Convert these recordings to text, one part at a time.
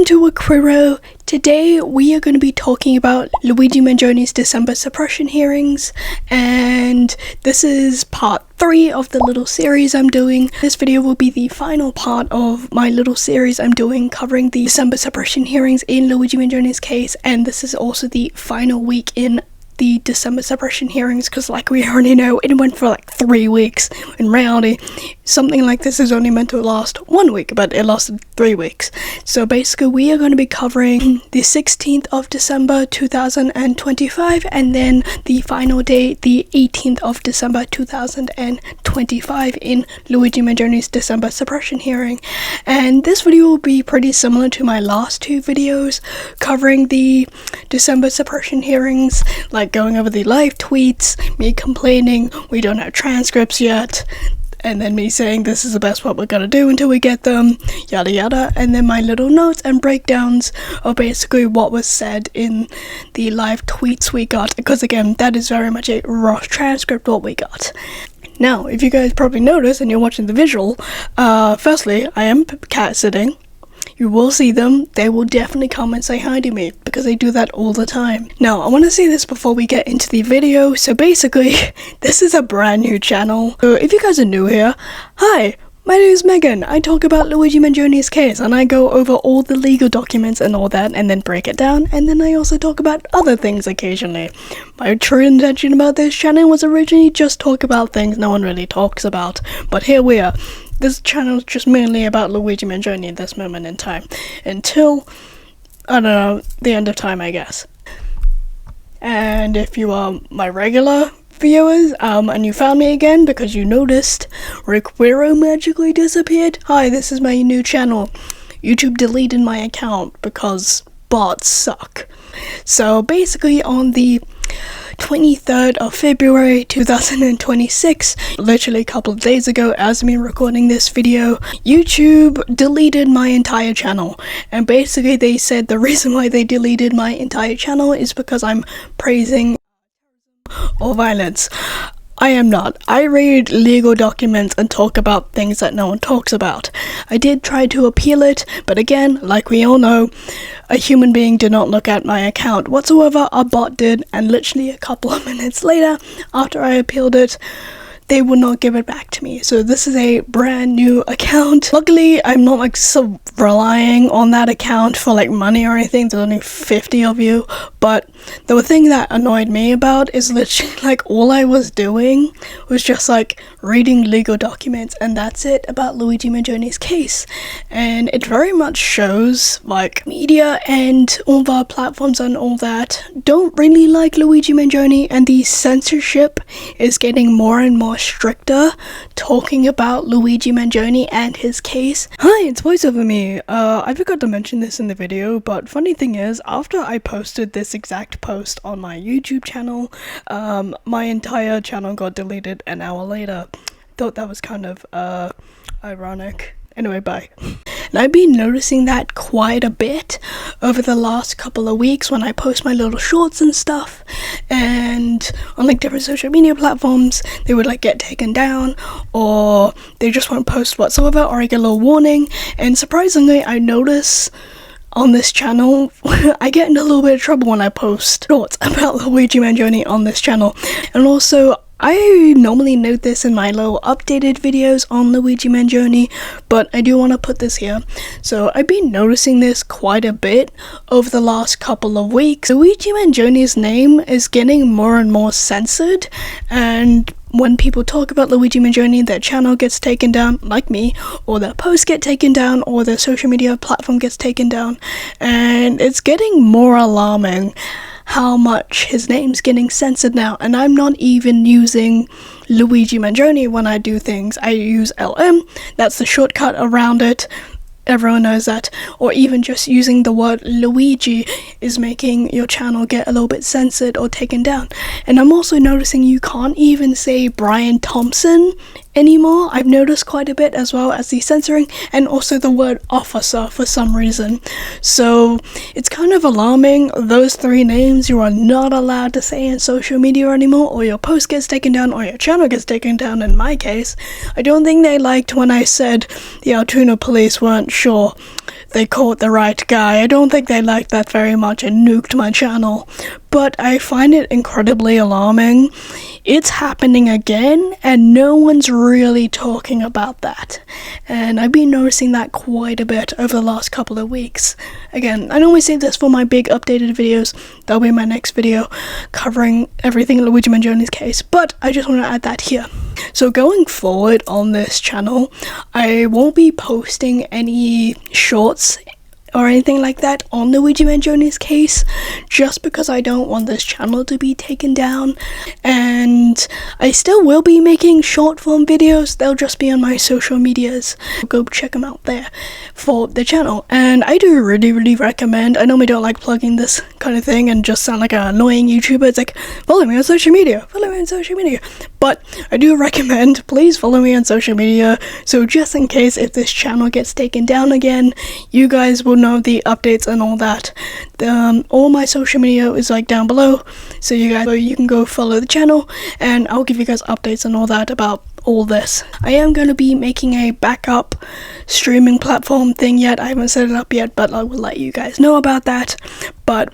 to Requiro. Today we are going to be talking about Luigi Mangione's December suppression hearings, and this is part 3 of the little series I'm doing. This video will be the final part of my little series I'm doing covering the December suppression hearings in Luigi Mangione's case, and this is also the final week in the December suppression hearings, because like we already know, it went for like 3 weeks. In reality, something like this is only meant to last 1 week, but it lasted 3 weeks. So basically we are going to be covering the 16th of December 2025, and then the final day, the 18th of December 2025 in Luigi Mangione's December suppression hearing. And this video will be pretty similar to my last 2 videos covering the December suppression hearings, like going over the live tweets, me complaining we don't have transcripts yet, and then me saying this is the best what we're gonna do until we get them, yada yada, and then my little notes and breakdowns of basically what was said in the live tweets we got, because again, that is very much a raw transcript what we got. Now, if you guys probably noticed and you're watching the visual, firstly, I am cat sitting. You will see them. They will definitely come and say hi to me, because they do that all the time. Now, I want to say this before we get into the video. So basically, this is a brand new channel. So if you guys are new here, hi, my name is Megan. I talk about Luigi Mangione's case, and I go over all the legal documents and all that, and then break it down, and then I also talk about other things occasionally. My true intention about this channel was originally just talk about things no one really talks about, but here we are. This channel is just mainly about Luigi Mangione at this moment in time, until, I don't know, the end of time, I guess. And if you are my regular viewers, and you found me again because you noticed Requiro magically disappeared, hi, this is my new channel. YouTube deleted my account because bots suck. So basically on the 23rd of February 2026, literally a couple of days ago as me recording this video, YouTube deleted my entire channel. And basically they said the reason why they deleted my entire channel is because I'm praising or violence. I am not. I read legal documents and talk about things that no one talks about. I did try to appeal it, but again, like we all know, a human being did not look at my account whatsoever. A bot did, and literally a couple of minutes later, after I appealed it, they would not give it back to me. So this is a brand new account. Luckily, I'm not like so relying on that account for like money or anything. There's only 50 of you. But the thing that annoyed me about is literally like all I was doing was just like reading legal documents, and that's it about Luigi Mangione's case. And it very much shows like media and all of our platforms and all that don't really like Luigi Mangione, and the censorship is getting more and more stricter talking about Luigi Mangione and his case. Hi, it's voiceover me. I forgot to mention this in the video, but funny thing is, after I posted this exact post on my YouTube channel, my entire channel got deleted an hour later. Thought that was kind of ironic. Anyway, bye. And I've been noticing that quite a bit over the last couple of weeks when I post my little shorts and stuff, and on like different social media platforms, they would like get taken down, or they just won't post whatsoever, or I get a little warning. And surprisingly, I notice on this channel, I get in a little bit of trouble when I post shorts about Luigi Mangione on this channel. And also, I normally note this in my little updated videos on Luigi Mangione, but I do want to put this here. So I've been noticing this quite a bit over the last couple of weeks. Luigi Mangione's name is getting more and more censored, and when people talk about Luigi Mangione, their channel gets taken down, like me, or their posts get taken down, or their social media platform gets taken down, and it's getting more alarming how much his name's getting censored now. And I'm not even using Luigi Mangione when I do things. I use LM, that's the shortcut around it. Everyone knows that. Or even just using the word Luigi is making your channel get a little bit censored or taken down. And I'm also noticing you can't even say Brian Thompson anymore. I've noticed quite a bit, as well as the censoring and also the word officer for some reason. So it's kind of alarming. Those 3 names you are not allowed to say in social media anymore, or your post gets taken down, or your channel gets taken down. In my case, I don't think they liked when I said the Altoona police weren't sure they caught the right guy. I don't think they liked that very much and nuked my channel. But I find it incredibly alarming. It's happening again, and no one's really talking about that. And I've been noticing that quite a bit over the last couple of weeks. Again, I normally save this for my big updated videos. That'll be my next video covering everything in Luigi Mangione's case, but I just want to add that here. So going forward on this channel, I won't be posting any shorts or anything like that on Luigi Mangione's case, just because I don't want this channel to be taken down. And I still will be making short form videos. They'll just be on my social medias. Go check them out there for the channel. And I do really recommend, I normally don't like plugging this kind of thing and just sound like an annoying YouTuber. It's like, follow me on social media, but I do recommend, please follow me on social media, so just in case if this channel gets taken down again, you guys will know the updates and all that. All my social media is like down below, so you can go follow the channel, and I'll give you guys updates and all that about all this. I am going to be making a backup streaming platform thing yet. I haven't set it up yet, but I will let you guys know about that. But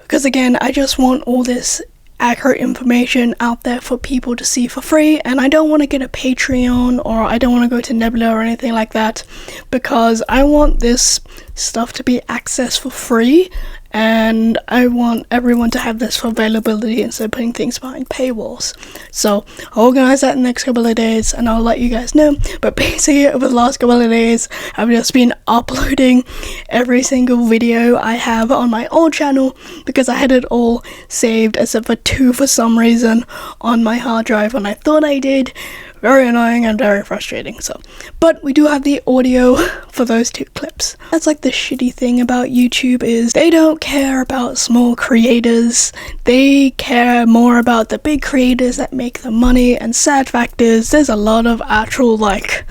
because again, I just want all this accurate information out there for people to see for free, and I don't want to get a Patreon, or I don't want to go to Nebula or anything like that, because I want this stuff to be accessed for free, and I want everyone to have this for availability instead of putting things behind paywalls. So I'll organize that in the next couple of days and I'll let you guys know. But basically over the last couple of days, I've just been uploading every single video I have on my old channel, because I had it all saved except for 2 for some reason on my hard drive when I thought I did. Very annoying and very frustrating. So, but we do have the audio for those 2 clips. That's like the shitty thing about YouTube, is they don't care about small creators. They care more about the big creators that make the money. And sad fact is, there's a lot of actual like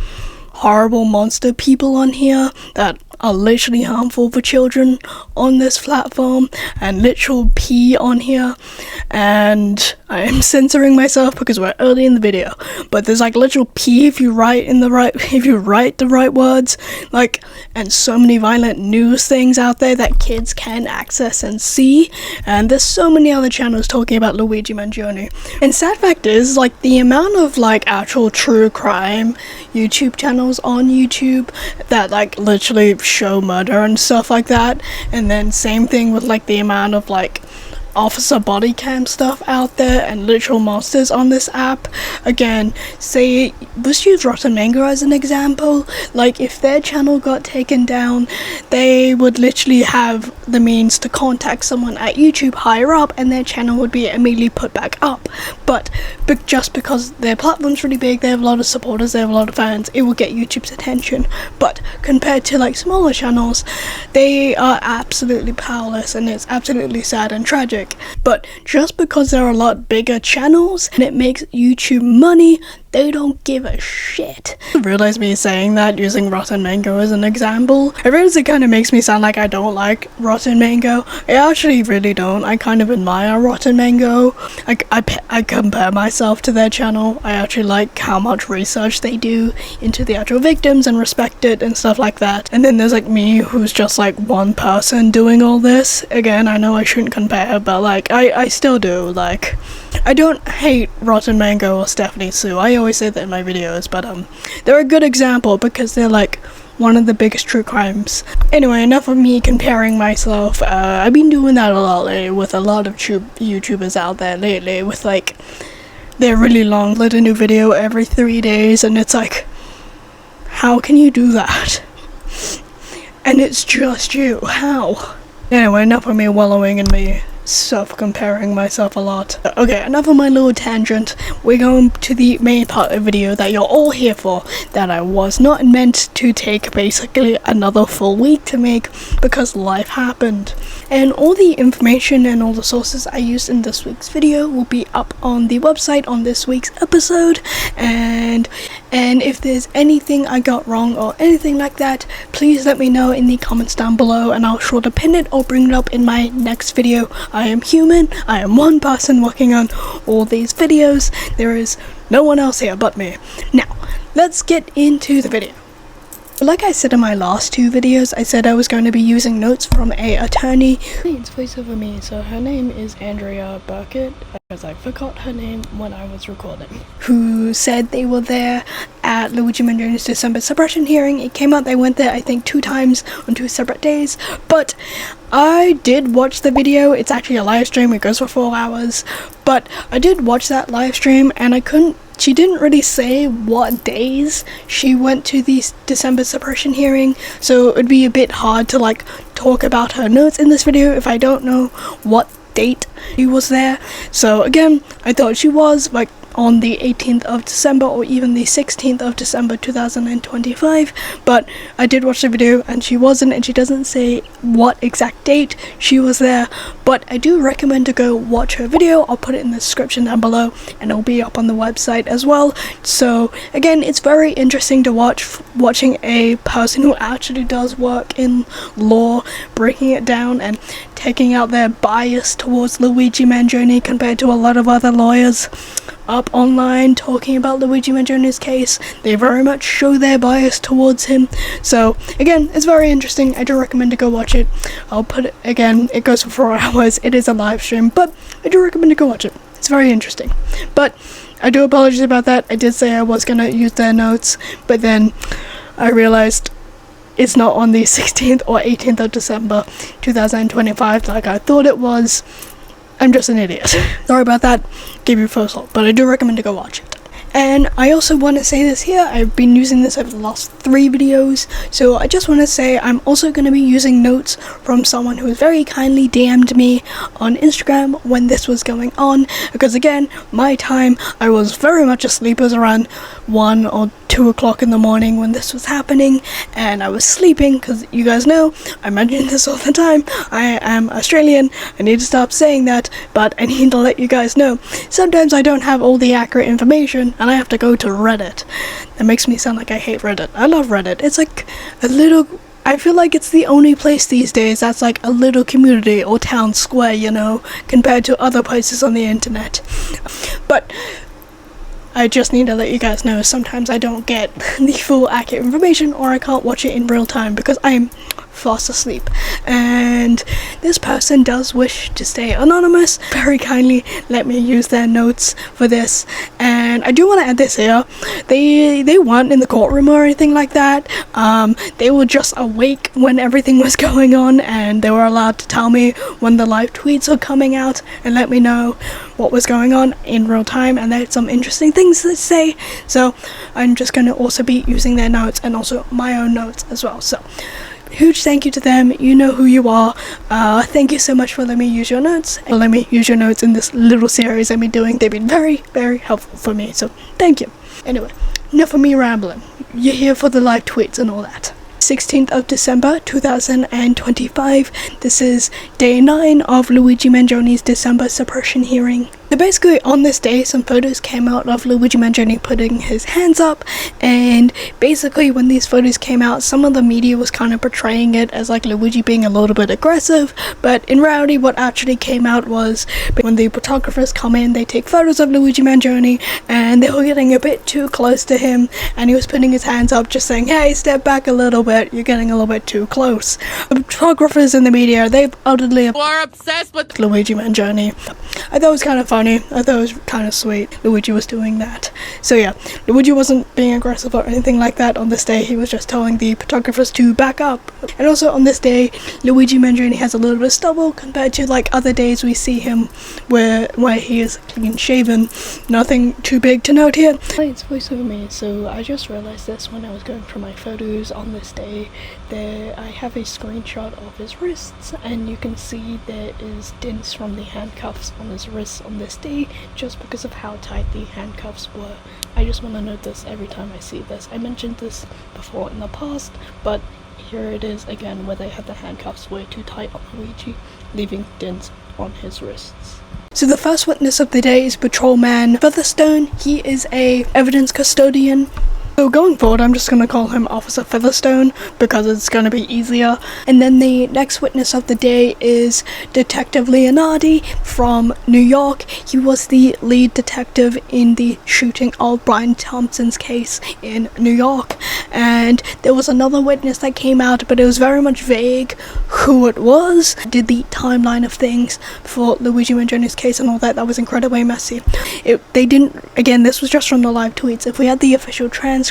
horrible monster people on here that are literally harmful for children on this platform, and literal pee on here. And I am censoring myself because we're early in the video, but there's like literal pee if you write the right words, like, and so many violent news things out there that kids can access and see. And there's so many other channels talking about Luigi Mangione. And sad fact is, like, the amount of like actual true crime YouTube channels on YouTube that like literally show murder and stuff like that, and then same thing with like the amount of like officer body cam stuff out there and literal monsters on this app. Again, say, let's use Rotten Mango as an example. Like, if their channel got taken down, they would literally have the means to contact someone at YouTube higher up, and their channel would be immediately put back up. But just because their platform's really big, they have a lot of supporters, they have a lot of fans, it will get YouTube's attention. But compared to like smaller channels, they are absolutely powerless, and it's absolutely sad and tragic. But just because there are a lot bigger channels and it makes YouTube money, they don't give a shit. I realize me saying that using Rotten Mango as an example, I realize it kind of makes me sound like I don't like Rotten Mango. I actually really don't. I kind of admire Rotten Mango. I compare myself to their channel. I actually like how much research they do into the actual victims and respect it and stuff like that. And then there's like me, who's just like one person doing all this. Again, I know I shouldn't compare, but like I still do. Like, I don't hate Rotten Mango or Stephanie Sue. I always say that in my videos, but they're a good example because they're like one of the biggest true crimes. Anyway, enough of me comparing myself. I've been doing that a lot lately with a lot of YouTubers out there lately, with like they're really long, let a new video every 3 days, and it's like, how can you do that? And it's just you. How? Anyway, enough of me wallowing in me self-comparing myself a lot. Okay, enough of my little tangent. We're going to the main part of the video that you're all here for, that I was not meant to take basically another full week to make because life happened. And all the information and all the sources I used in this week's video will be up on the website on this week's episode, and if there's anything I got wrong or anything like that, please let me know in the comments down below, and I'll sure to pin it or bring it up in my next video. I am human. I am one person working on all these videos. There is no one else here but me. Now, let's get into the video. Like I said in my last two videos, I said I was going to be using notes from a attorney. It's voice over me, so her name is Andrea Burkhart, because I forgot her name when I was recording. Who said they were there at Luigi Mangione's December suppression hearing. It came out they went there, I think, 2 times on 2 separate days, but I did watch the video. It's actually a live stream, it goes for 4 hours, but I did watch that live stream and she didn't really say what days she went to the December suppression hearing, so it would be a bit hard to like talk about her notes in this video if I don't know what date she was there. So again, I thought she was like on the 18th of December or even the 16th of December 2025, but I did watch the video and she wasn't, and she doesn't say what exact date she was there, but I do recommend to go watch her video. I'll put it in the description down below and it'll be up on the website as well. So again, it's very interesting to watching a person who actually does work in law, breaking it down and taking out their bias towards Luigi Mangione compared to a lot of other lawyers up online talking about Luigi Mangione's case. They very much show their bias towards him. So again, it's very interesting. I do recommend to go watch it. I'll put it again, it goes for 4 hours. It is a live stream, but I do recommend to go watch it. It's very interesting. But I do apologize about that. I did say I was gonna use their notes, but then I realized it's not on the 16th or 18th of December 2025 like I thought it was. I'm just an idiot. Sorry about that. Gave you a first thought, but I do recommend to go watch it. And I also want to say this here, I've been using this over the last 3 videos, so I just want to say I'm also going to be using notes from someone who has very kindly DM'd me on Instagram when this was going on, because again, my time, I was very much asleep. It was around 1 or 2 o'clock in the morning when this was happening, and I was sleeping, because you guys know, I mention this all the time, I am Australian. I need to stop saying that, but I need to let you guys know, sometimes I don't have all the accurate information, and I have to go to Reddit. That makes me sound like I hate Reddit. I love Reddit. It's like a little, I feel like it's the only place these days that's like a little community or town square, you know, compared to other places on the internet. But I just need to let you guys know, sometimes I don't get the full accurate information, or I can't watch it in real time because I'm fast asleep. And this person does wish to stay anonymous. Very kindly let me use their notes for this. And I do want to add this here, they weren't in the courtroom or anything like that. They were just awake when everything was going on, and they were allowed to tell me when the live tweets were coming out and let me know what was going on in real time, and they had some interesting things to say. So I'm just going to also be using their notes and also my own notes as well. So huge thank you to them. You know who you are. Thank you so much for letting me use your notes. And let me use your notes in this little series I've been doing. They've been very, very helpful for me. So thank you. Anyway, enough of me rambling. You're here for the live tweets and all that. 16th of December 2025. This is day 9 of Luigi Mangione's December suppression hearing. So basically on this day, some photos came out of Luigi Mangione putting his hands up, and basically when these photos came out, some of the media was kind of portraying it as like Luigi being a little bit aggressive, but in reality what actually came out was when the photographers come in, they take photos of Luigi Mangione, and they were getting a bit too close to him, and he was putting his hands up just saying, hey, step back a little bit, you're getting a little bit too close. The photographers in the media, they've utterly are obsessed with Luigi Mangione. I thought it was kind of funny. I thought it was kind of sweet Luigi was doing that. So yeah, Luigi wasn't being aggressive or anything like that on this day. He was just telling the photographers to back up. And also on this day, Luigi Mangione has a little bit of stubble compared to like other days we see him where he is clean shaven. Nothing too big to note here. It's voice over me, so I just realized this when I was going through my photos on this day. There I have a screenshot of his wrists, and you can see there is dents from the handcuffs on his wrists on this day, just because of how tight the handcuffs were. I just want to note this every time I see this. I mentioned this before in the past, but here it is again where they had the handcuffs way too tight on Luigi, leaving dents on his wrists. So the first witness of the day is Patrolman Featherstone. He is a evidence custodian. So going forward, I'm just going to call him Officer Featherstone because it's going to be easier. And then the next witness of the day is Detective Leonardi from New York. He was the lead detective in the shooting of Brian Thompson's case in New York. And there was another witness that came out, but it was very much vague who it was. Did the timeline of things for Luigi Mangione's case and all that. That was incredibly messy. They didn't, again, this was just from the live tweets. If we had the official transcripts,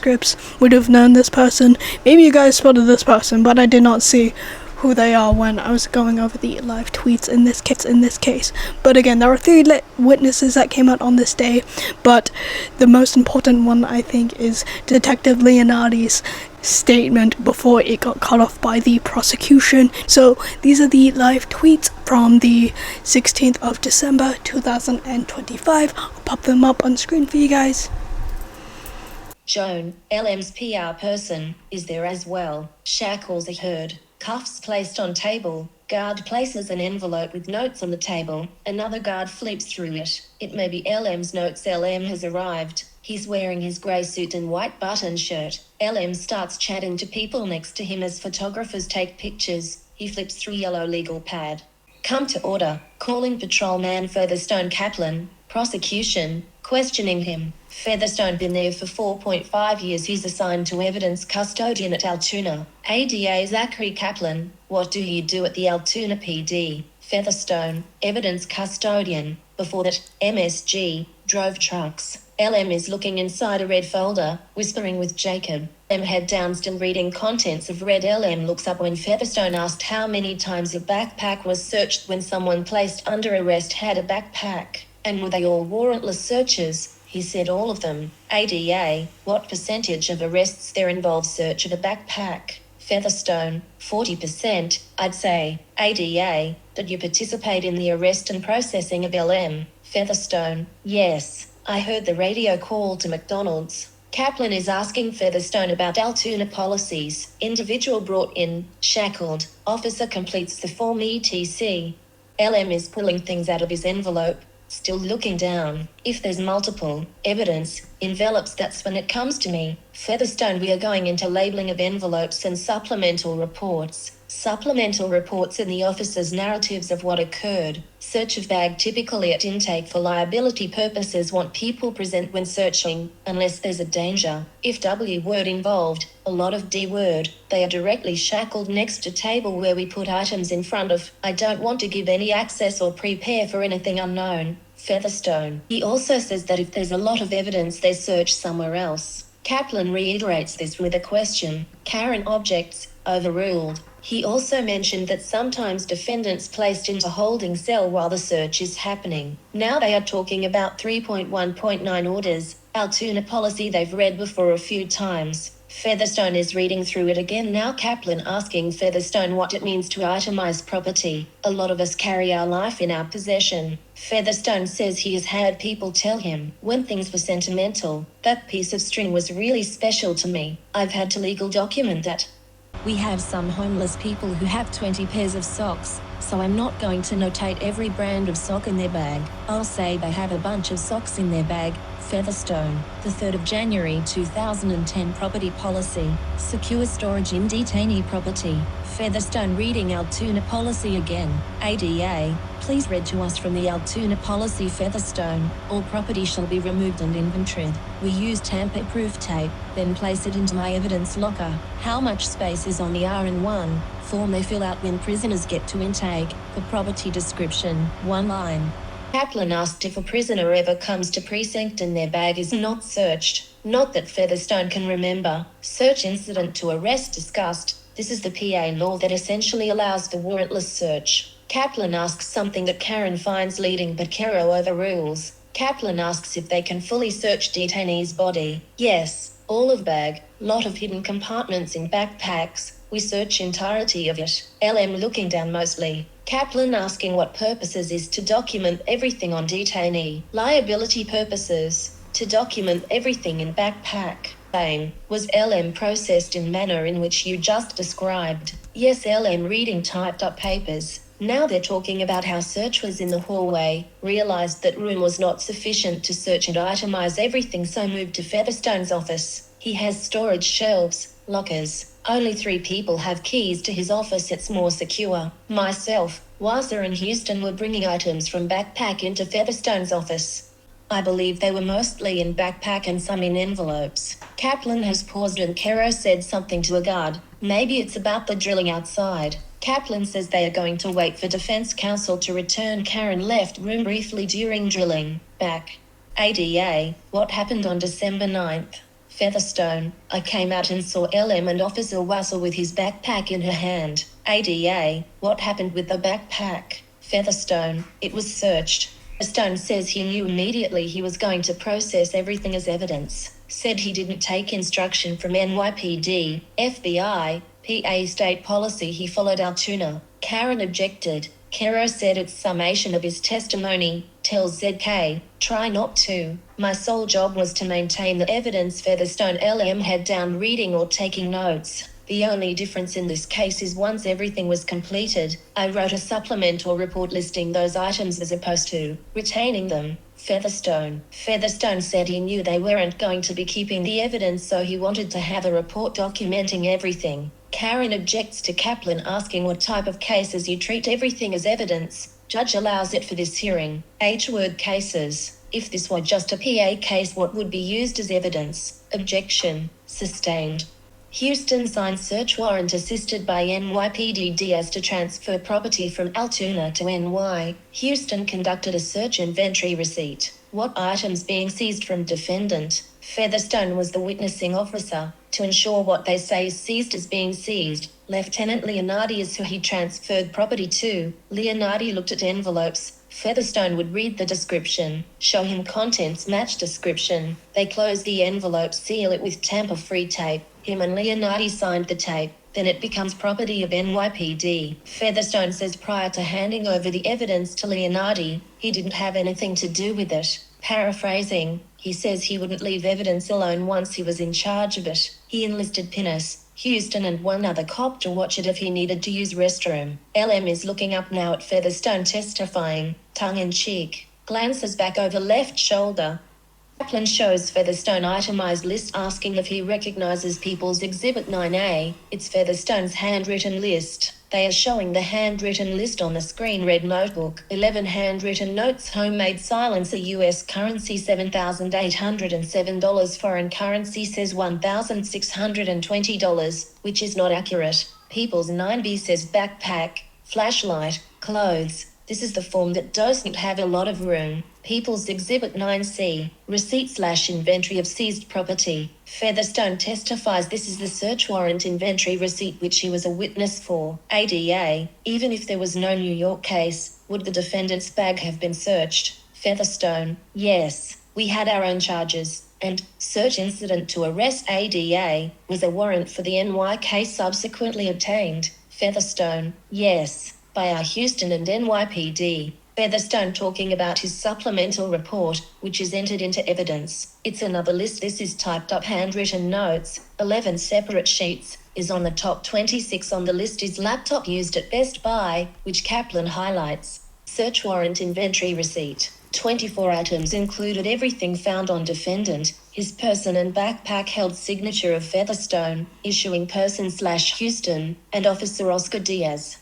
would have known this person. Maybe you guys spotted this person, but I did not see who they are when I was going over the live tweets in this case. But again, there are 3 witnesses that came out on this day, but the most important one, I think, is Detective Leonardi's statement before it got cut off by the prosecution. So these are the live tweets from the 16th of December 2025. I'll pop them up on screen for you guys. Joan, LM's PR person, is there as well. Shackles are heard. Cuffs placed on table. Guard places an envelope with notes on the table. Another guard flips through it. It may be LM's notes. LM has arrived. He's wearing his grey suit and white button shirt. LM starts chatting to people next to him as photographers take pictures. He flips through yellow legal pad. Come to order. Calling Patrolman Featherstone Kaplan. Prosecution. Questioning him. Featherstone been there for 4.5 years. He's assigned to evidence custodian at Altoona. ADA Zachary Kaplan, what do you do at the Altoona PD? Featherstone, evidence custodian. Before that, MSG, drove trucks. LM is looking inside a red folder, whispering with Jacob. LM head down, still reading contents of red. LM looks up when Featherstone asked how many times a backpack was searched when someone placed under arrest had a backpack. And were they all warrantless searches? He said all of them. ADA, what percentage of arrests there involve search of a backpack? Featherstone, 40%, I'd say. ADA, did you participate in the arrest and processing of LM? Featherstone, yes. I heard the radio call to McDonald's. Kaplan is asking Featherstone about Altoona policies. Individual brought in, shackled. Officer completes the form etc. LM is pulling things out of his envelope. Still looking down. If there's multiple evidence envelopes, that's when it comes to me. Featherstone, we are going into labeling of envelopes and supplemental reports. Supplemental reports in the officer's narratives of what occurred. Search of bag typically at intake for liability purposes. Want people present when searching, unless there's a danger. If W word involved, a lot of D word. They are directly shackled next to table where we put items in front of. I don't want to give any access or prepare for anything unknown. Featherstone. He also says that if there's a lot of evidence, they search somewhere else. Kaplan reiterates this with a question. Karen objects, overruled. He also mentioned that sometimes defendants placed into holding cell while the search is happening. Now they are talking about 3.1.9 orders, Altoona policy they've read before a few times. Featherstone is reading through it again now. Kaplan asking Featherstone what it means to itemize property. A lot of us carry our life in our possession. Featherstone says he has had people tell him, when things were sentimental, that piece of string was really special to me. I've had to legal document that. We have some homeless people who have 20 pairs of socks, so I'm not going to notate every brand of sock in their bag. I'll say they have a bunch of socks in their bag. Featherstone, the 3rd of January 2010 property policy, secure storage in detainee property. Featherstone reading Altoona policy again. ADA, please read to us from the Altoona policy. Featherstone, all property shall be removed and inventoried. We use tamper-proof tape, then place it into my evidence locker. How much space is on the RN1 form they fill out when prisoners get to intake? For property description, 1 line. Kaplan asked if a prisoner ever comes to precinct and their bag is not searched. Not that Featherstone can remember. Search incident to arrest discussed. This is the PA law that essentially allows for warrantless search. Kaplan asks something that Karen finds leading but Kero overrules. Kaplan asks if they can fully search detainee's body. Yes, all of bag, lot of hidden compartments in backpacks. We search entirety of it. LM looking down mostly. Kaplan asking what purposes is to document everything on detainee. Liability purposes. To document everything in backpack. Saying, was LM processed in manner in which you just described? Yes. LM reading typed up papers. Now they're talking about how search was in the hallway, realized that room was not sufficient to search and itemize everything, so moved to Featherstone's office. He has storage shelves, lockers. Only 3 people have keys to his office, it's more secure. Myself, Wazza and Houston were bringing items from backpack into Featherstone's office. I believe they were mostly in backpack and some in envelopes. Kaplan has paused and Kero said something to a guard. Maybe it's about the drilling outside. Kaplan says they are going to wait for defense counsel to return. Karen left room briefly during drilling. Back. ADA, what happened on December 9th? Featherstone, I came out and saw LM and Officer Wassel with his backpack in her hand. ADA, what happened with the backpack? Featherstone, it was searched. Stone says he knew immediately he was going to process everything as evidence. Said he didn't take instruction from NYPD, FBI, PA state policy, he followed Altoona. Karen objected. Kero said it's summation of his testimony. Tells ZK, try not to. My sole job was to maintain the evidence Featherstone LM had down reading or taking notes. The only difference in this case is once everything was completed, I wrote a supplemental report listing those items as opposed to retaining them. Featherstone said he knew they weren't going to be keeping the evidence, so he wanted to have a report documenting everything. Karen objects to Kaplan asking what type of cases you treat everything as evidence. Judge allows it for this hearing. H-word cases. If this were just a PA case, what would be used as evidence? Objection. Sustained. Houston signed search warrant assisted by NYPD Diaz to transfer property from Altoona to NY. Houston conducted a search inventory receipt. What items being seized from defendant? Featherstone was the witnessing officer. To ensure what they say is seized is being seized, Lieutenant Leonardi is who he transferred property to. Leonardi looked at envelopes. Featherstone would read the description, show him contents match description. They close the envelope, seal it with tamper-free tape. Him and Leonardi signed the tape. Then it becomes property of NYPD. Featherstone says prior to handing over the evidence to Leonardi, he didn't have anything to do with it. Paraphrasing, he says he wouldn't leave evidence alone once he was in charge of it. He enlisted Pinnis, Houston and one other cop to watch it if he needed to use restroom. LM is looking up now at Featherstone testifying, tongue-in-cheek, glances back over left shoulder. Kaplan shows Featherstone itemized list asking if he recognizes People's Exhibit 9A. It's Featherstone's handwritten list. They are showing the handwritten list on the screen. Red notebook, 11 handwritten notes, homemade silencer, US currency $7,807, foreign currency says $1,620, which is not accurate. People's 9B says backpack, flashlight, clothes. This is the form that doesn't have a lot of room. People's Exhibit 9C, receipt/inventory of seized property. Featherstone testifies this is the search warrant inventory receipt which he was a witness for. ADA, even if there was no New York case, would the defendant's bag have been searched? Featherstone, yes, we had our own charges, and search incident to arrest. ADA, was a warrant for the NY case subsequently obtained. Featherstone, yes, by our Houston and NYPD. Featherstone talking about his supplemental report, which is entered into evidence. It's another list. This is typed up handwritten notes, 11 separate sheets, is on the top. 26 on the list is laptop used at Best Buy, which Kaplan highlights. Search warrant inventory receipt. 24 items included everything found on defendant, his person and backpack, held signature of Featherstone, issuing person/Houston, and Officer Oscar Diaz.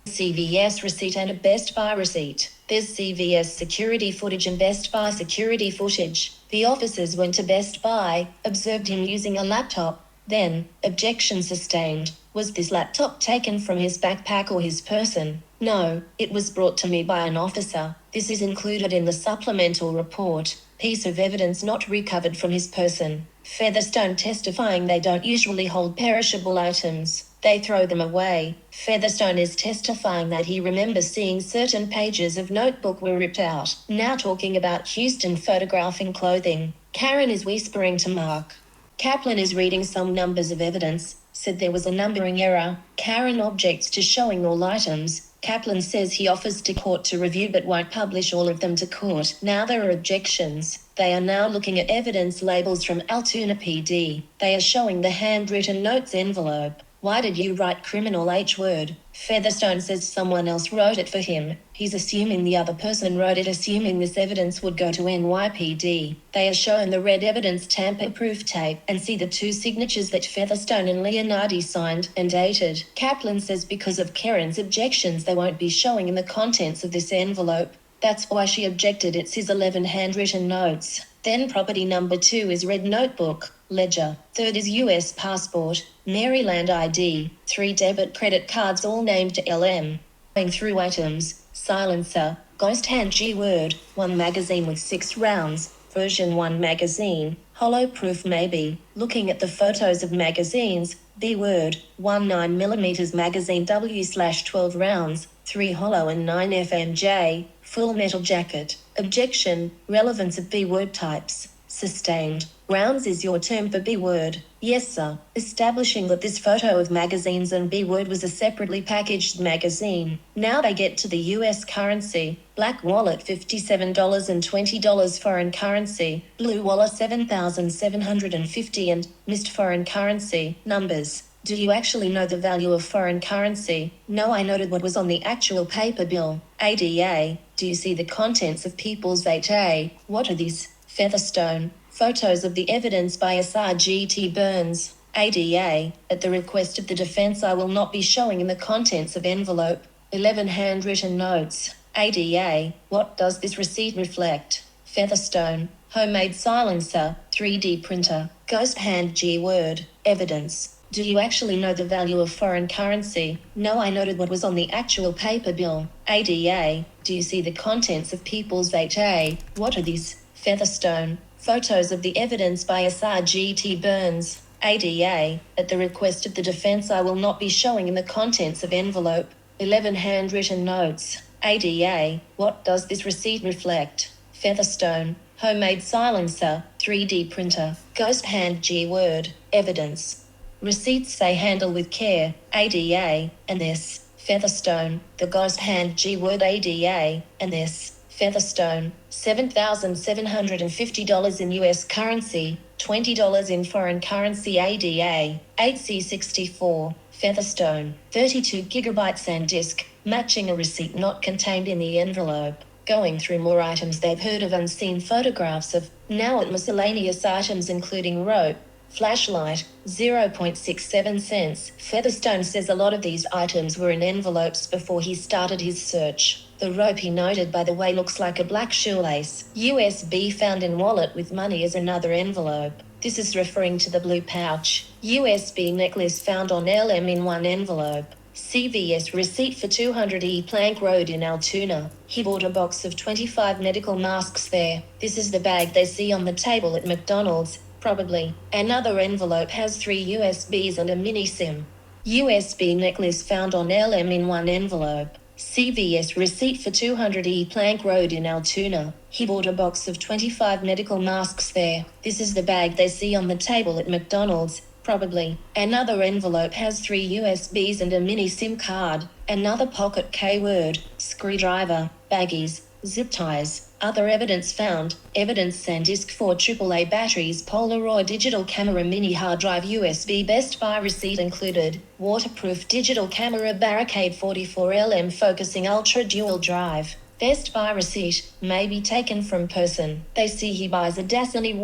CVS receipt and a Best Buy receipt. There's CVS security footage and Best Buy security footage. The officers went to Best Buy, observed him using a laptop. Then, objection sustained. Was this laptop taken from his backpack or his person? No, it was brought to me by an officer. This is included in the supplemental report. Piece of evidence not recovered from his person. Featherstone testifying they don't usually hold perishable items. They throw them away. Featherstone is testifying that he remembers seeing certain pages of notebook were ripped out. Now talking about Houston photographing clothing. Karen is whispering to Mark. Kaplan is reading some numbers of evidence, said there was a numbering error. Karen objects to showing all items. Kaplan says he offers to court to review but won't publish all of them to court. Now there are objections. They are now looking at evidence labels from Altoona PD. They are showing the handwritten notes envelope. Why did you write criminal H word? Featherstone says someone else wrote it for him. He's assuming the other person wrote it, assuming this evidence would go to NYPD. They are shown the red evidence tamper-proof tape and see the two signatures that Featherstone and Leonardi signed and dated. Kaplan says because of Karen's objections they won't be showing in the contents of this envelope. That's why she objected. It's his 11 handwritten notes. Then property number 2 is red notebook, ledger. 3rd is US passport, Maryland ID, 3 debit credit cards all named to LM. Going through items, silencer, ghost hand G-word, 1 magazine with 6 rounds, version 1 magazine, hollow proof maybe. Looking at the photos of magazines, B-word, 1 9mm magazine W/12 rounds, 3 hollow and 9 FMJ, full metal jacket. Objection, relevance of B-word types. Sustained. Rounds is your term for B-word. Yes, sir. Establishing that this photo of magazines and B-word was a separately packaged magazine. Now they get to the US currency. Black wallet $57 and $20 foreign currency. Blue wallet $7,750 and missed foreign currency. Numbers. Do you actually know the value of foreign currency? No, I noted what was on the actual paper bill. ADA. Do you see the contents of People's 8A? What are these? Featherstone. Photos of the evidence by SRGT Burns. ADA. At the request of the defense I will not be showing in the contents of envelope. 11 handwritten notes. ADA. What does this receipt reflect? Featherstone. Homemade silencer. 3D printer. Ghost hand G-word. Evidence. Do you actually know the value of foreign currency? No, I noted what was on the actual paper bill. ADA. Do you see the contents of People's 8A? What are these? Featherstone. Photos of the evidence by SRGT Burns. ADA. At the request of the defense I will not be showing in the contents of envelope. 11 handwritten notes. ADA. What does this receipt reflect? Featherstone. Homemade silencer. 3D printer. Ghost hand G-word. Evidence. Receipts say handle with care. ADA. And this. Featherstone. The ghost hand G-word ADA. And this. Featherstone. $7,750 in US currency, $20 in foreign currency ADA, 8C64, Featherstone, 32 gigabytes and disk, matching a receipt not contained in the envelope. Going through more items they've heard of unseen photographs of, now at miscellaneous items including rope, flashlight, 0.67 cents. Featherstone says a lot of these items were in envelopes before he started his search. The rope he noted, by the way, looks like a black shoelace. USB found in wallet with money is another envelope. This is referring to the blue pouch. USB necklace found on LM in one envelope. CVS receipt for 200 Plank Road in Altoona. He bought a box of 25 medical masks there. This is the bag they see on the table at McDonald's. Probably. Another envelope has 3 USBs and a mini SIM. USB necklace found on LM in one envelope. CVS receipt for 200 Plank Road in Altoona. He bought a box of 25 medical masks there. This is the bag they see on the table at McDonald's. Probably. Another envelope has 3 USBs and a mini SIM card. Another pocket K-word. Screwdriver. Baggies. Zip ties. Other evidence found. Evidence SanDisk 4 AAA batteries, Polaroid digital camera, mini hard drive, USB. Best Buy receipt included. Waterproof digital camera, Barricade 44LM focusing ultra dual drive. Best Buy receipt may be taken from person. They see he buys a Dasani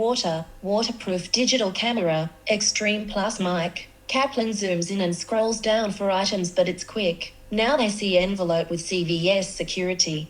waterproof digital camera, Extreme Plus mic. Kaplan zooms in and scrolls down for items, but it's quick. Now they see envelope with CVS security.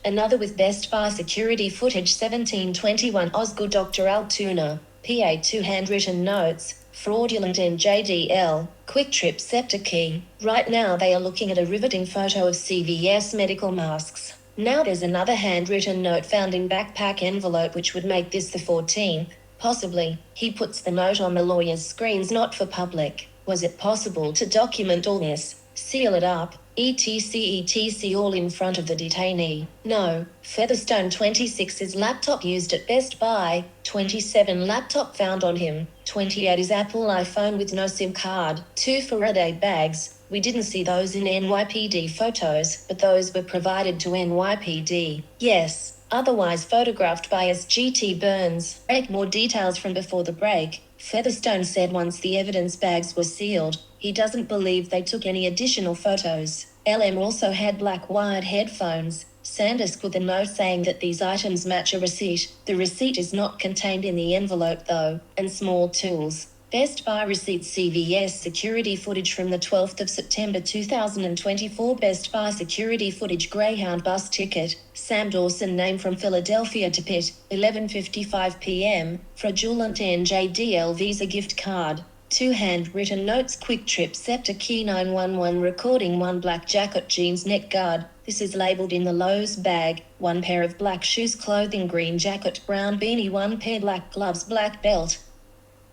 Another with Best Buy security footage, 1721 Osgood Dr. Altoona, PA 2 handwritten notes, fraudulent NJDL, Quick Trip Scepter key. Right now they are looking at a riveting photo of CVS medical masks. Now there's another handwritten note found in backpack envelope, which would make this the 14th. Possibly. He puts the note on the lawyer's screens, not for public. Was it possible to document all this? Seal it up. etc all in front of the detainee. No. Featherstone 26 is laptop used at Best Buy. 27 laptop found on him. 28 is Apple iPhone with no SIM card. 2 Faraday bags. We didn't see those in NYPD photos, but those were provided to NYPD. Yes. Otherwise photographed by SGT Burns. Break more details from before the break. Featherstone said once the evidence bags were sealed, He doesn't believe they took any additional photos. LM also had black wired headphones. SanDisk with a note saying that these items match a receipt. The receipt is not contained in the envelope though, and small tools. Best Buy receipt CVS security footage from the 12th of September 2024 Best Buy security footage Greyhound bus ticket, Sam Dawson name from Philadelphia to Pitt, 11:55 p.m., fraudulent NJDL Visa gift card. 2 handwritten notes Quick Trip Scepter Key 911 recording 1 black jacket jeans neck guard. This is labeled in the Lowe's bag. 1 pair of black shoes clothing green jacket brown beanie 1 pair black gloves black belt.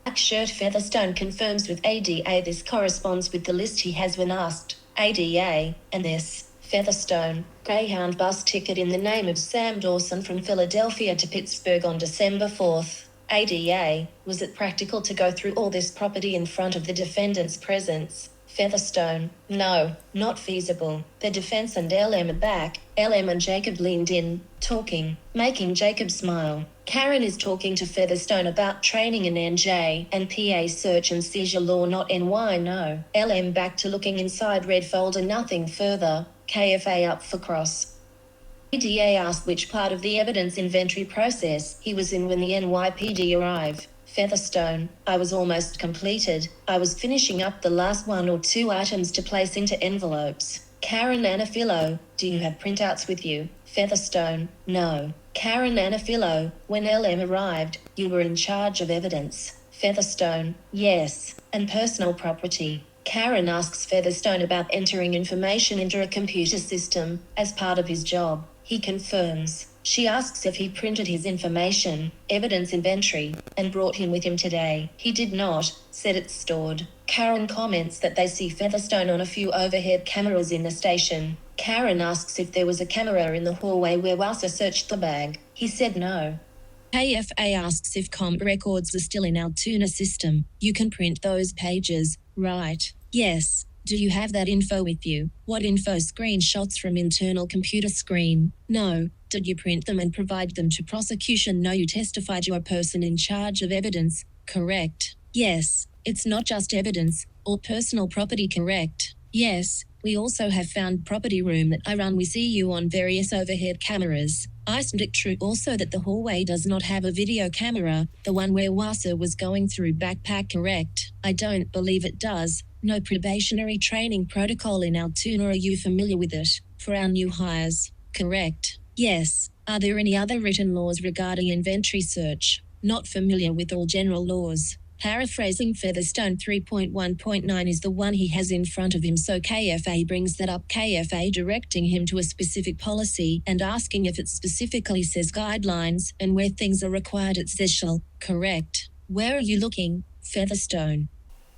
Black shirt Featherstone confirms with ADA this corresponds with the list he has when asked. ADA, and this, Featherstone, Greyhound bus ticket in the name of Sam Dawson from Philadelphia to Pittsburgh on December 4th. ADA, was it practical to go through all this property in front of the defendant's presence? Featherstone, no, not feasible. The defense and LM are back. LM and Jacob leaned in, talking, making Jacob smile. Karen is talking to Featherstone about training in NJ and PA search and seizure law not NY no. LM back to looking inside red folder nothing further. KFA up for cross. ADA asked which part of the evidence inventory process he was in when the NYPD arrived. Featherstone, I was almost completed. I was finishing up the last 1 or 2 items to place into envelopes. Karen Agnifilo, do you have printouts with you? Featherstone, no. Karen Agnifilo, when LM arrived, you were in charge of evidence. Featherstone, yes, and personal property. Karen asks Featherstone about entering information into a computer system as part of his job. He confirms. She asks if he printed his information, evidence inventory, and brought him with him today. He did not, said it's stored. Karen comments that they see Featherstone on a few overhead cameras in the station. Karen asks if there was a camera in the hallway where Wassa searched the bag. He said no. KFA asks if comp records are still in Altoona system. You can print those pages, right? Yes. Do you have that info with you? What info? Screenshots from internal computer screen? No. Did you print them and provide them to prosecution? No. You testified you are person in charge of evidence, correct? Yes. It's not just evidence, or personal property, correct? Yes. We also have found property room that I run. We see you on various overhead cameras. Isn't it true also that the hallway does not have a video camera, the one where Wassa was going through backpack, correct? I don't believe it does. No probationary training protocol in Altoona. Are you familiar with it? For our new hires, correct? Yes. Are there any other written laws regarding inventory search? Not familiar with all general laws. Paraphrasing Featherstone 3.1.9 is the one he has in front of him, so KFA brings that up. KFA directing him to a specific policy and asking if it specifically says guidelines, and where things are required it says shall, correct? Where are you looking, Featherstone?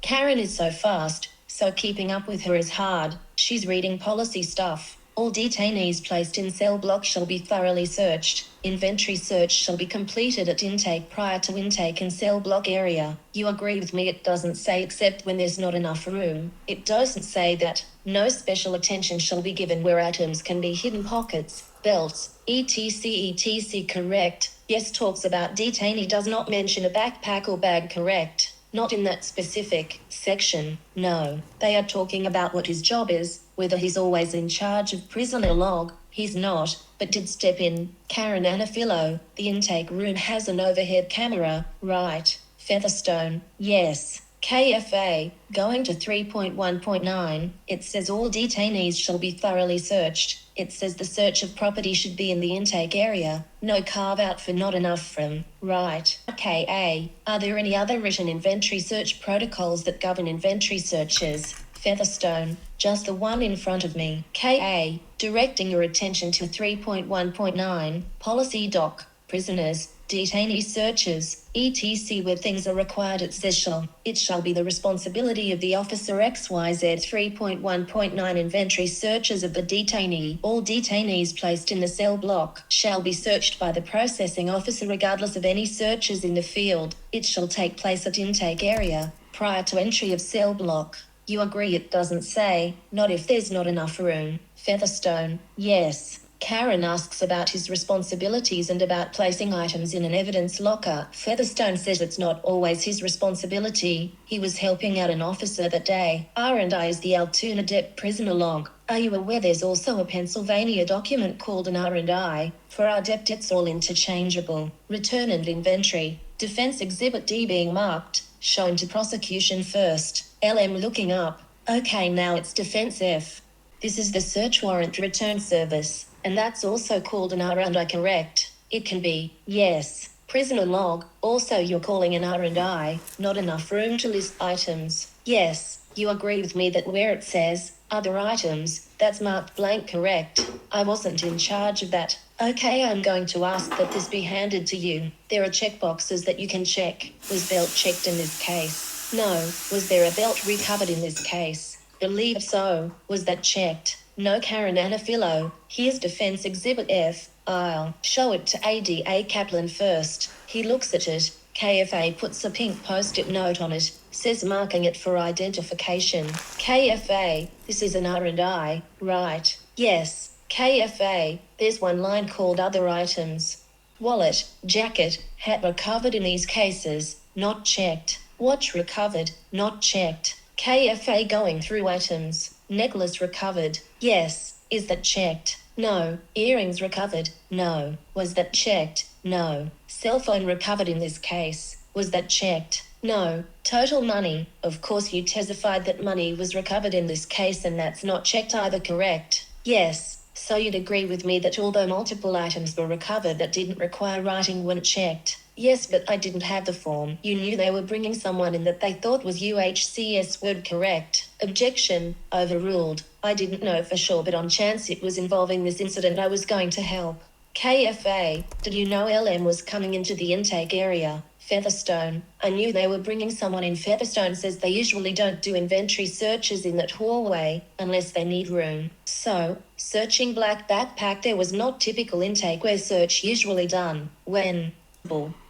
Karen is so fast, so keeping up with her is hard. She's reading policy stuff. All detainees placed in cell block shall be thoroughly searched. Inventory search shall be completed at intake prior to intake in cell block area. You agree with me? It doesn't say except when there's not enough room. It doesn't say that. No special attention shall be given where items can be hidden, pockets, belts, etc. Correct. Yes. Talks about detainee, does not mention a backpack or bag, correct? Not in that specific section, no. They are talking about what his job is, whether he's always in charge of prisoner log. He's not, but did step in. Karen Agnifilo, the intake room has an overhead camera, right? Featherstone, yes. KFA, going to 3.1.9, it says all detainees shall be thoroughly searched. It says the search of property should be in the intake area. No carve out for not enough from, right? KA, are there any other written inventory search protocols that govern inventory searches? Featherstone, just the one in front of me. KA, directing your attention to 3.1.9, policy doc, prisoners, detainee searches, etc. Where things are required it says shall. It shall be the responsibility of the officer XYZ 3.1.9 inventory searches of the detainee. All detainees placed in the cell block shall be searched by the processing officer regardless of any searches in the field. It shall take place at intake area, prior to entry of cell block. You agree? It doesn't say, not if there's not enough room. Featherstone, yes. Karen asks about his responsibilities and about placing items in an evidence locker. Featherstone says it's not always his responsibility. He was helping out an officer that day. R&I is the Altoona Dep prisoner log. Are you aware there's also a Pennsylvania document called an R&I? For our Dep, it's all interchangeable. Return and inventory. Defense Exhibit D being marked. Shown to prosecution first. LM looking up. Okay, now it's Defense F. This is the search warrant return service, and that's also called an R&I, correct? It can be, yes. Prisoner log, also you're calling an R&I, not enough room to list items. Yes, you agree with me that where it says, other items, that's marked blank, correct? I wasn't in charge of that. Okay, I'm going to ask that this be handed to you. There are checkboxes that you can check. Was belt checked in this case? No. Was there a belt recovered in this case? Believe so. Was that checked? No. Karen Agnifilo. Here's Defense Exhibit F. I'll show it to ADA Kaplan first. He looks at it. KFA puts a pink post-it note on it. Says marking it for identification. KFA. This is an R&I, right? Yes. KFA. There's one line called other items. Wallet, jacket, hat recovered in these cases. Not checked. Watch recovered. Not checked. KFA going through items. Necklace recovered. Yes. Is that checked? No. Earrings recovered. No. Was that checked? No. Cell phone recovered in this case. Was that checked? No. Total money. Of course you testified that money was recovered in this case and that's not checked either, correct? Yes. So you'd agree with me that although multiple items were recovered that didn't require writing weren't checked? Yes, but I didn't have the form. You knew they were bringing someone in that they thought was UHCS word, correct? Objection. Overruled. I didn't know for sure, but on chance it was involving this incident I was going to help. KFA. Did you know LM was coming into the intake area? Featherstone. I knew they were bringing someone in. Featherstone says they usually don't do inventory searches in that hallway unless they need room. So, searching black backpack, there was not typical intake where search usually done. When?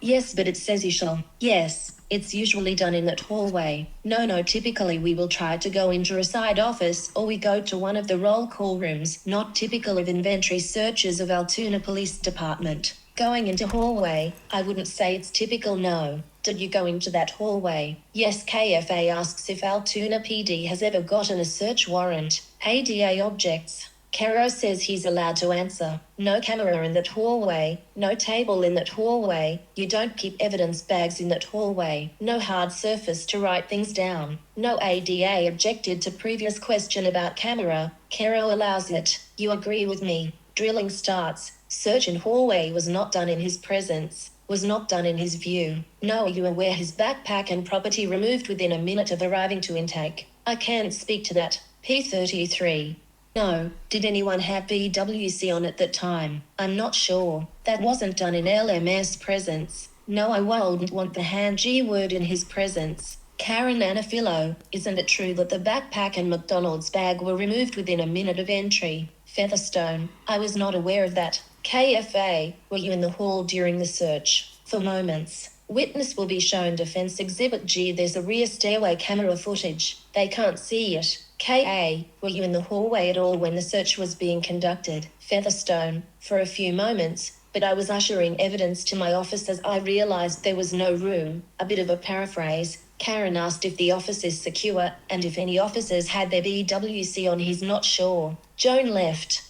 Yes, but it says you shall. Yes, it's usually done in that hallway. No, typically we will try to go into a side office or we go to one of the roll call rooms, not typical of inventory searches of Altoona Police Department. Going into hallway, I wouldn't say it's typical, no. Did you go into that hallway? Yes. KFA asks if Altoona PD has ever gotten a search warrant. ADA objects. Caro says he's allowed to answer. No camera in that hallway, no table in that hallway, you don't keep evidence bags in that hallway, no hard surface to write things down. No. ADA objected to previous question about camera. Caro allows it. You agree with me. Drilling starts. Search in hallway was not done in his presence. Was not done in his view. No. Are you aware his backpack and property removed within a minute of arriving to intake? I can't speak to that. P33. No. Did anyone have BWC on at that time? I'm not sure. That wasn't done in LMS presence. No, I wouldn't want the hand G word in his presence. Karen Agnifilo. Isn't it true that the backpack and McDonald's bag were removed within a minute of entry? Featherstone. I was not aware of that. KFA. Were you in the hall during the search? For moments. Witness will be shown Defense Exhibit G. There's a rear stairway camera footage. They can't see it. KA. Were you in the hallway at all when the search was being conducted? Featherstone. For a few moments, but I was ushering evidence to my office as I realized there was no room. A bit of a paraphrase. Karen asked if the office is secure and if any officers had their BWC on. He's not sure. Joan left.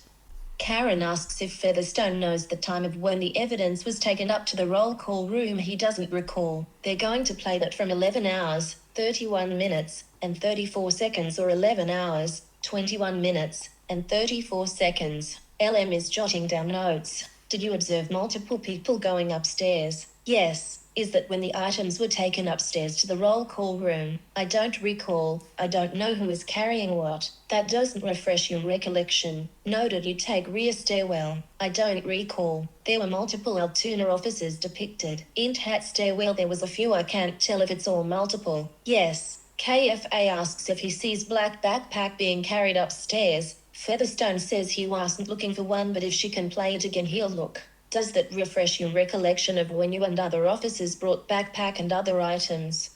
Karen asks if Featherstone knows the time of when the evidence was taken up to the roll call room. He doesn't recall. They're going to play that from 11 hours, 31 minutes, and 34 seconds or 11 hours, 21 minutes, and 34 seconds. LM is jotting down notes. Did you observe multiple people going upstairs? Yes. Is that when the items were taken upstairs to the roll call room? I don't recall. I don't know who is carrying what. That doesn't refresh your recollection. No. Did you take rear stairwell? I don't recall. There were multiple Altoona officers depicted. Int hat stairwell, there was a few. I can't tell if it's all multiple. Yes. KFA asks if he sees black backpack being carried upstairs. Featherstone says he wasn't looking for one, but if she can play it again he'll look. Does that refresh your recollection of when you and other officers brought backpack and other items?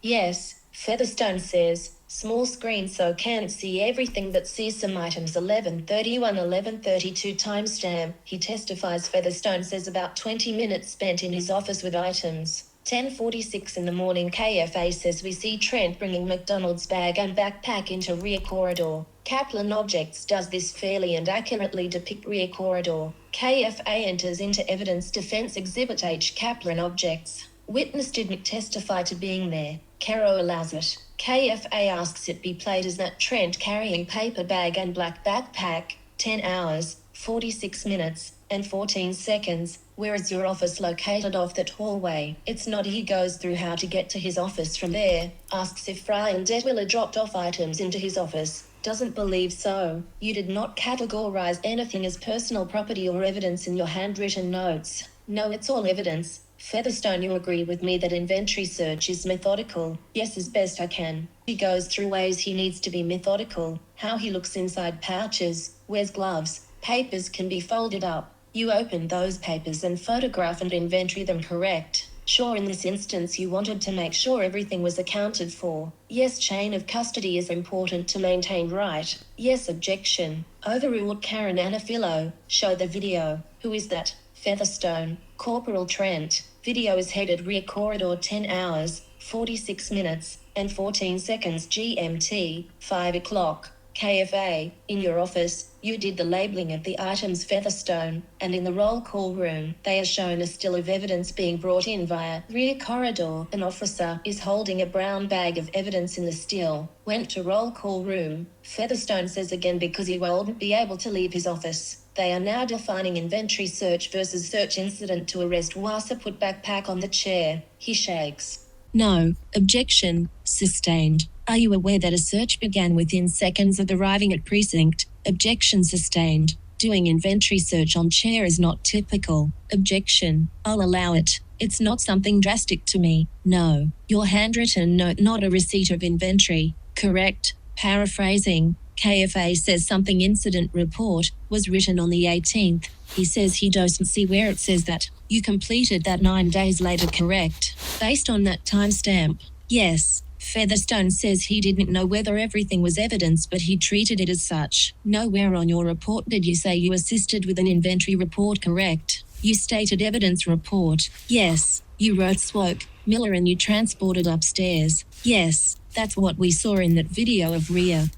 Yes. Featherstone says, Small screen so can't see everything but sees some items. 11:31, 11:32 timestamp. He testifies Featherstone says about 20 minutes spent in his office with items. 10:46 in the morning. KFA says we see Trent bringing McDonald's bag and backpack into rear corridor. Kaplan Objects does this fairly and accurately depict rear corridor. KFA enters into evidence defense exhibit H. Kaplan Objects. Witness didn't testify to being there. Caro allows it. KFA asks it be played as that Trent carrying paper bag and black backpack. 10 hours, 46 minutes, and 14 seconds. Where is your office located off that hallway? It's not. He goes through how to get to his office from there. Asks if Fry and Detwiller dropped off items into his office. Doesn't believe so. You did not categorize anything as personal property or evidence in your handwritten notes. No, it's all evidence. Featherstone, you agree with me that inventory search is methodical? Yes, as best I can. He goes through ways he needs to be methodical. How he looks inside pouches, wears gloves, papers can be folded up. You open those papers and photograph and inventory them, correct? Sure, in this instance you wanted to make sure everything was accounted for. Yes, chain of custody is important to maintain, right? Yes, objection. Overruled. Karen Agnifilo, show the video. Who is that? Featherstone, Corporal Trent. Video is headed rear corridor. 10 hours, 46 minutes, and 14 seconds GMT, 5 o'clock. KFA, in your office, you did the labeling of the items, Featherstone, and in the roll call room, they are shown a still of evidence being brought in via rear corridor. An officer is holding a brown bag of evidence in the still. Went to roll call room. Featherstone says again because he won't be able to leave his office. They are now defining inventory search versus search incident to arrest. Wassa put backpack on the chair. He shakes. No. Objection. Sustained. Are you aware that a search began within seconds of arriving at precinct? Objection sustained. Doing inventory search on chair is not typical. Objection. I'll allow it. It's not something drastic to me. No. Your handwritten note, not a receipt of inventory. Correct. Paraphrasing. KFA says something incident report was written on the 18th. He says he doesn't see where it says that. You completed that 9 days later, correct? Based on that timestamp. Yes. Featherstone says he didn't know whether everything was evidence, but he treated it as such. Nowhere on your report did you say you assisted with an inventory report, correct? You stated evidence report. Yes. You wrote Swoke, Miller, and you transported upstairs. Yes. That's what we saw in that video of rear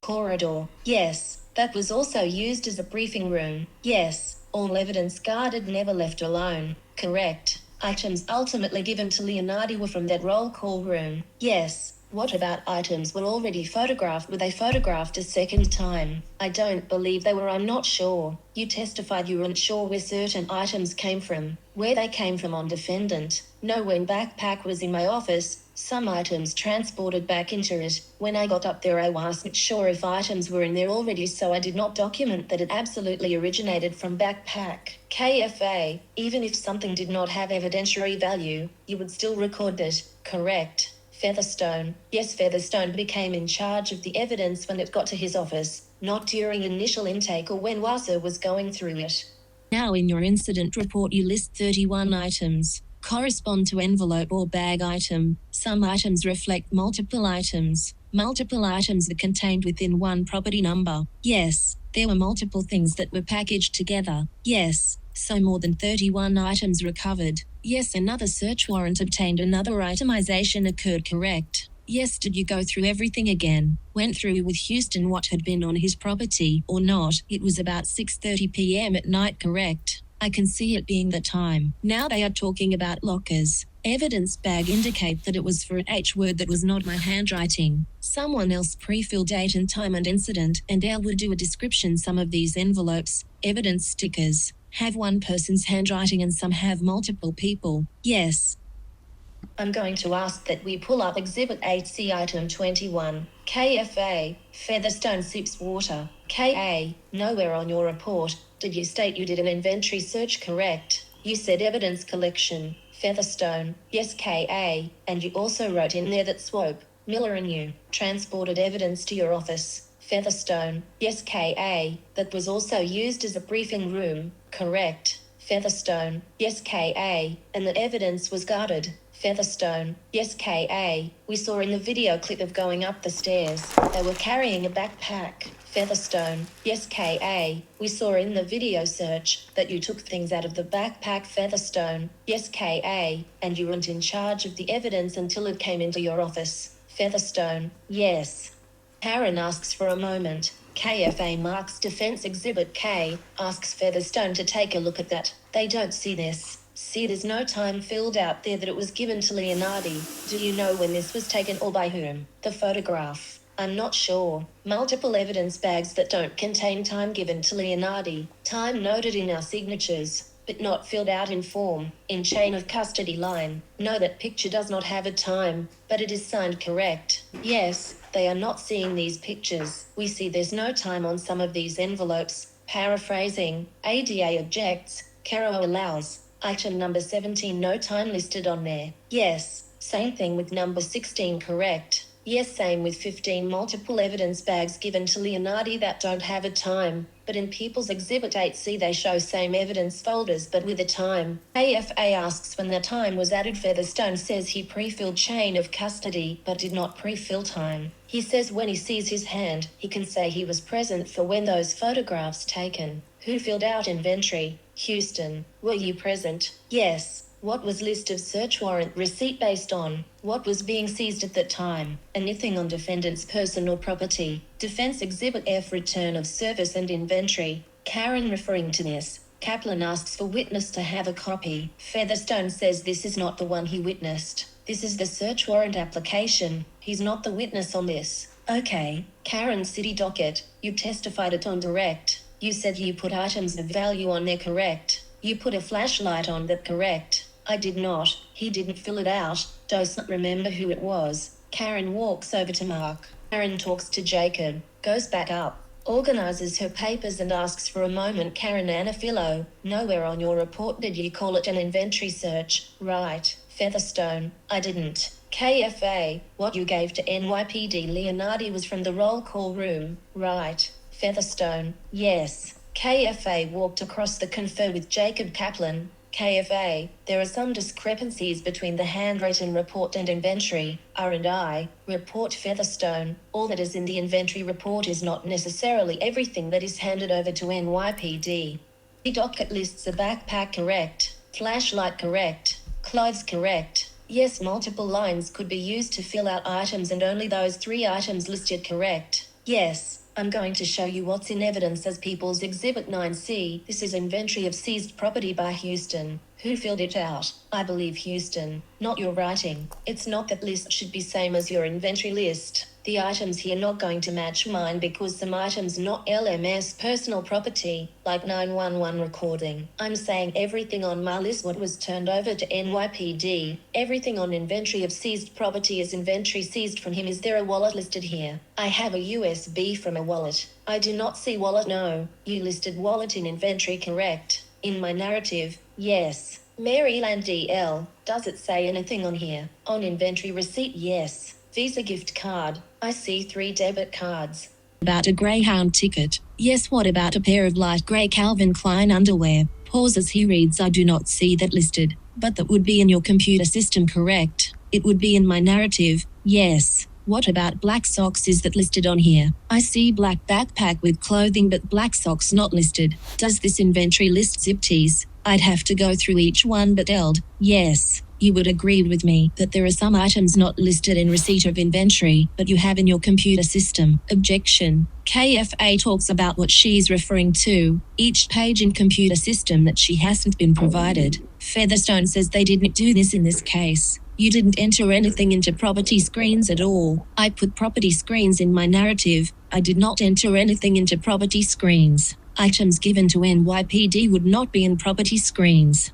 corridor. Yes. That was also used as a briefing room. Yes. All evidence guarded, never left alone. Correct. Items ultimately given to Leonardi were from that roll call room. Yes. What about items were already photographed? Were they photographed a second time? I don't believe they were. I'm not sure. You testified you weren't sure where certain items came from. Where they came from on defendant. No, when backpack was in my office, some items transported back into it. When I got up there I wasn't sure if items were in there already, so I did not document that it absolutely originated from backpack. KFA, even if something did not have evidentiary value, you would still record it, correct? Featherstone. Yes, Featherstone became in charge of the evidence when it got to his office, not during initial intake or when Wassa was going through it. Now in your incident report you list 31 items. Correspond to envelope or bag item. Some items reflect multiple items. Multiple items are contained within one property number. Yes, there were multiple things that were packaged together. Yes, so more than 31 items recovered. Yes, another search warrant obtained. Another itemization occurred, correct? Yes, did you go through everything again? Went through with Houston what had been on his property or not? It was about 6:30 p.m. at night, correct? I can see it being the time. Now they are talking about lockers. Evidence bag indicate that it was for an H word that was not my handwriting. Someone else pre-filled date and time and incident, and Al would do a description. Some of these envelopes, evidence stickers, have one person's handwriting and some have multiple people. Yes. I'm going to ask that we pull up Exhibit 8C Item 21. KFA, Featherstone sips water. KA, nowhere on your report did you state you did an inventory search, correct? You said evidence collection. Featherstone, yes, KA, and you also wrote in there that Swope, Miller and you transported evidence to your office. Featherstone, yes, KA, that was also used as a briefing room, correct? Featherstone, yes K.A., and the evidence was guarded. Featherstone, yes K.A., we saw in the video clip of going up the stairs, they were carrying a backpack. Featherstone, yes K.A., we saw in the video search that you took things out of the backpack. Featherstone, yes K.A., and you weren't in charge of the evidence until it came into your office. Featherstone, yes. Karen asks for a moment. KFA marks Defense Exhibit K, asks Featherstone to take a look at that. They don't see this. See, there's no time filled out there that it was given to Leonardi. Do you know when this was taken or by whom? The photograph. I'm not sure. Multiple evidence bags that don't contain time given to Leonardi. Time noted in our signatures, but not filled out in form. In chain of custody line. No, that picture does not have a time, but it is signed correct. Yes, they are not seeing these pictures. We see there's no time on some of these envelopes. Paraphrasing, ADA objects, Caro allows. Item number 17, no time listed on there. Yes, same thing with number 16, correct. Yes, same with 15, multiple evidence bags given to Leonardi that don't have a time, but in People's Exhibit 8C they show same evidence folders but with a time. AFA asks when the time was added. Featherstone says he pre-filled chain of custody but did not pre-fill time. He says when he sees his hand, he can say he was present for when those photographs taken. Who filled out inventory? Houston, were you present? Yes. What was list of search warrant receipt based on? What was being seized at that time? Anything on defendant's person or property? Defense Exhibit F, return of service and inventory. Karen referring to this. Kaplan asks for witness to have a copy. Featherstone says this is not the one he witnessed. This is the search warrant application. He's not the witness on this. Okay. Karen, city docket. You testified it on direct. You said you put items of value on there, correct? You put a flashlight on that, correct? I did not. He didn't fill it out. Doesn't remember who it was. Karen walks over to Mark. Karen talks to Jacob. Goes back up. Organizes her papers and asks for a moment. Karen Agnifilo, nowhere on your report did you call it an inventory search, right? Featherstone, I didn't. KFA, what you gave to NYPD Leonardi was from the roll call room, right? Featherstone, yes. KFA walked across the confer with Jacob Kaplan. KFA, there are some discrepancies between the handwritten report and inventory, R&I, report. Featherstone, all that is in the inventory report is not necessarily everything that is handed over to NYPD. The docket lists a backpack, correct, flashlight, correct, clothes, correct. Yes, multiple lines could be used to fill out items and only those 3 items listed, correct. Yes. I'm going to show you what's in evidence as People's Exhibit 9C. This is inventory of seized property by Houston. Who filled it out? I believe Houston. Not your writing. It's not that list should be same as your inventory list. The items here not going to match mine because some items not LMS personal property, like 911 recording. I'm saying everything on my list what was turned over to NYPD. Everything on inventory of seized property is inventory seized from him. Is there a wallet listed here? I have a USB from a wallet. I do not see wallet. No. You listed wallet in inventory, correct? In my narrative, yes. Maryland DL, does it say anything on here? On inventory receipt, yes. Visa gift card, I see 3 debit cards. About a Greyhound ticket, yes. What about a pair of light grey Calvin Klein underwear? Pauses, he reads, I do not see that listed, but that would be in your computer system, correct? It would be in my narrative, yes. What about black socks? Is that listed on here? I see black backpack with clothing but black socks not listed. Does this inventory list zip tees? I'd have to go through each one but Eld, yes. You would agree with me that there are some items not listed in receipt of inventory, but you have in your computer system. Objection. KFA talks about what she's referring to, each page in computer system that she hasn't been provided. Featherstone says they didn't do this in this case. You didn't enter anything into property screens at all. I put property screens in my narrative. I did not enter anything into property screens. Items given to NYPD would not be in property screens.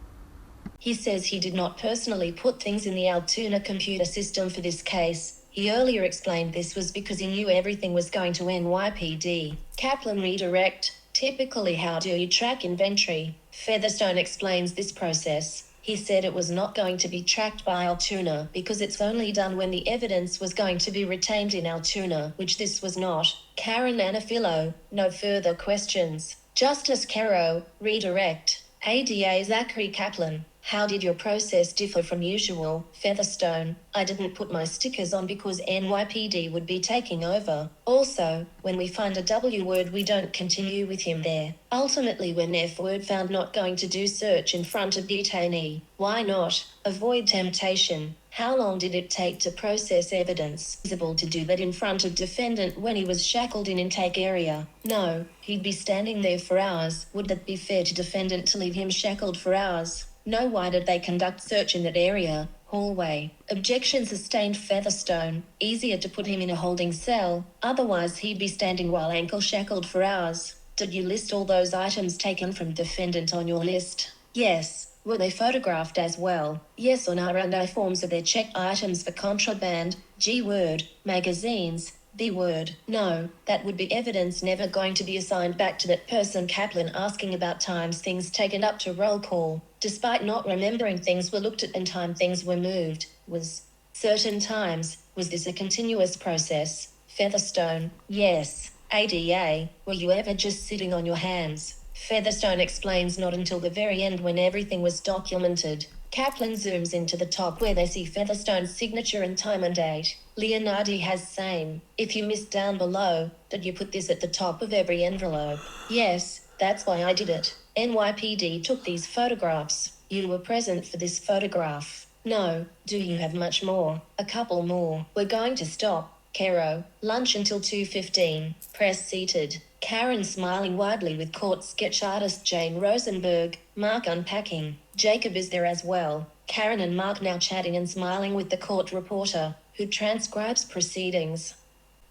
He says he did not personally put things in the Altoona computer system for this case. He earlier explained this was because he knew everything was going to NYPD. Kaplan redirect. Typically, how do you track inventory? Featherstone explains this process. He said it was not going to be tracked by Altoona because it's only done when the evidence was going to be retained in Altoona, which this was not. Karen Agnifilo, no further questions. Justice Caro, redirect. ADA Zachary Kaplan, how did your process differ from usual? Featherstone, I didn't put my stickers on because NYPD would be taking over. Also, when we find a W word we don't continue with him there. Ultimately when F word found not going to do search in front of detainee. Why not? Avoid temptation. How long did it take to process evidence? Feasible to do that in front of defendant when he was shackled in intake area? No, he'd be standing there for hours. Would that be fair to defendant to leave him shackled for hours? No. Why did they conduct search in that area? Hallway. Objection sustained. Featherstone, easier to put him in a holding cell, otherwise he'd be standing while ankle shackled for hours. Did you list all those items taken from defendant on your list? Yes. Were they photographed as well? Yes or no? And I forms of their checked items for contraband, G word, magazines, B word. No, that would be evidence never going to be assigned back to that person. Kaplan asking about times things taken up to roll call, despite not remembering things were looked at and time things were moved, was certain times. Was this a continuous process? Featherstone, yes. ADA, were you ever just sitting on your hands? Featherstone explains not until the very end when everything was documented. Kaplan zooms into the top where they see Featherstone's signature and time and date. Leonardi has same. If you missed down below, did you put this at the top of every envelope? Yes, that's why I did it. NYPD took these photographs. You were present for this photograph. No. Do you have much more? A couple more. We're going to stop. Kero, lunch until 2:15. Press seated. Karen smiling widely with court sketch artist Jane Rosenberg. Mark unpacking. Jacob is there as well. Karen and Mark now chatting and smiling with the court reporter, who transcribes proceedings.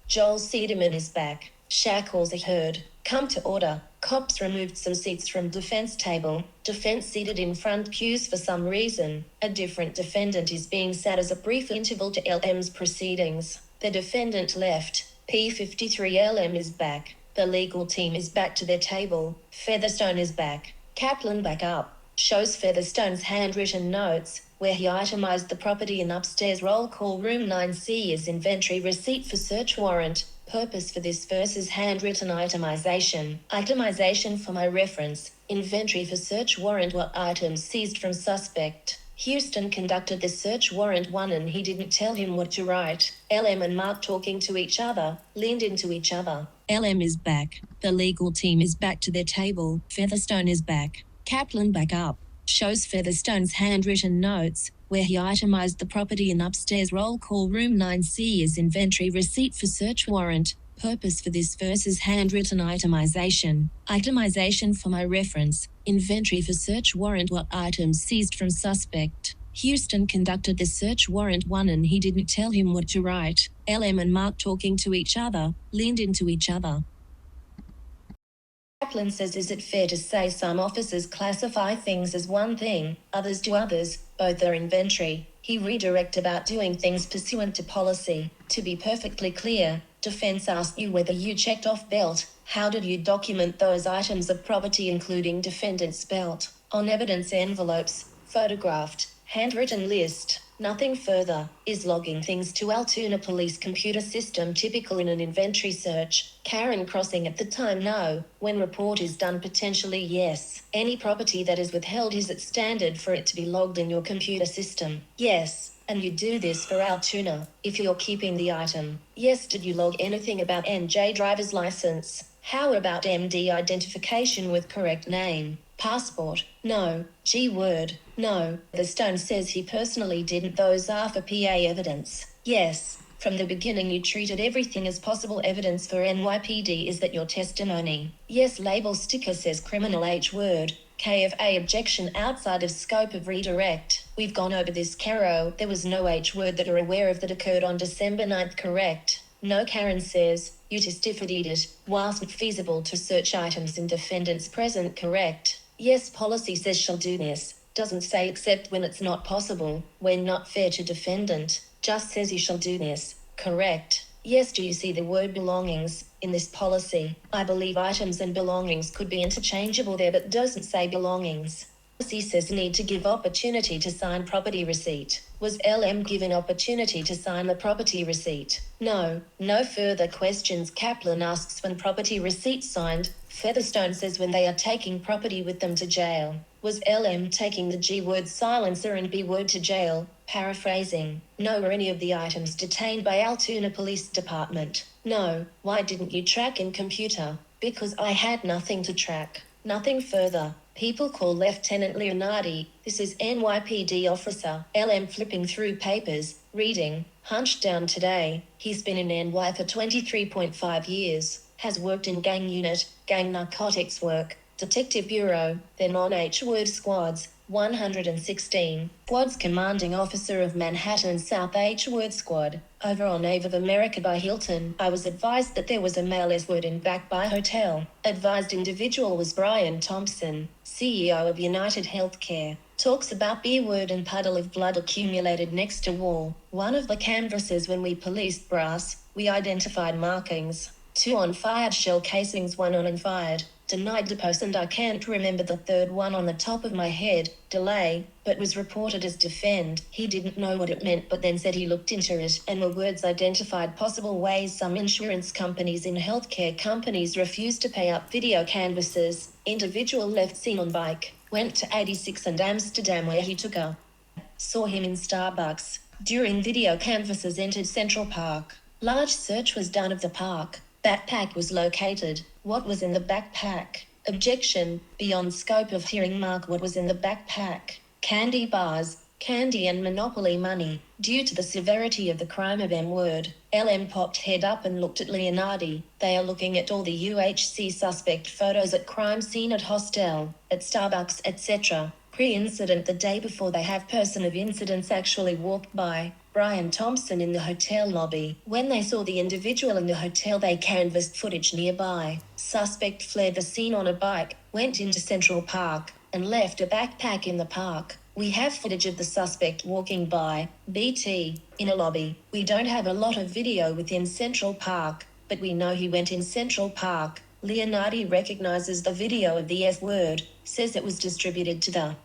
Joel Sederman is back. Shackles are heard. Come to order. Cops removed some seats from defense table. Defense seated in front pews for some reason. A different defendant is being sat as a brief interval to LM's proceedings. The defendant left. P53 LM is back. The legal team is back to their table. Featherstone is back. Kaplan back up. Shows Featherstone's handwritten notes, where he itemized the property in upstairs roll call room 9C as inventory receipt for search warrant. Purpose for this versus handwritten itemization. Itemization for my reference. Inventory for search warrant what items seized from suspect. Houston conducted the search warrant 1 and he didn't tell him what to write. LM and Mark talking to each other, leaned into each other. LM is back. The legal team is back to their table. Featherstone is back. Kaplan back up. Shows Featherstone's handwritten notes, where he itemized the property in upstairs roll call room 9C as inventory receipt for search warrant. Purpose for this versus handwritten itemization. Itemization for my reference. Inventory for search warrant what items seized from suspect. Houston conducted the search warrant 1 and he didn't tell him what to write. LM and Mark talking to each other, leaned into each other. Kaplan says, is it fair to say some officers classify things as one thing, others do others, both are inventory? He redirect about doing things pursuant to policy. To be perfectly clear, defense asked you whether you checked off belt. How did you document those items of property including defendant's belt? On evidence envelopes, photographed, handwritten list. Nothing further. Is logging things to Altoona police computer system typical in an inventory search? Karen crossing at the time no. When report is done potentially yes. Any property that is withheld is it standard for it to be logged in your computer system? Yes. And you do this for Altoona, if you're keeping the item. Yes. Did you log anything about NJ driver's license? How about MD identification with correct name? Passport? No. G word? No. The Stone says he personally didn't. Those are for PA evidence. Yes. From the beginning you treated everything as possible evidence for NYPD. Is that your testimony? Yes. Label sticker says criminal H word. KFA objection outside of scope of redirect. We've gone over this, Caro. There was no H word that are aware of that occurred on December 9th, correct? No. Karen says, you testified it, whilst feasible to search items in defendant's present, correct? Yes. Policy says shall do this. Doesn't say except when it's not possible, when not fair to defendant. Just says he shall do this, correct? Yes. Do you see the word belongings in this policy? I believe items and belongings could be interchangeable there but doesn't say belongings. Policy says need to give opportunity to sign property receipt. Was LM given opportunity to sign the property receipt? No. No further questions. Kaplan asks when property receipt signed. Featherstone says when they are taking property with them to jail. Was LM taking the G-word silencer and B-word to jail? Paraphrasing. No. Were any of the items detained by Altoona Police Department? No. Why didn't you track in computer? Because I had nothing to track. Nothing further. People call Lieutenant Leonardi. This is NYPD officer. LM flipping through papers, reading. Hunched down today. He's been in NY for 23.5 years. Has worked in gang unit, gang narcotics work, detective bureau, then on H-word squads, 116. Squads commanding officer of Manhattan South H-word squad. Over on Ave of America by Hilton. I was advised that there was a male S-word in back by hotel. Advised individual was Brian Thompson, CEO of United Healthcare. Talks about B-word and puddle of blood accumulated next to wall. One of the canvases when we policed brass, we identified markings. 2 on fired shell casings, 1 on unfired. Denied depose and I can't remember the third one on the top of my head. Delay, but was reported as defend. He didn't know what it meant but then said he looked into it and the words identified possible ways some insurance companies and healthcare companies refused to pay up video canvases. Individual left scene on bike. Went to 86 and Amsterdam where he took a. Saw him in Starbucks. During video canvases entered Central Park. Large search was done of the park. Backpack was located. What was in the backpack? Objection. Beyond scope of hearing. Mark what was in the backpack. Candy bars, candy and monopoly money. Due to the severity of the crime of M-word, LM popped head up and looked at Leonardi. They are looking at all the UHC suspect photos at crime scene, at hostel, at Starbucks, etc. Pre-incident, the day before they have person of incidents actually walked by. Brian Thompson in the hotel lobby. When they saw the individual in the hotel, they canvassed footage nearby. Suspect fled the scene on a bike, went into Central Park, and left a backpack in the park. We have footage of the suspect walking by, BT, in a lobby. We don't have a lot of video within Central Park, but we know he went in Central Park. Leonardi recognizes the video of the S-word, says it was distributed to the.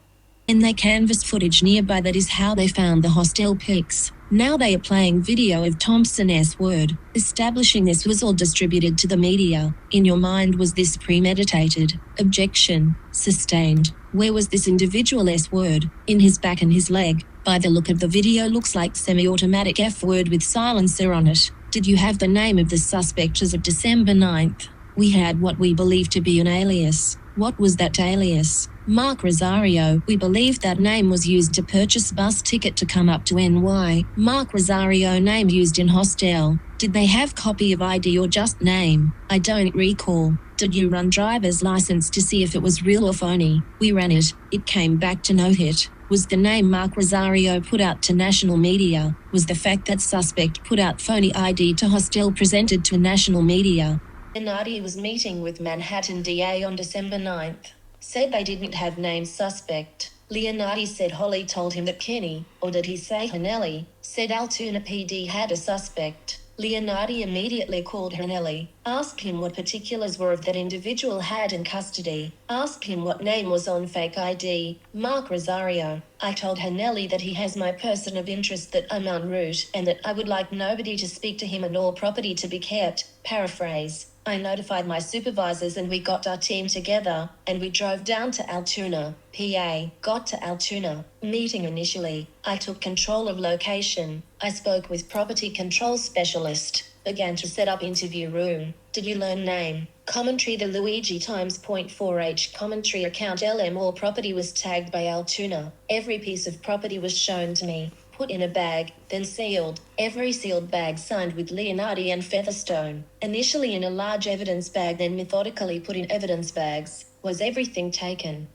And they canvassed footage nearby. That is how they found the hostel pics. Now they are playing video of Thompson S-word, establishing this was all distributed to the media. In your mind, was this premeditated? Objection. Sustained. Where was this individual S-word? In his back and his leg. By the look of the video, looks like semi-automatic F-word with silencer on it. Did you have the name of the suspect as of December 9th? We had what we believe to be an alias. What was that alias? Mark Rosario. We believe that name was used to purchase bus ticket to come up to NY. Mark Rosario name used in hostel. Did they have copy of ID or just name? I don't recall. Did you run driver's license to see if it was real or phony? We ran it. It came back to no hit. Was the name Mark Rosario put out to national media? Was the fact that suspect put out phony ID to hostel presented to national media? Leonardi was meeting with Manhattan DA on December 9th. Said they didn't have named suspect. Leonardi said Holly told him that Kenny, or did he say Hanelli, said Altoona PD had a suspect. Leonardi immediately called Hanelli, asked him what particulars were of that individual had in custody, asked him what name was on fake ID, Mark Rosario. I told Hanelli that he has my person of interest, that I'm en route, and that I would like nobody to speak to him and all property to be kept. Paraphrase. I notified my supervisors and we got our team together, and we drove down to Altoona, PA. Got to Altoona, meeting initially. I took control of location. I spoke with property control specialist. Began to set up interview room. Did you learn name? Commentary. The Luigi times 0.4H commentary account. LM all property was tagged by Altoona. Every piece of property was shown to me. Put in a bag, then sealed. Every sealed bag signed with Leonardi and Featherstone. Initially in a large evidence bag, then methodically put in evidence bags. Was everything taken?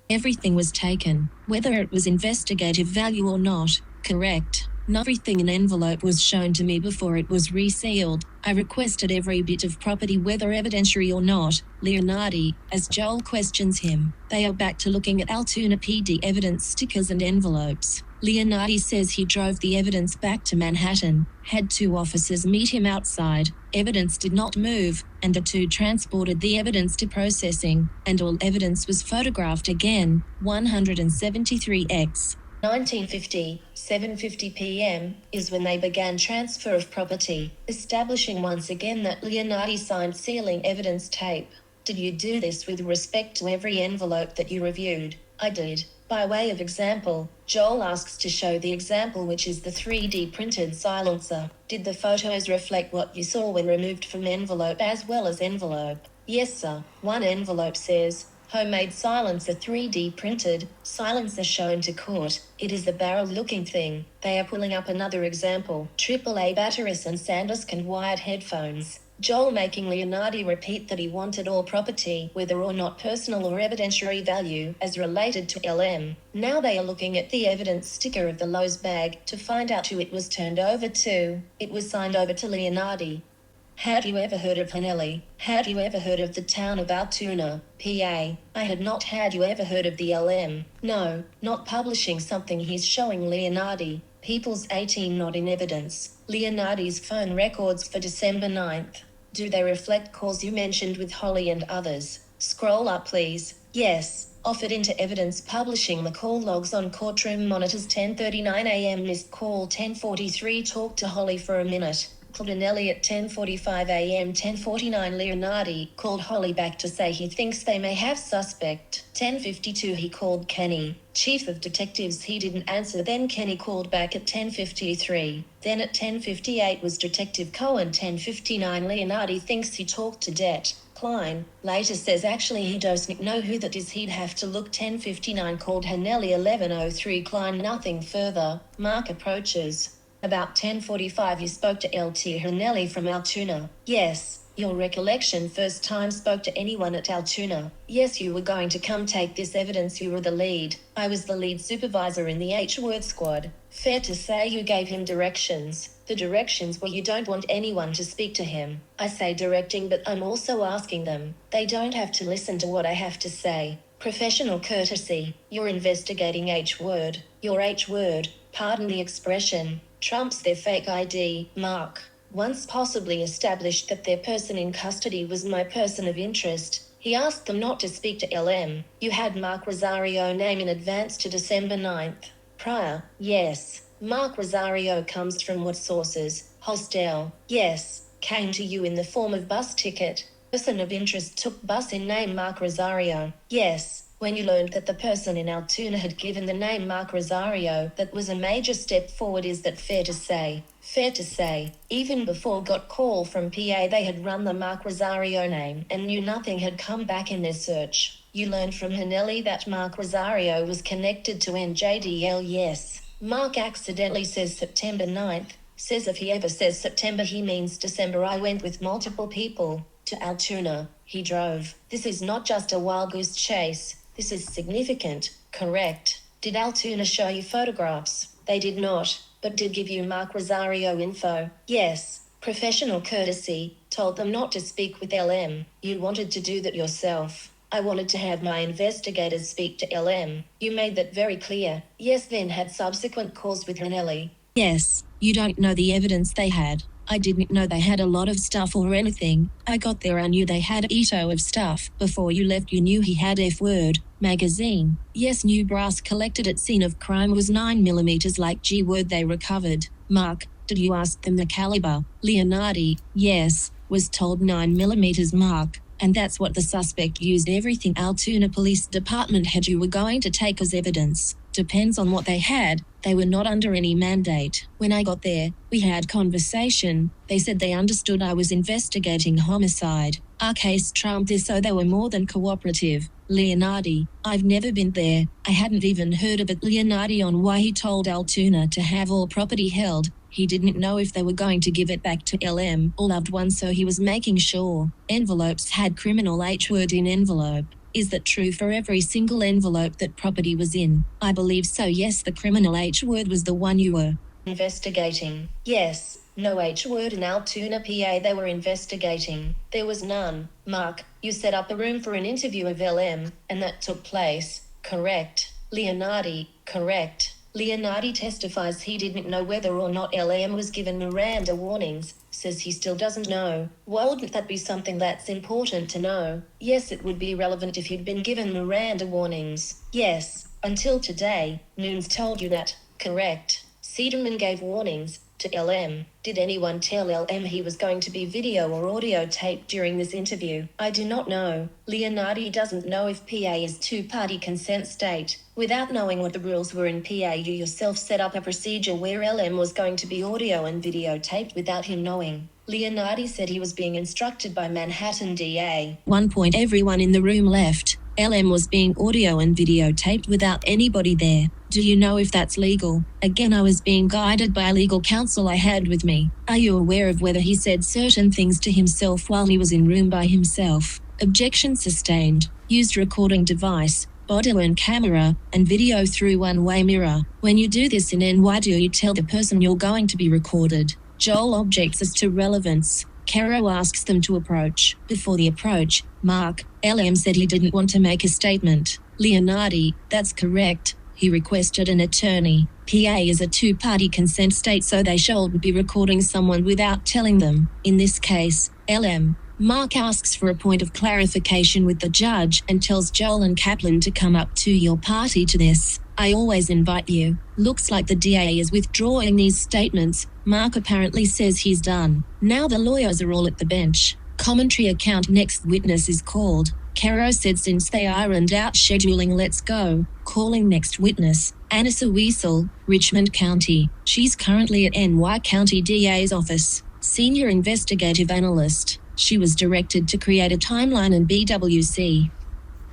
Everything was taken, whether it was investigative value or not. Correct. Everything in envelope was shown to me before it was resealed. I requested every bit of property, whether evidentiary or not. Leonardi, as Joel questions him, they are back to looking at Altoona PD evidence stickers and envelopes. Leonardi says he drove the evidence back to Manhattan, had 2 officers meet him outside. Evidence did not move, and the 2 transported the evidence to processing, and all evidence was photographed again. 173x. 1950, 7:50 p.m., is when they began transfer of property, establishing once again that Leonardi signed sealing evidence tape. Did you do this with respect to every envelope that you reviewed? I did. By way of example, Joel asks to show the example, which is the 3D printed silencer. Did the photos reflect what you saw when removed from envelope as well as envelope? Yes, sir. One envelope says, homemade silencer 3D printed, silencer shown to court. It is the barrel-looking thing. They are pulling up another example. AAA batteries and SanDisk wired headphones. Joel making Leonardi repeat that he wanted all property, whether or not personal or evidentiary value, as related to LM. Now they are looking at the evidence sticker of the Lowe's bag to find out who it was turned over to. It was signed over to Leonardi. Had you ever heard of Hanelli? Had you ever heard of the town of Altoona, PA? I had not. Had you ever heard of the LM? No, not publishing something he's showing Leonardi. People's 18 not in evidence. Leonardi's phone records for December 9th. Do they reflect calls you mentioned with Holly and others? Scroll up please. Yes. Offered into evidence publishing the call logs on courtroom monitors. 10:39 a.m. missed call. 10:43 talked to Holly for a minute. Claudinelli at 10:45 a.m. 10:49 Leonardi called Holly back to say he thinks they may have suspect. 10:52 he called Kenny, chief of detectives. He didn't answer. Then Kenny called back at 10:53. Then at 10:58 was Detective Cohen. 10:59 Leonardi thinks he talked to Det. Klein later says actually he doesn't know who that is. He'd have to look. 10:59 called Hanelli. 11:03 Klein nothing further. Mark approaches. About 10:45 you spoke to LT Hanelli from Altoona. Yes. Your recollection first time spoke to anyone at Altoona. Yes, you were going to come take this evidence. You were the lead. I was the lead supervisor in the H-word squad. Fair to say you gave him directions. The directions were you don't want anyone to speak to him. I say directing, but I'm also asking them. They don't have to listen to what I have to say. Professional courtesy. You're investigating H-word. Your H-word, pardon the expression, trumps their fake ID, Mark. Once possibly established that their person in custody was my person of interest, he asked them not to speak to LM. You had Mark Rosario name in advance to December 9th. Prior, yes. Mark Rosario comes from what sources? Hostel, yes. Came to you in the form of bus ticket. Person of interest took bus in name Mark Rosario, yes. When you learned that the person in Altoona had given the name Mark Rosario, that was a major step forward. Is that fair to say? Fair to say. Even before got call from PA they had run the Mark Rosario name and knew nothing had come back in their search. You learned from Hanelli that Mark Rosario was connected to NJDL. Yes. Mark accidentally says September 9th. Says if he ever says September he means December. I went with multiple people to Altoona. He drove. This is not just a wild goose chase. This is significant, correct? Did Altoona show you photographs? They did not, but did give you Mark Rosario info? Yes. Professional courtesy, told them not to speak with LM. You wanted to do that yourself. I wanted to have my investigators speak to LM. You made that very clear. Yes, then had subsequent calls with Hanelli. Yes, you don't know the evidence they had. I didn't know they had a lot of stuff or anything. I got there, I knew they had a ito of stuff. Before you left you knew he had F-word magazine. Yes, new brass collected at scene of crime was 9mm like G-word they recovered. Mark, did you ask them the caliber? Leonardi, yes, was told 9mm Mark. And that's what the suspect used. Everything Altoona Police Department had you were going to take as evidence. Depends on what they had. They were not under any mandate. When I got there, we had conversation. They said they understood I was investigating homicide. Our case trumped this, so they were more than cooperative. Leonardi, I've never been there. I hadn't even heard of it. Leonardi on why he told Altoona to have all property held. He didn't know if they were going to give it back to LM or loved ones, so he was making sure. Envelopes had criminal H-word in envelope. Is that true for every single envelope that property was in? I believe so, yes. The criminal H-word was the one you were investigating. Yes, no H-word in Altoona, PA they were investigating. There was none. Mark, you set up a room for an interview of LM, and that took place, correct? Leonardi, correct. Leonardi testifies he didn't know whether or not LM was given Miranda warnings, says he still doesn't know. Why wouldn't that be something that's important to know? Yes, it would be relevant if he'd been given Miranda warnings. Yes, until today, Nunes told you that, correct? Cederman gave warnings, To LM, did anyone tell LM he was going to be video or audio taped during this interview? I do not know. Leonardi doesn't know if PA is two-party consent state. Without knowing what the rules were in PA, you yourself set up a procedure where LM was going to be audio and video taped without him knowing. Leonardi said he was being instructed by Manhattan DA. 1 point everyone in the room left. LM was being audio and videotaped without anybody there. Do you know if that's legal? Again, I was being guided by a legal counsel I had with me. Are you aware of whether he said certain things to himself while he was in room by himself? Objection sustained. Used recording device, body-worn camera, and video through one-way mirror. When you do this in NY, do you tell the person you're going to be recorded? Joel objects as to relevance. Caro asks them to approach. Before the approach, Mark, LM said he didn't want to make a statement. Leonardi, that's correct. He requested an attorney. PA is a two-party consent state, so they should be recording someone without telling them. In this case, LM. Mark asks for a point of clarification with the judge and tells Joel and Kaplan to come up to your party to this. I always invite you. Looks like the DA is withdrawing these statements. Mark apparently says he's done. Now the lawyers are all at the bench. Commentary account. Next witness is called. Caro said since they ironed out scheduling, let's go. Calling next witness, Anissa Weasel, Richmond County. She's currently at NY County DA's office. Senior investigative analyst. She was directed to create a timeline in BWC.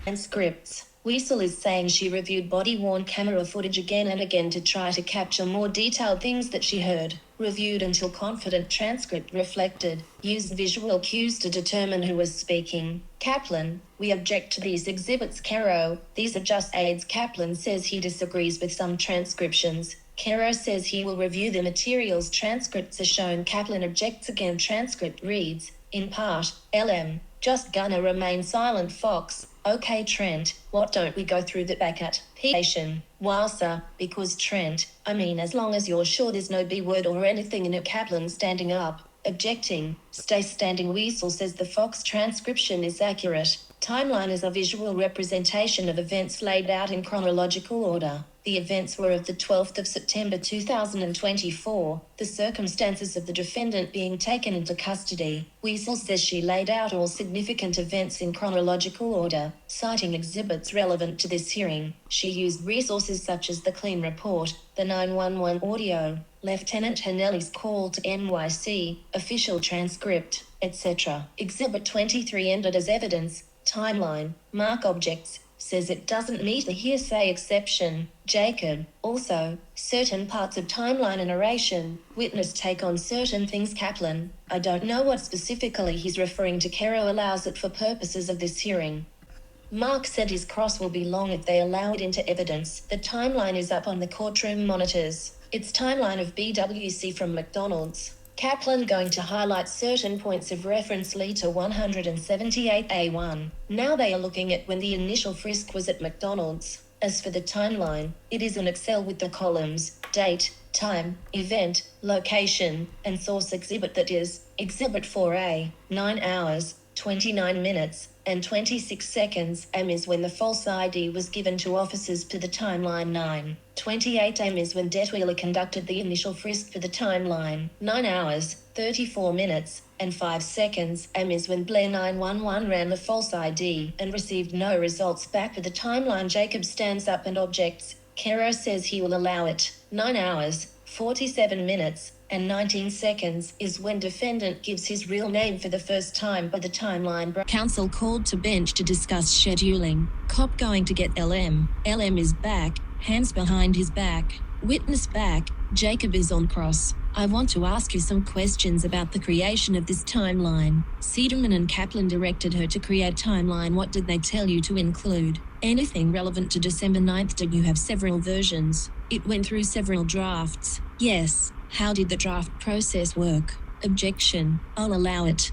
And scripts. Weasel is saying she reviewed body-worn camera footage again and again to try to capture more detailed things that she heard. Reviewed until confident transcript reflected. Used visual cues to determine who was speaking. Kaplan, we object to these exhibits. Caro, these are just aids. Kaplan says he disagrees with some transcriptions. Caro says he will review the materials. Transcripts are shown. Kaplan objects again. Transcript reads, in part, LM, just gonna remain silent. Fox, okay Trent, what don't we go through the back at? Patient, Wowza, because Trent, I mean as long as you're sure there's no B word or anything in it. Kaplan standing up, objecting, stay standing. Weasel says the Fox transcription is accurate. Timeline is a visual representation of events laid out in chronological order. The events were of the 12th of September 2024, the circumstances of the defendant being taken into custody. Weasel says she laid out all significant events in chronological order, citing exhibits relevant to this hearing. She used resources such as the clean report, the 911 audio, Lieutenant Hanelli's call to NYC, official transcript, etc. Exhibit 23 entered as evidence. Timeline. Mark objects, says it doesn't meet the hearsay exception. Jacob, also, certain parts of timeline and narration. Witness take on certain things. Kaplan, I don't know what specifically he's referring to. Caro allows it for purposes of this hearing. Mark said his cross will be long if they allow it into evidence. The timeline is up on the courtroom monitors. It's timeline of BWC from McDonald's. Kaplan going to highlight certain points of reference. Lita 178A1. Now they are looking at when the initial frisk was at McDonald's. As for the timeline, it is an Excel with the columns, date, time, event, location, and source. Exhibit that is, Exhibit 4A, 9 hours, 29 minutes, and 26 seconds am is when the false ID was given to officers. Per the timeline 9:28 am is when Detweiler conducted the initial frisk. For the timeline 9 hours, 34 minutes, and 5 seconds am is when Blair 911 ran the false ID and received no results back. For the timeline Jacob stands up and objects. Caro says he will allow it. 9 hours, 47 minutes, and 19 seconds is when defendant gives his real name for the first time. By the timeline counsel called to bench to discuss scheduling. Cop going to get LM. LM is back, hands behind his back. Witness back, Jacob is on cross. I want to ask you some questions about the creation of this timeline. Cederman and Kaplan directed her to create timeline. What did they tell you to include? Anything relevant to December 9th? Did you have several versions? It went through several drafts. Yes. How did the draft process work? Objection. I'll allow it.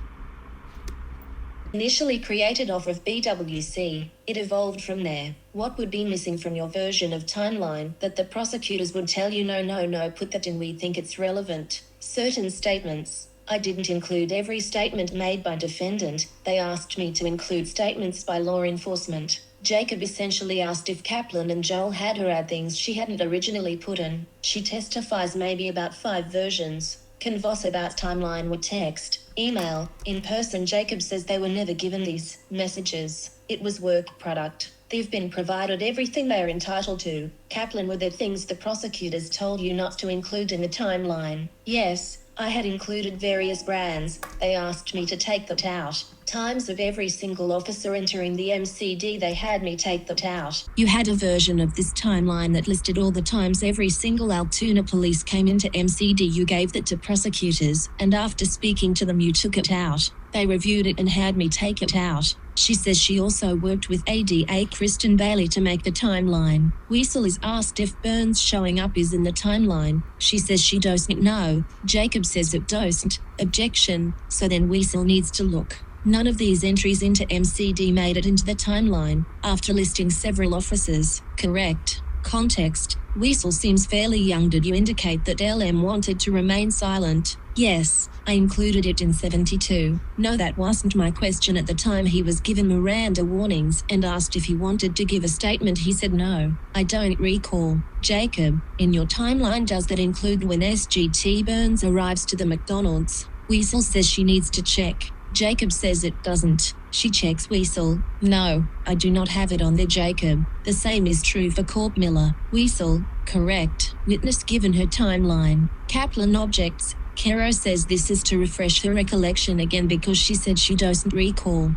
Initially created off of BWC, it evolved from there. What would be missing from your version of timeline that the prosecutors would tell you no, put that in, we think it's relevant? Certain statements. I didn't include every statement made by defendant. They asked me to include statements by law enforcement. Jacob essentially asked if Kaplan and Joel had her add things she hadn't originally put in. She testifies maybe about 5 versions. Converse about timeline with text, email, in person. Jacob says they were never given these messages. It was work product. They've been provided everything they are entitled to. Kaplan, were there things the prosecutors told you not to include in the timeline? Yes, I had included various brands. They asked me to take that out. Times of every single officer entering the MCD, they had me take that out. You had a version of this timeline that listed all the times every single Altoona police came into MCD. You gave that to prosecutors, and after speaking to them you took it out. They reviewed it and had me take it out. She says she also worked with ADA Kristen Bailey to make the timeline. Weasel is asked if Burns showing up is in the timeline. She says she doesn't know. Jacob says it doesn't. Objection. So then Weasel needs to look. None of these entries into MCD made it into the timeline, after listing several officers. Correct. Context. Weasel seems fairly young. Did you indicate that LM wanted to remain silent? Yes, I included it in 72. No, that wasn't my question. At the time he was given Miranda warnings and asked if he wanted to give a statement. He said no. I don't recall. Jacob, in your timeline does that include when SGT Burns arrives to the McDonald's? Weasel says she needs to check. Jacob says it doesn't. She checks. Weasel. No, I do not have it on there. Jacob. The same is true for Corp Miller. Weasel. Correct. Witness given her timeline. Kaplan objects. Kero says this is to refresh her recollection again because she said she doesn't recall.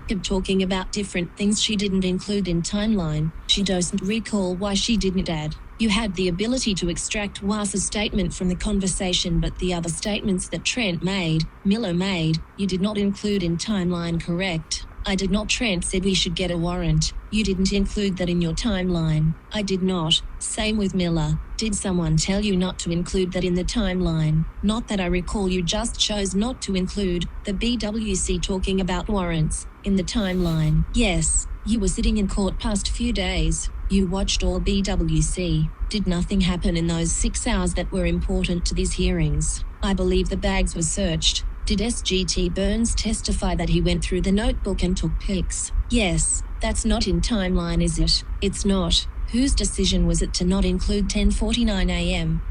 Jacob talking about different things she didn't include in timeline. She doesn't recall why she didn't add. You had the ability to extract Wass's statement from the conversation, but the other statements that Trent made, Miller made, you did not include in timeline. Correct. I did not. Trent said we should get a warrant. You didn't include that in your timeline. I did not. Same with Miller. Did someone tell you not to include that in the timeline? Not that I recall. You just chose not to include the BWC talking about warrants in the timeline. Yes, you were sitting in court past few days. You watched all BWC. Did nothing happen in those 6 hours that were important to these hearings? I believe the bags were searched. Did SGT Burns testify that he went through the notebook and took pics? Yes, that's not in timeline, is it? It's not. Whose decision was it to not include 10:49 a.m.?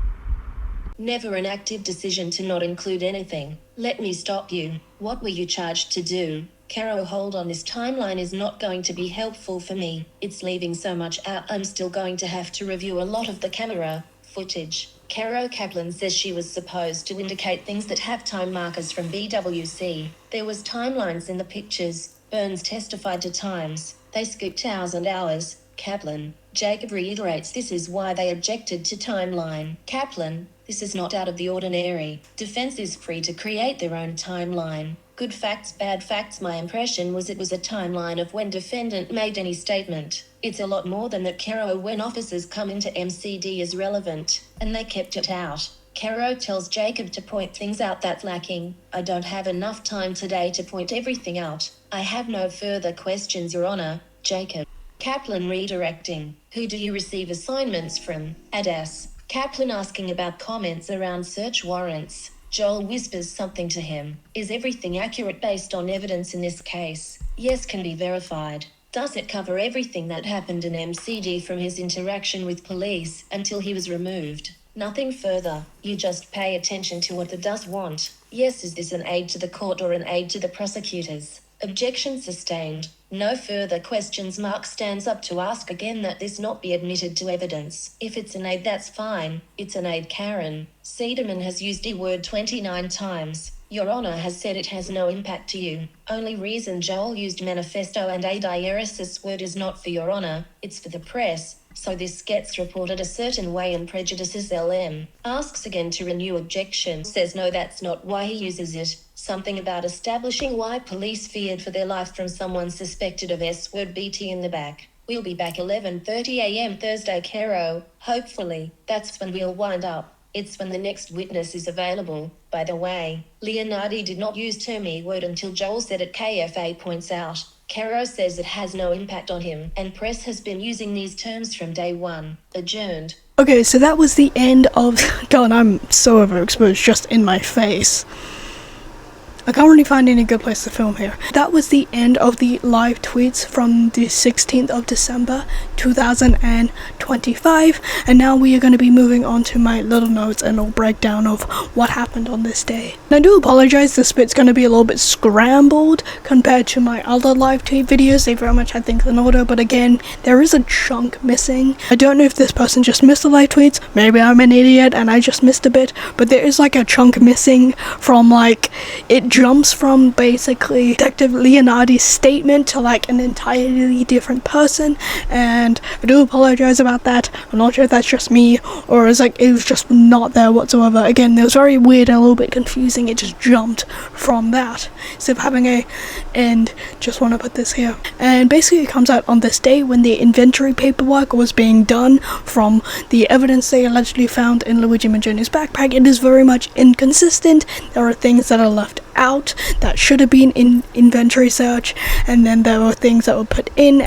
Never an active decision to not include anything. Let me stop you. What were you charged to do? Caro, hold on, this timeline is not going to be helpful for me. It's leaving so much out. I'm still going to have to review a lot of the camera footage. Caro, Kaplan says she was supposed to indicate things that have time markers from BWC. There was timelines in the pictures. Burns testified to times. They skipped hours and hours. Kaplan. Jacob reiterates this is why they objected to timeline. Kaplan. This is not out of the ordinary. Defense is free to create their own timeline. Good facts, bad facts. My impression was it was a timeline of when defendant made any statement. It's a lot more than that. Caro, when officers come into MCD is relevant, and they kept it out. Caro tells Jacob to point things out that's lacking. I don't have enough time today to point everything out. I have no further questions, Your Honor. Jacob. Kaplan redirecting. Who do you receive assignments from? Adas. Kaplan asking about comments around search warrants. Joel whispers something to him. Is everything accurate based on evidence in this case? Yes, can be verified. Does it cover everything that happened in MCD from his interaction with police until he was removed? Nothing further. You just pay attention to what the does want. Yes, is this an aid to the court or an aid to the prosecutors? Objection sustained. No further questions. Mark stands up to ask again that this not be admitted to evidence. If it's an aid, that's fine. It's an aid. Karen. Cederman has used the word 29 times. Your Honor has said it has no impact to you. Only reason Joel used manifesto and adieresis word is not for Your Honor, it's for the press. So this gets reported a certain way and prejudices LM. Asks again to renew objection. Says no, that's not why he uses it. Something about establishing why police feared for their life from someone suspected of S-word BT in the back. We'll be back 11:30 a.m. Thursday, Caro. Hopefully, that's when we'll wind up. It's when the next witness is available. By the way, Leonardi did not use term E-word until Joel said it. KFA points out. Caro says it has no impact on him, and press has been using these terms from day one. Adjourned. Okay, so that was the end of... God, I'm so overexposed just in my face. I can't really find any good place to film here. That was the end of the live tweets from the 16th of December 2025, and now we are going to be moving on to my little notes and a breakdown of what happened on this day. And I do apologize, this bit's going to be a little bit scrambled compared to my other live tweet videos. They very much had things in order, but again, there is a chunk missing. I don't know if this person just missed the live tweets, maybe I'm an idiot and I just missed a bit, but there is like a chunk missing from like, it jumps from basically Detective Leonardi's statement to like an entirely different person, and I do apologize about that. I'm not sure if that's just me or it's like it was just not there whatsoever. Again, it was very weird and a little bit confusing. It just jumped from that instead of having a end. Just want to put this here, and basically it comes out on this day when the inventory paperwork was being done from the evidence they allegedly found in Luigi Mangione's backpack. It is very much inconsistent. There are things that are left out that should have been in inventory search, and then there were things that were put in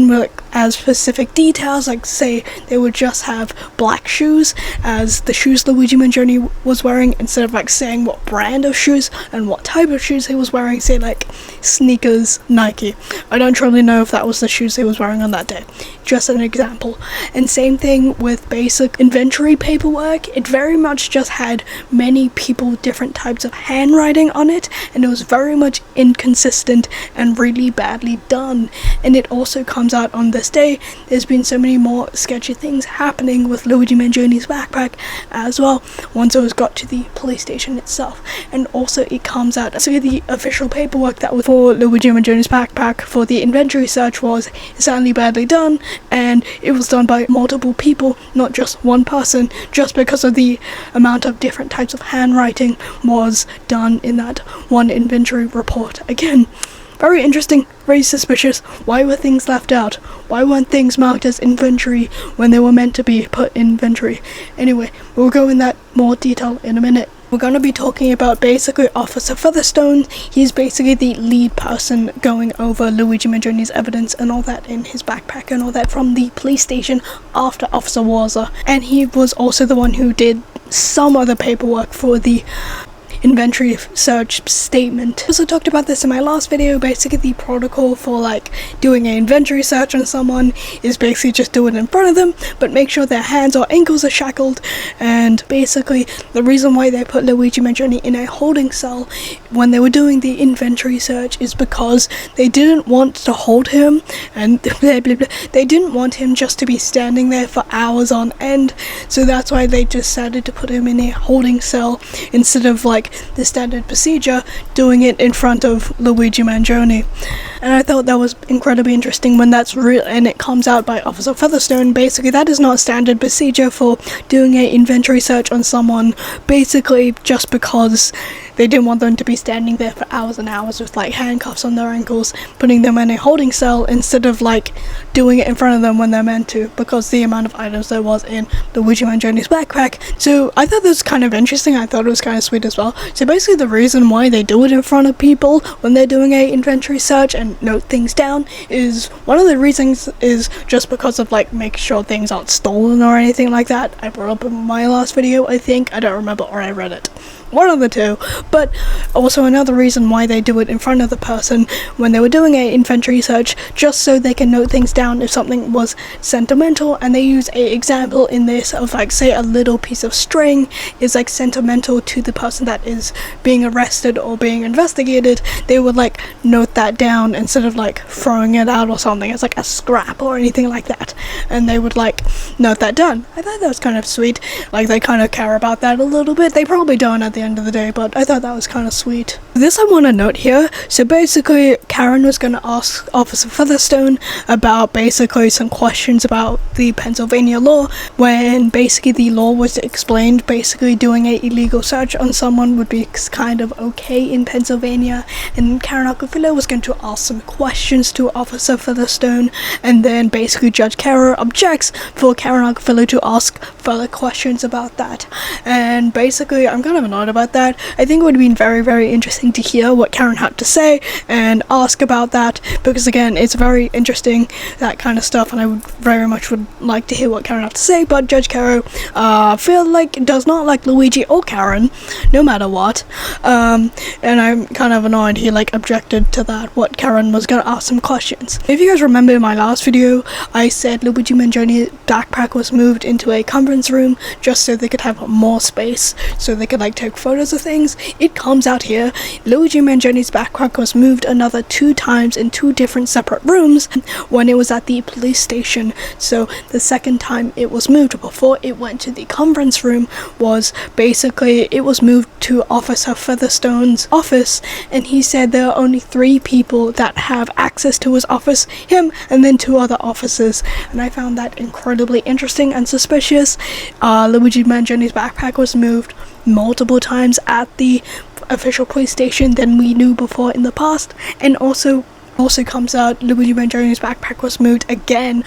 like as specific details, like say they would just have black shoes as the shoes Luigi Mangione was wearing, instead of like saying what brand of shoes and what type of shoes he was wearing, say like sneakers, Nike. I don't truly know if that was the shoes he was wearing on that day, just an example. And same thing with basic inventory paperwork. It very much just had many people with different types of handwriting on it, and it was very much inconsistent and really badly done. And it also comes out on this day. There's been so many more sketchy things happening with Luigi Mangione's backpack as well once it was got to the police station itself. And also it comes out, so the official paperwork that was for Luigi Mangione's backpack for the inventory search was sadly badly done, and it was done by multiple people, not just one person, just because of the amount of different types of handwriting was done in that one inventory report. Again, very interesting, very suspicious. Why were things left out? Why weren't things marked as inventory when they were meant to be put in inventory? Anyway, we'll go in that more detail in a minute. We're going to be talking about basically Officer Featherstone. He's basically the lead person going over Luigi Mangione's evidence and all that in his backpack and all that from the police station after Officer Warza. And he was also the one who did some other paperwork for the inventory search statement. I also talked about this in my last video. Basically the protocol for like doing an inventory search on someone is basically just do it in front of them, but make sure their hands or ankles are shackled. And basically the reason why they put Luigi Mangione in a holding cell when they were doing the inventory search is because they didn't want to hold him and blah, blah, blah. They didn't want him just to be standing there for hours on end, so that's why they decided to put him in a holding cell instead of like the standard procedure doing it in front of Luigi Mangione. And I thought that was incredibly interesting when that's real and it comes out by Officer Featherstone. Basically that is not standard procedure for doing an inventory search on someone, basically just because they didn't want them to be standing there for hours and hours with like handcuffs on their ankles, putting them in a holding cell instead of like doing it in front of them when they're meant to, because the amount of items there was in Luigi Mangione's backpack. So I thought that was kind of interesting. I thought it was kind of sweet as well. So basically the reason why they do it in front of people when they're doing a inventory search and note things down is, one of the reasons is just because of like make sure things aren't stolen or anything like that. I brought up in my last video, I think. I don't remember, or I read it. One of the two. But also another reason why they do it in front of the person when they were doing a inventory search, just so they can note things down if something was sentimental. And they use a example in this of like, say a little piece of string is like sentimental to the person that is being arrested or being investigated. They would like note that down instead of like throwing it out or something as like a scrap or anything like that, and they would like note that down. I thought that was kind of sweet. Like they kind of care about that a little bit. They probably don't at the end of the day, but I thought that was kind of sweet. This I want to note here. So basically Karen was going to ask Officer Featherstone about basically some questions about the Pennsylvania law, when basically the law was explained. Basically doing a illegal search on someone would be kind of okay in Pennsylvania, and Karen Agnifilo was going to ask some questions to Officer Featherstone, and then basically Judge Kara objects for Karen Agnifilo to ask further questions about that. And basically, I'm kind of annoyed about that. I think it would have been very, very interesting to hear what Karen had to say and ask about that, because again, it's very interesting, that kind of stuff, and I would very much would like to hear what Karen had to say. But Judge Caro feel like does not like Luigi or Karen, no matter what. And I'm kind of annoyed he like objected to that, what Karen was gonna ask some questions. If you guys remember in my last video, I said Luigi Mangione's backpack was moved into a conference room just so they could have more space, so they could like take photos of things. It comes out here, Luigi Mangione's backpack was moved another 2 times in 2 different separate rooms when it was at the police station. So the second time it was moved before it went to the conference room was basically it was moved to Officer Featherstone's office, and he said there are only 3 people that have access to his office, him and then 2 other officers, and I found that incredibly interesting and suspicious. Luigi Mangione's backpack was moved multiple times at the official police station than we knew before in the past, and also comes out Luigi Mangione's backpack was moved again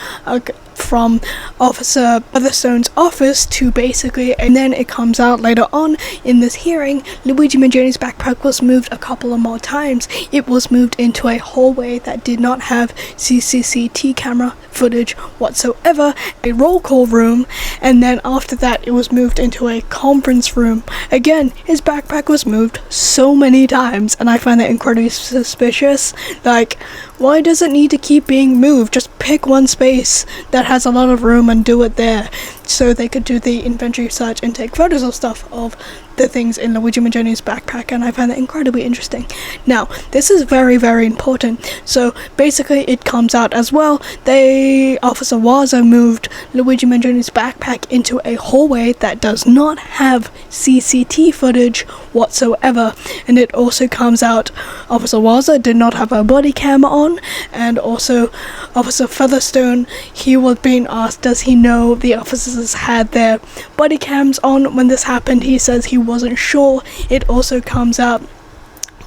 from Officer Featherstone's office to basically, and then it comes out later on in this hearing, Luigi Mangione's backpack was moved a couple of more times. It was moved into a hallway that did not have CCTV camera footage whatsoever, a roll call room, and then after that it was moved into a conference room. Again, his backpack was moved so many times, and I find that incredibly suspicious. Like, why does it need to keep being moved? Just pick one space that has a lot of room and do it there, so they could do the inventory search and take photos of stuff of the things in Luigi Mangione's backpack, and I find that incredibly interesting. Now, this is very, very important. So basically it comes out as well, Officer Waza moved Luigi Mangione's backpack into a hallway that does not have CCTV footage whatsoever, and it also comes out Officer Waza did not have a body cam on, and also Officer Featherstone, he was being asked does he know the officers had their body cams on when this happened. He says he wasn't sure. It also comes out,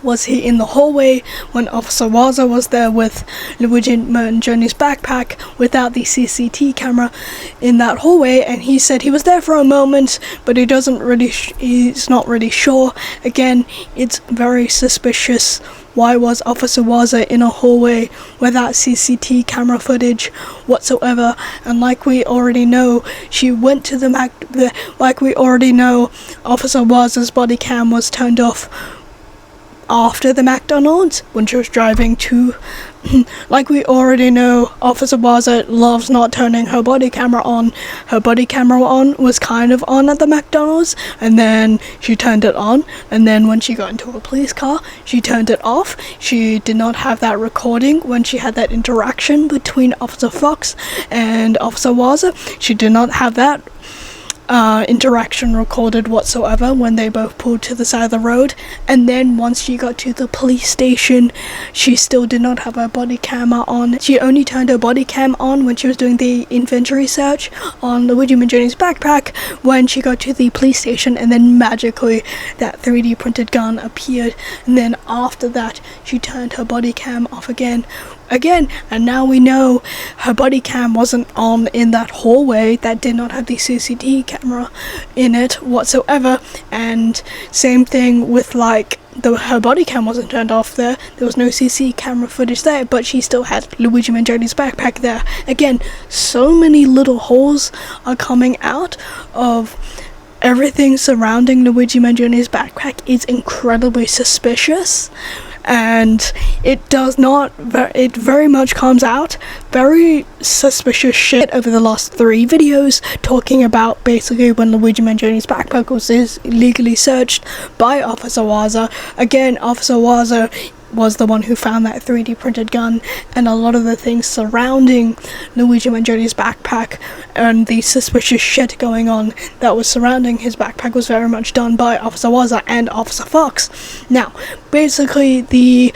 was he in the hallway when Officer Waza was there with Luigi Mangione's backpack without the CCTV camera in that hallway, and he said he was there for a moment, but he's not really sure. Again, it's very suspicious. Why was Officer Waza in a hallway without CCTV camera footage whatsoever? And like we already know, she went to like we already know, Officer Waza's body cam was turned off after the McDonald's when she was driving to like we already know, Officer Waza loves not turning her body camera on. Her body camera was kind of on at the McDonald's, and then she turned it on, and then when she got into a police car, she turned it off. She did not have that recording when she had that interaction between Officer Fox and Officer Waza. She did not have that interaction recorded whatsoever when they both pulled to the side of the road. And then once she got to the police station, she still did not have her body camera on. She only turned her body cam on when she was doing the inventory search on Luigi Mangione's backpack when she got to the police station, and then magically that 3D printed gun appeared, and then after that she turned her body cam off again, and now we know her body cam wasn't on in that hallway that did not have the CCTV camera in it whatsoever. And same thing with her body cam wasn't turned off there was no CC camera footage there, but she still had Luigi Mangione's backpack there. Again, so many little holes are coming out of everything surrounding Luigi Mangione's backpack. Is incredibly suspicious, and it very much comes out very suspicious shit over the last 3 videos, talking about basically when Luigi Mangione's backpack was illegally searched by Officer Waza. Again, Officer Waza was the one who found that 3D printed gun, and a lot of the things surrounding Luigi Mangione's backpack and the suspicious shit going on that was surrounding his backpack was very much done by Officer Waza and Officer Fox. Now, basically, the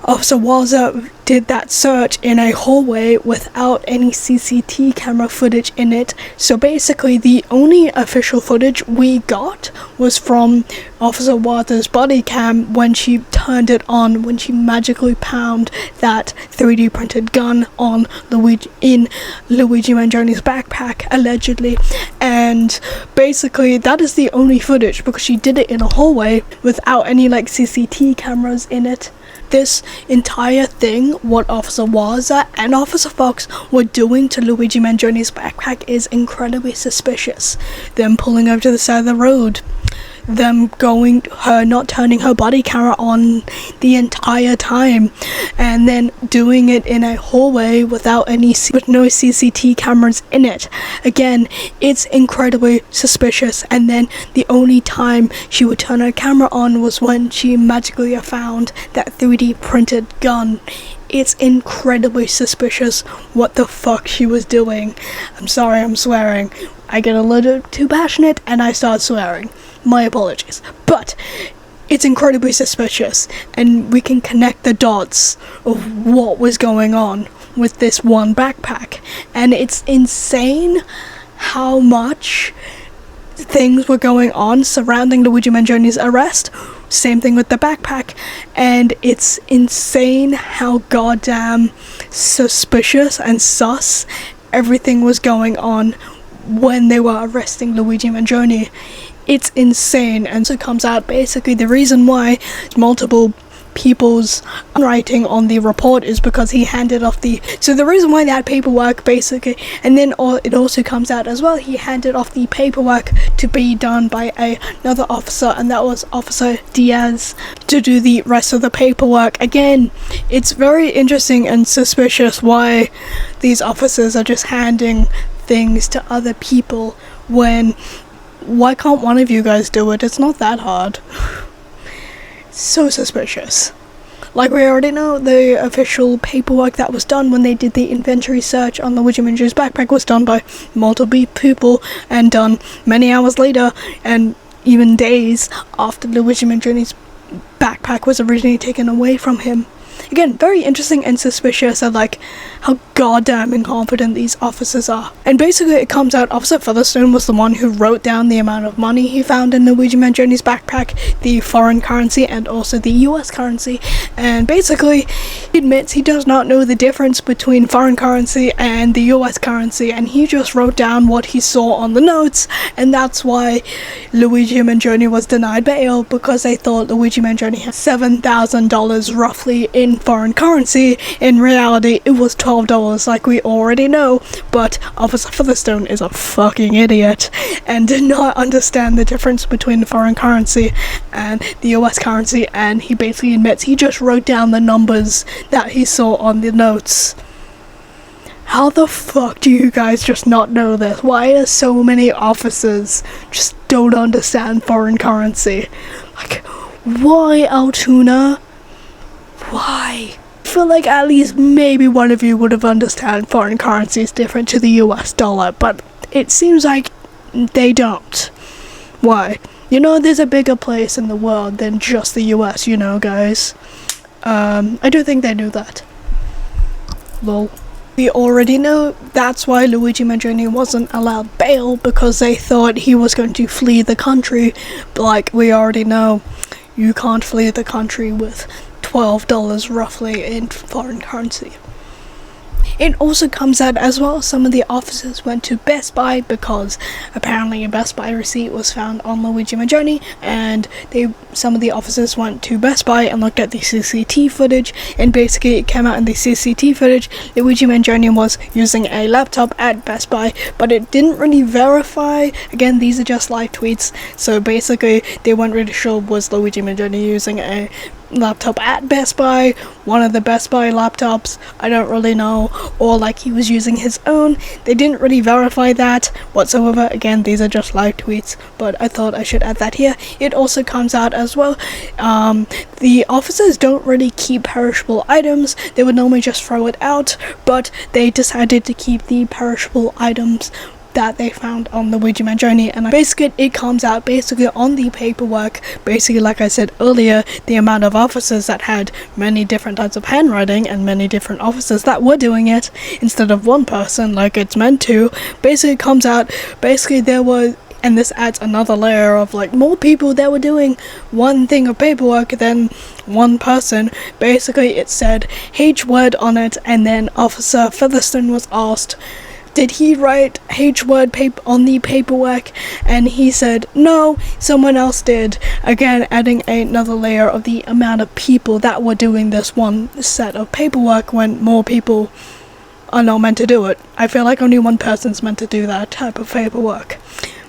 Officer Waza did that search in a hallway without any CCTV camera footage in it. So basically the only official footage we got was from Officer Waters' body cam when she turned it on, when she magically found that 3D printed gun on Luigi Mangione's backpack, allegedly. And basically that is the only footage, because she did it in a hallway without any like CCTV cameras in it. This entire thing, what Officer Waza and Officer Fox were doing to Luigi Mangione's backpack is incredibly suspicious. Them pulling over to the side of the road, them not turning her body camera on the entire time, and then doing it in a hallway with no CCTV cameras in it. Again, it's incredibly suspicious. And then the only time she would turn her camera on was when she magically found that 3D printed gun. It's incredibly suspicious what the fuck she was doing. I'm sorry, I'm swearing. I get a little too passionate and I start swearing. My apologies. But it's incredibly suspicious, and we can connect the dots of what was going on with this one backpack. And it's insane how much things were going on surrounding Luigi Mangione's arrest. Same thing with the backpack. And it's insane how goddamn suspicious and sus everything was going on when they were arresting Luigi Mangione. It's insane. And so it comes out basically the reason why multiple people's writing on the report is because he handed off the reason why they had paperwork basically, and then it also comes out as well, he handed off the paperwork to be done by another officer, and that was Officer Diaz, to do the rest of the paperwork. Again, it's very interesting and suspicious why these officers are just handing things to other people why can't one of you guys do it? It's not that hard. So suspicious. Like we already know, the official paperwork that was done when they did the inventory search on Luigi Mangia's backpack was done by multiple people and done many hours later, and even days after Luigi Mangione's backpack was originally taken away from him. Again, very interesting and suspicious of like how goddamn incompetent these officers are. And basically it comes out Officer Featherstone was the one who wrote down the amount of money he found in Luigi Mangione's backpack, the foreign currency and also the US currency, and basically he admits he does not know the difference between foreign currency and the US currency, and he just wrote down what he saw on the notes, and that's why Luigi Mangione was denied bail, because they thought Luigi Mangione had $7,000 roughly in foreign currency. In reality, it was $12, like we already know, but Officer Featherstone is a fucking idiot and did not understand the difference between the foreign currency and the US currency, and he basically admits he just wrote down the numbers that he saw on the notes. How the fuck do you guys just not know this? Why are so many officers just don't understand foreign currency? Like, why, Altoona? Why? I feel like at least maybe one of you would have understand foreign currency is different to the US dollar, but it seems like they don't. Why? You know, there's a bigger place in the world than just the US, you know, guys. I don't think they knew that. Lol. We already know that's why Luigi Mangione wasn't allowed bail, because they thought he was going to flee the country. But like we already know, you can't flee the country with $12 roughly in foreign currency. It also comes out as well, some of the officers went to Best Buy because apparently a Best Buy receipt was found on Luigi Mangione, and some of the officers went to Best Buy and looked at the CCTV footage, and basically it came out in the CCTV footage Luigi Mangione was using a laptop at Best Buy, but it didn't really verify. Again, these are just live tweets, so basically they weren't really sure was Luigi Mangione using a laptop at Best Buy, one of the Best Buy laptops, I don't really know, or like he was using his own. They didn't really verify that whatsoever. Again, these are just live tweets, but I thought I should add that here. It also comes out as well, the officers don't really keep perishable items. They would normally just throw it out, but they decided to keep the perishable items that they found on Luigi Mangione, and basically it comes out basically on the paperwork, basically like I said earlier, the amount of officers that had many different types of handwriting and many different officers that were doing it instead of one person like it's meant to. Basically it comes out, basically there were, and this adds another layer of like more people that were doing one thing of paperwork than one person. Basically it said H word on it, and then Officer Featherstone was asked, did he write H word on the paperwork? And he said no, someone else did, again adding another layer of the amount of people that were doing this one set of paperwork when more people are not meant to do it. I feel like only one person's meant to do that type of paperwork.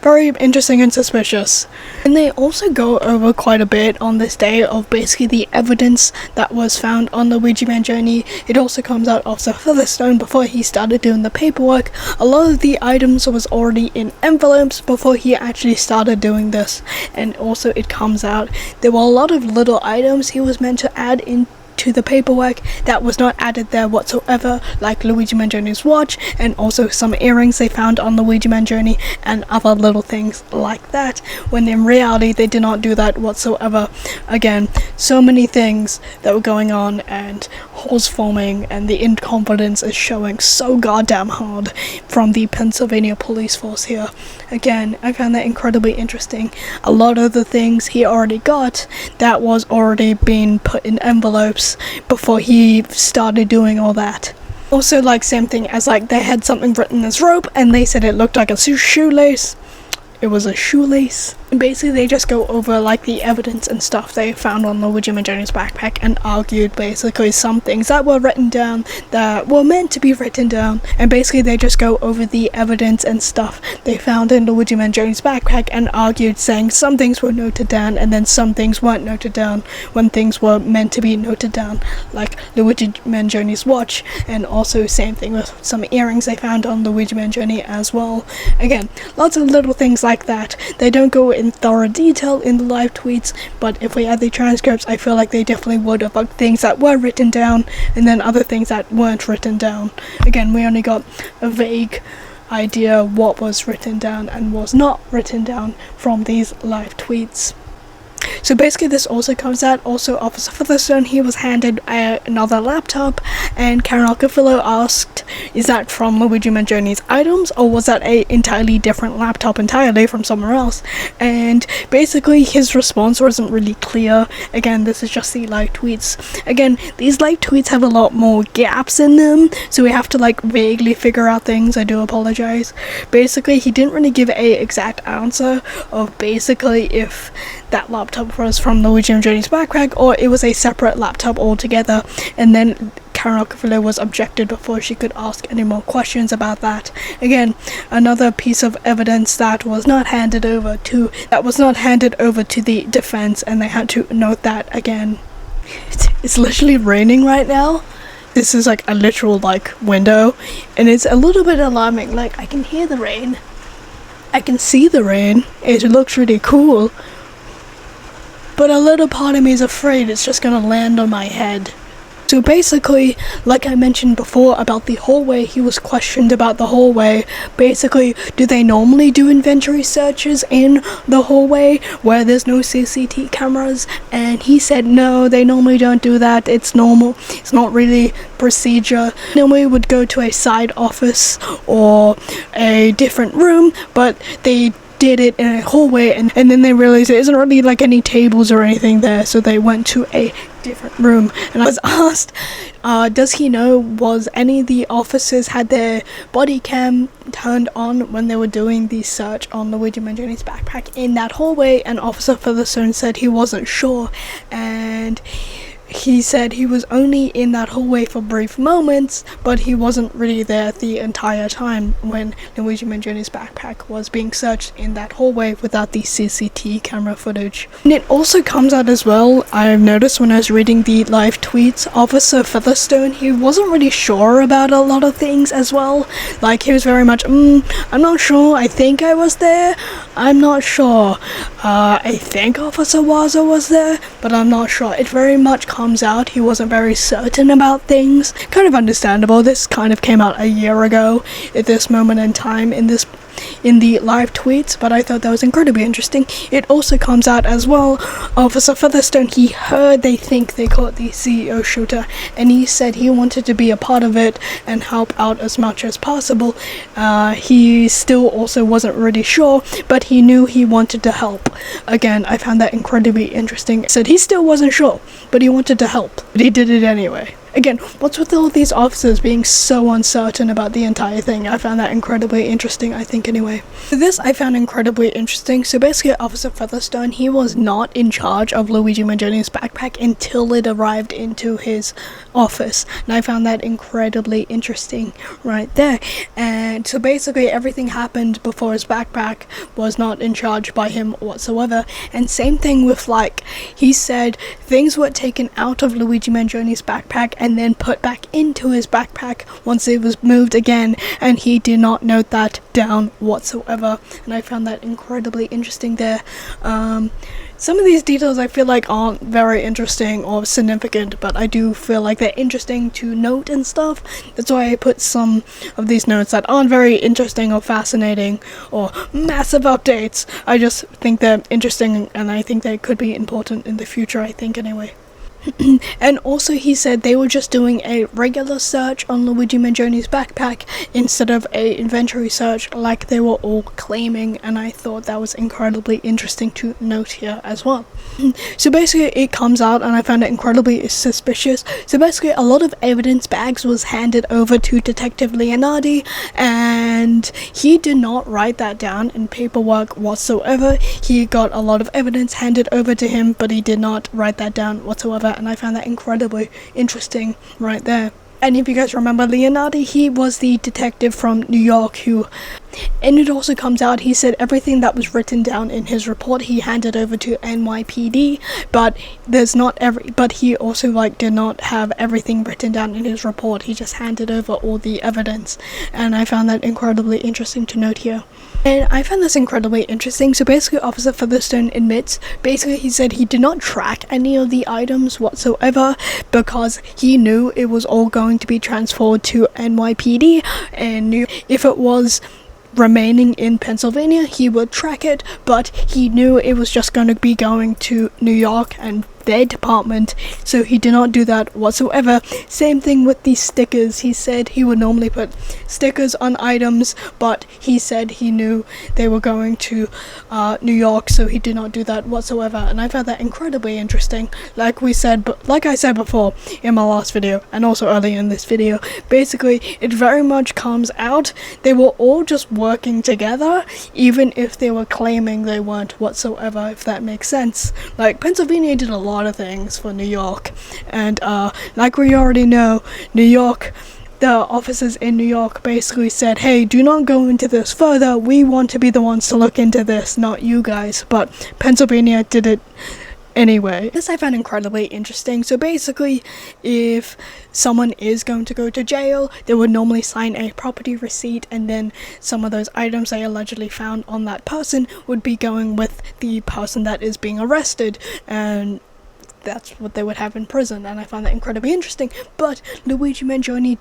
Very interesting and suspicious. And they also go over quite a bit on this day of basically the evidence that was found on Luigi Mangione. It also comes out Officer Featherstone before he started doing the paperwork. A lot of the items was already in envelopes before he actually started doing this. And also it comes out there were a lot of little items he was meant to add in to the paperwork that was not added there whatsoever, like Luigi Mangione's watch and also some earrings they found on Luigi Mangione and other little things like that, when in reality they did not do that whatsoever. Again, so many things that were going on and holes forming, and the incompetence is showing so goddamn hard from the Pennsylvania police force here. Again, I found that incredibly interesting. A lot of the things he already got that was already being put in envelopes before he started doing all that. Also, like, same thing as like they had something written as rope and they said it looked like a shoelace. It was a shoelace. And basically they just go over like the evidence and stuff they found on Luigi Mangione's backpack and argued basically some things that were written down that were meant to be written down, and basically they just go over the evidence and stuff they found in Luigi Mangione's backpack and argued, saying some things were noted down and then some things weren't noted down when things were meant to be noted down, like Luigi Mangione's watch, and also same thing with some earrings they found on Luigi Mangione as well. Again, lots of little things like that. They don't go in thorough detail in the live tweets, but if we had the transcripts, I feel like they definitely would have, like, things that were written down and then other things that weren't written down. Again, we only got a vague idea what was written down and was not written down from these live tweets. So basically this also comes out, also Officer Featherstone, he was handed another laptop, and Karen Agnifilo asked, is that from Luigi Mangione's items, or was that a entirely different laptop entirely from somewhere else? And basically his response wasn't really clear. Again, this is just the live tweets. Again, these live tweets have a lot more gaps in them, so we have to like vaguely figure out things. I do apologize. Basically he didn't really give a exact answer of basically if that laptop was from Luigi Mangione's backpack or it was a separate laptop altogether, and then Karen Agnifilo was objected before she could ask any more questions about that. Again, another piece of evidence that was not handed over to the defense, and they had to note that again. It's literally raining right now. This is like a literal like window, and it's a little bit alarming. Like, I can hear the rain, I can see the rain, it looks really cool, but a little part of me is afraid it's just gonna land on my head. So basically, like I mentioned before about the hallway, he was questioned about the hallway. Basically, do they normally do inventory searches in the hallway where there's no CCTV cameras? And he said no, they normally don't do that. It's normal. It's not really procedure. Normally would go to a side office or a different room, but they did it in a hallway, and then they realized there isn't really like any tables or anything there, so they went to a different room. And I was asked, does he know, was any of the officers had their body cam turned on when they were doing the search on Luigi Mangione's backpack in that hallway? And Officer Featherstone said he wasn't sure, and he said he was only in that hallway for brief moments, but he wasn't really there the entire time when Luigi Mangione's backpack was being searched in that hallway without the CCTV camera footage. And it also comes out as well, I've noticed when I was reading the live tweets, Officer Featherstone, he wasn't really sure about a lot of things as well. Like, he was very much, I'm not sure, I think I was there, I'm not sure, I think Officer Waza was there, but I'm not sure. It very much comes out he wasn't very certain about things. Kind of understandable. This kind of came out a year ago at this moment in time in this in the live tweets, but I thought that was incredibly interesting. It also comes out as well, Officer Featherstone, he heard they think they caught the CEO shooter, and he said he wanted to be a part of it and help out as much as possible. He still also wasn't really sure, but he knew he wanted to help. Again, I found that incredibly interesting. He said he still wasn't sure, but he wanted to help, but he did it anyway. Again, what's with all these officers being so uncertain about the entire thing? I found that incredibly interesting, I think, anyway. This I found incredibly interesting. So basically, Officer Featherstone, he was not in charge of Luigi Mangione's backpack until it arrived into his office. And I found that incredibly interesting right there. And so basically, everything happened before his backpack was not in charge by him whatsoever. And same thing with, like, he said things were taken out of Luigi Mangione's backpack and then put back into his backpack once it was moved again, and he did not note that down whatsoever, and I found that incredibly interesting there. Some of these details I feel like aren't very interesting or significant, but I do feel like they're interesting to note and stuff. That's why I put some of these notes that aren't very interesting or fascinating or massive updates. I just think they're interesting, and I think they could be important in the future, I think, anyway. And also he said they were just doing a regular search on Luigi Mangione's backpack instead of a inventory search like they were all claiming, and I thought that was incredibly interesting to note here as well. So basically it comes out, and I found it incredibly suspicious. So basically a lot of evidence bags was handed over to Detective Leonardi, and he did not write that down in paperwork whatsoever. He got a lot of evidence handed over to him, but he did not write that down whatsoever, and I found that incredibly interesting right there. And if you guys remember Leonardi, he was the detective from New York who, and it also comes out, he said everything that was written down in his report he handed over to NYPD, but but he also did not have everything written down in his report. He just handed over all the evidence, and I found that incredibly interesting to note here. And I found this incredibly interesting. So basically Officer Featherstone admits, basically he said he did not track any of the items whatsoever because he knew it was all going to be transferred to NYPD, and knew if it was remaining in Pennsylvania he would track it, but he knew it was just going to be going to New York and their department, so he did not do that whatsoever. Same thing with the stickers. He said he would normally put stickers on items, but he said he knew they were going to New York, so he did not do that whatsoever, and I found that incredibly interesting. Like I said before in my last video, and also earlier in this video, basically it very much comes out they were all just working together, even if they were claiming they weren't whatsoever, if that makes sense. Like, Pennsylvania did a lot of things for New York, and like we already know, New York, the officers in New York basically said, hey, do not go into this further, we want to be the ones to look into this, not you guys, but Pennsylvania did it anyway. This I found incredibly interesting. So basically, if someone is going to go to jail, they would normally sign a property receipt, and then some of those items they allegedly found on that person would be going with the person that is being arrested, and that's what they would have in prison, and I found that incredibly interesting. But Luigi Mangione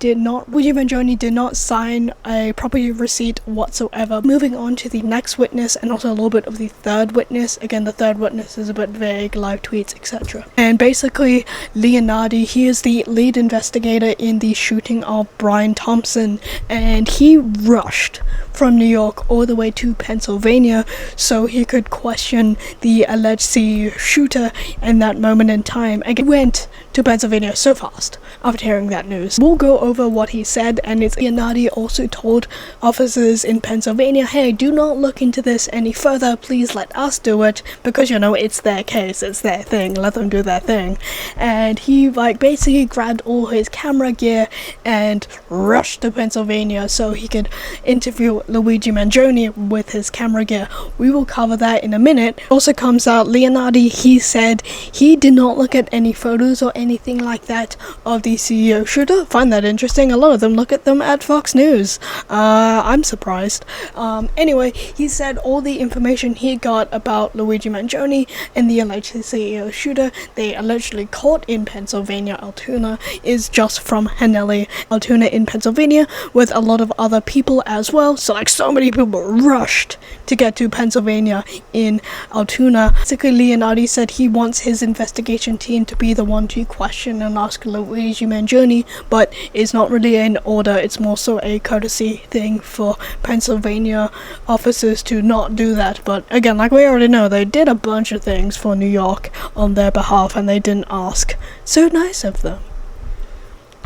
did not sign a property receipt whatsoever. Moving on to the next witness, and also a little bit of the third witness. Again, the third witness is a bit vague, live tweets, etc. And basically, Leonardi, he is the lead investigator in the shooting of Brian Thompson, and he rushed from New York all the way to Pennsylvania so he could question the alleged CEO shooter in that moment in time. Again, he went to Pennsylvania so fast after hearing that news. We'll go over what he said, and it's Leonardi also told officers in Pennsylvania, hey, do not look into this any further, please let us do it, because it's their case, it's their thing, let them do their thing. And he basically grabbed all his camera gear and rushed to Pennsylvania so he could interview Luigi Mangione with his camera gear. We will cover that in a minute. Also comes out, Leonardi, he said he did not look at any photos or anything like that of the CEO shooter. Find that interesting. A lot of them look at them at Fox News. I'm surprised. Anyway, he said all the information he got about Luigi Mangione and the alleged CEO shooter they allegedly caught in Pennsylvania, Altoona, is just from Hanelli, Altoona in Pennsylvania, with a lot of other people as well. So So like so many people rushed to get to Pennsylvania in Altoona. Basically, Leonardi said he wants his investigation team to be the one to question and ask Luigi Mangione, but it's not really in order. It's more so a courtesy thing for Pennsylvania officers to not do that. But again, like we already know, they did a bunch of things for New York on their behalf and they didn't ask. So nice of them.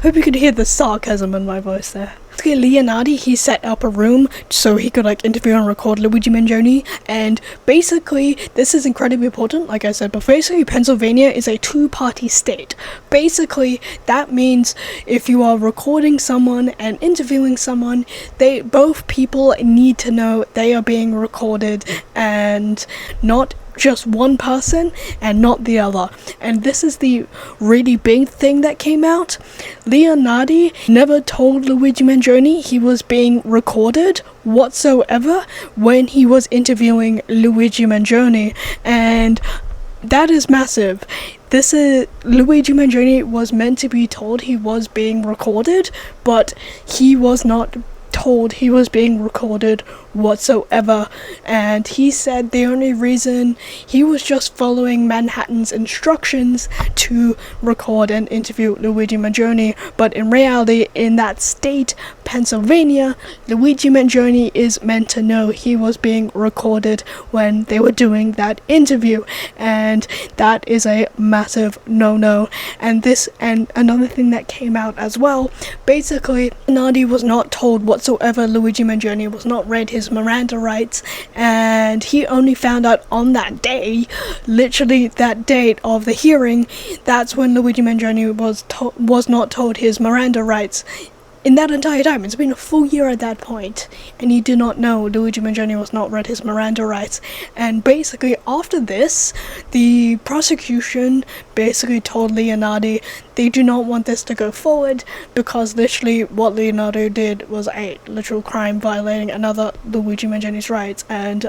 Hope you could hear the sarcasm in my voice there. Leonardi, he set up a room so he could like interview and record Luigi Mangione, and basically this is incredibly important, like I said, but basically Pennsylvania is a two-party state. Basically that means if you are recording someone and interviewing someone, both people need to know they are being recorded and not just one person and not the other. And this is the really big thing that came out. Leonardi never told Luigi Mangione he was being recorded whatsoever when he was interviewing Luigi Mangione, and that is massive. Luigi Mangione was meant to be told he was being recorded, but he was not told he was being recorded whatsoever, and he said the only reason he was just following Manhattan's instructions to record and interview Luigi Mangione, but in reality in that state, Pennsylvania, Luigi Mangione is meant to know he was being recorded when they were doing that interview, and that is a massive no-no. And another thing that came out as well, basically Leonardi was not told whatsoever Luigi Mangione was not read his Miranda rights, and he only found out on that day, literally that date of the hearing, that's when Luigi Mangione was not told his Miranda rights. In that entire time, it's been a full year at that point, and he did not know Luigi Mangione was not read his Miranda rights. And basically after this, the prosecution basically told Leonardi they do not want this to go forward because literally what Leonardo did was a literal crime violating another Luigi Mangione's rights, and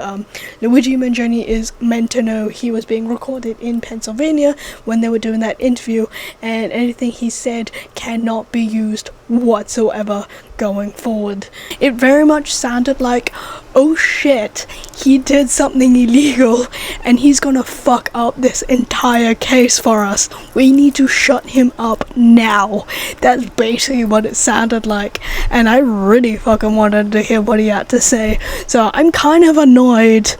Luigi Mangione is meant to know he was being recorded in Pennsylvania when they were doing that interview, and anything he said cannot be used whatsoever going forward. It very much sounded like, oh shit, he did something illegal and he's gonna fuck up this entire case for us. We need to shut him up now. That's basically what it sounded like, and I really fucking wanted to hear what he had to say. So I'm kind of annoyed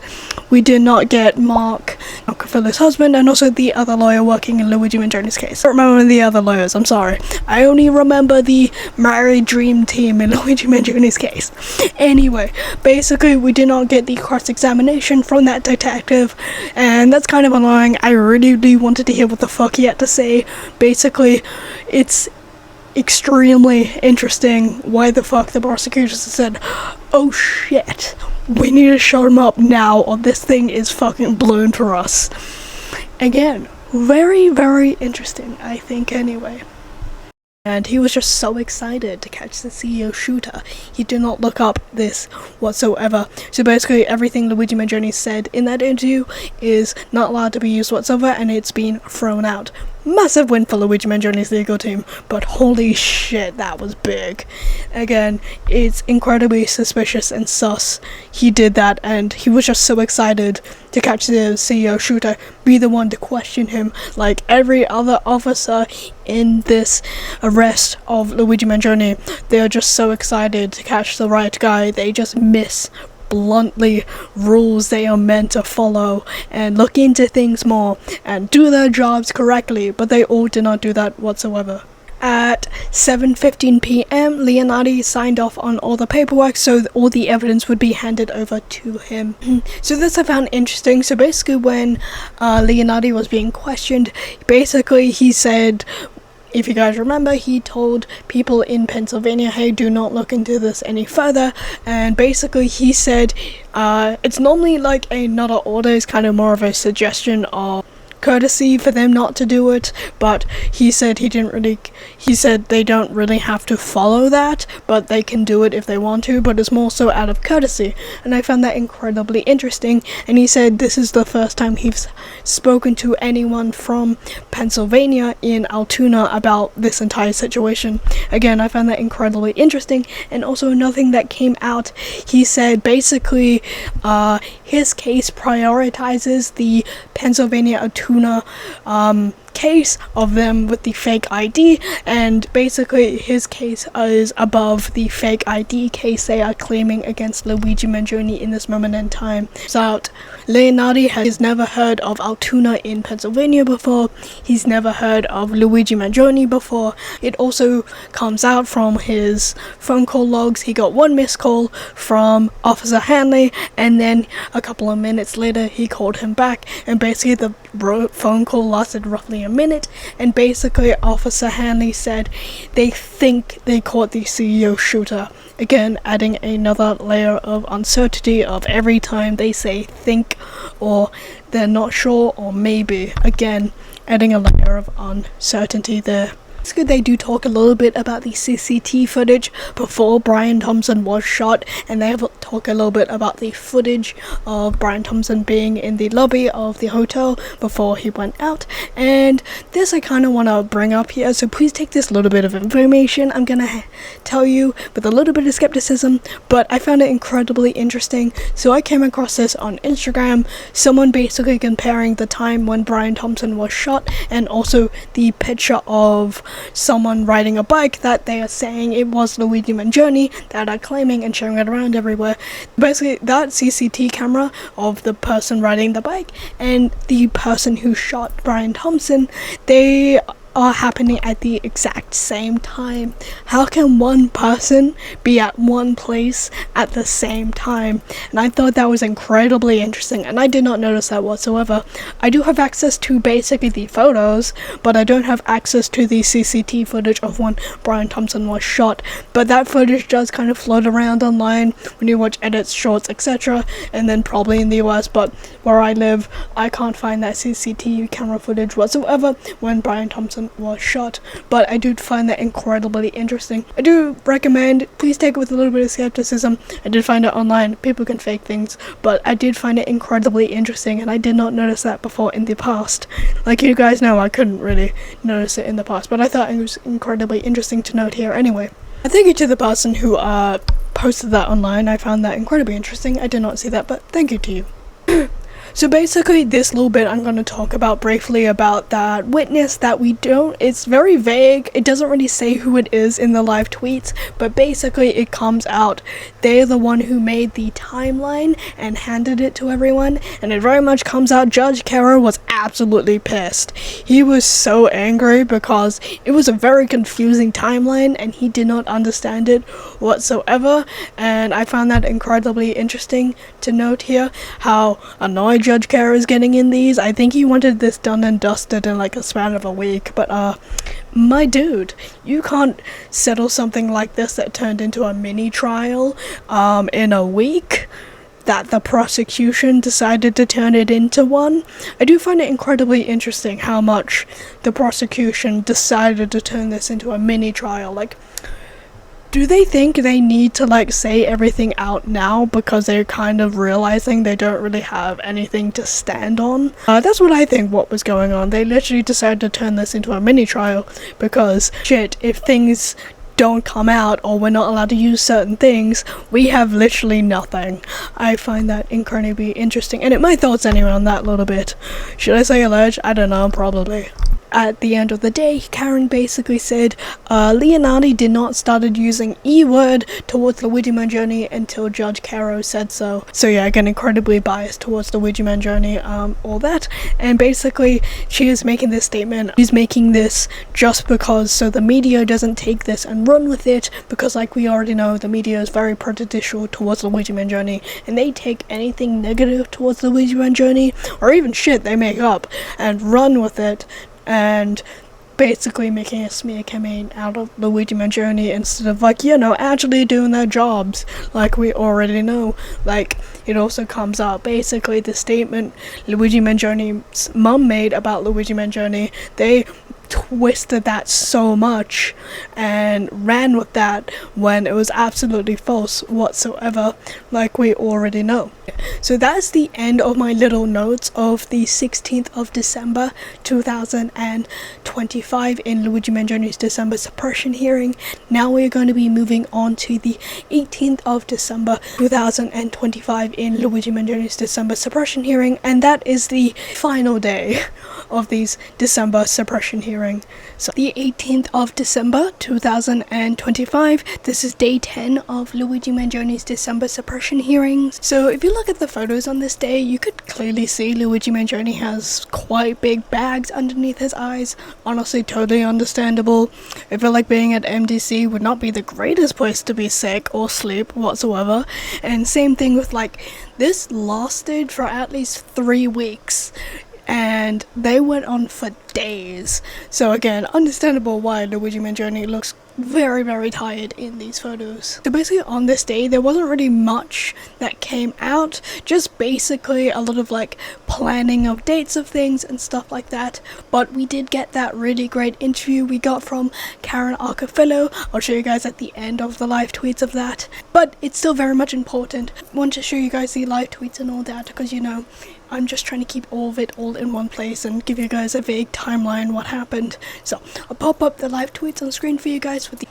we did not get Mark Cafilo's husband and also the other lawyer working in Luigi Mangione's case. I don't remember the other lawyers, I'm sorry. I only remember the married dream team in Luigi Mangione's case. Anyway, basically we did not get the cross-examination from that detective, and that's kind of annoying. I really wanted to hear what the fuck he had to say. Basically, it's extremely interesting why the fuck the prosecutors said, oh shit, we need to shut him up now or this thing is fucking blown for us. Again, very interesting, I think, anyway. And he was just so excited to catch the CEO shooter. He did not look up this whatsoever. So basically everything Luigi Mangione said in that interview is not allowed to be used whatsoever, and it's been thrown out. Massive win for Luigi Mangione's legal team, but holy shit, that was big. Again, it's incredibly suspicious and sus. He did that, and he was just so excited to catch the CEO shooter, be the one to question him, like every other officer in this arrest of Luigi Mangione. They are just so excited to catch the right guy. They just miss bluntly rules they are meant to follow and look into things more and do their jobs correctly, but they all did not do that whatsoever. At 7:15 p.m, Leonardi signed off on all the paperwork so all the evidence would be handed over to him. So this I found interesting. So basically when Leonardi was being questioned, basically he said, if you guys remember, he told people in Pennsylvania, hey, do not look into this any further, and basically he said it's normally like another order, is kind of more of a suggestion of courtesy for them not to do it, but he said he said they don't really have to follow that, but they can do it if they want to, but it's more so out of courtesy. And I found that incredibly interesting, and he said this is the first time he's spoken to anyone from Pennsylvania in Altoona about this entire situation. Again, I found that incredibly interesting. And also another thing that came out, he said basically his case prioritizes the Pennsylvania Altoona case of them with the fake ID, and basically his case is above the fake ID case they are claiming against Luigi Mangione in this moment in time. So Leonardi has never heard of Altoona in Pennsylvania before. He's never heard of Luigi Mangione before. It also comes out from his phone call logs. He got one missed call from Officer Hanley, and then a couple of minutes later he called him back, and basically the phone call lasted roughly a minute, and basically Officer Hanley said they think they caught the CEO shooter. Again, adding another layer of uncertainty of every time they say think or they're not sure or maybe. Again, adding a layer of uncertainty there. It's good they do talk a little bit about the CCTV footage before Brian Thompson was shot, and they talk a little bit about the footage of Brian Thompson being in the lobby of the hotel before he went out. And this I kind of want to bring up here, so please take this little bit of information I'm gonna tell you with a little bit of skepticism, but I found it incredibly interesting. So I came across this on Instagram, someone basically comparing the time when Brian Thompson was shot and also the picture of someone riding a bike that they are saying it was Luigi Mangione that are claiming and sharing it around everywhere. Basically, that CCTV camera of the person riding the bike and the person who shot Brian Thompson, they are happening at the exact same time. How can one person be at one place at the same time? And I thought that was incredibly interesting, and I did not notice that whatsoever. I do have access to basically the photos, but I don't have access to the CCTV footage of when Brian Thompson was shot. But that footage does kind of float around online when you watch edits, shorts, etc., and then probably in the US, but where I live, I can't find that CCTV camera footage whatsoever when Brian Thompson was shot. But I do find that incredibly interesting. I do recommend, please take it with a little bit of skepticism. I did find it online, people can fake things, but I did find it incredibly interesting, and I did not notice that before in the past. Like you guys know, I couldn't really notice it in the past, but I thought it was incredibly interesting to note here anyway. Thank you to the person who posted that online. I found that incredibly interesting. I did not see that, but thank you to you. So basically, this little bit I'm going to talk about briefly about that witness that it's very vague. It doesn't really say who it is in the live tweets, but basically it comes out they're the one who made the timeline and handed it to everyone, and it very much comes out Judge Carroll was absolutely pissed. He was so angry because it was a very confusing timeline and he did not understand it whatsoever, and I found that incredibly interesting to note here, how annoyed Judge Carroll is getting in these. I think he wanted this done and dusted in like a span of a week, but my dude, you can't settle something like this that turned into a mini trial in a week that the prosecution decided to turn it into one. I do find it incredibly interesting how much the prosecution decided to turn this into a mini trial. Like, do they think they need to like say everything out now because they're kind of realizing they don't really have anything to stand on? That's what I think what was going on. They literally decided to turn this into a mini trial because shit, if things don't come out or we're not allowed to use certain things, we have literally nothing. I find that incredibly interesting, and my thoughts anyway on that little bit. Should I say alleged? I don't know, probably. At the end of the day, Karen basically said Leonardi did not started using E-word towards Luigi Mangione until Judge Carroll said so. So yeah, again, incredibly biased towards Luigi Mangione, all that. And basically, she is making this statement. She's making this just because so the media doesn't take this and run with it, because like we already know, the media is very prejudicial towards Luigi Mangione, and they take anything negative towards Luigi Mangione, or even shit they make up, and run with it. And basically making a smear campaign out of Luigi Mangione instead of, like, you know, actually doing their jobs, like we already know. Like, it also comes out basically the statement Luigi Mangione's mum made about Luigi Mangione. They twisted that so much and ran with that when it was absolutely false whatsoever, like we already know. So that's the end of my little notes of the 16th of December 2025 in Luigi Mangione's December suppression hearing. Now we're going to be moving on to the 18th of December 2025 in Luigi Mangione's December suppression hearing, and that is the final day of these December suppression hearing. So the 18th of December 2025, this is day 10 of Luigi Mangione's December suppression hearings. So if you look at the photos on this day, you could clearly see Luigi Mangione has quite big bags underneath his eyes. Honestly, totally understandable. I feel like being at MDC would not be the greatest place to be sick or sleep whatsoever. And same thing with, like, this lasted for at least 3 weeks. And they went on for days. So again, understandable why Luigi Mangione looks very, very tired in these photos. So basically on this day, there wasn't really much that came out, just basically a lot of, like, planning of dates of things and stuff like that. But we did get that really great interview we got from Karen Agnifilo. I'll show you guys at the end of the live tweets of that. But it's still very much important. I want to show you guys the live tweets and all that because, you know, I'm just trying to keep all of it all in one place and give you guys a vague timeline what happened. So I'll pop up the live tweets on screen for you guys with the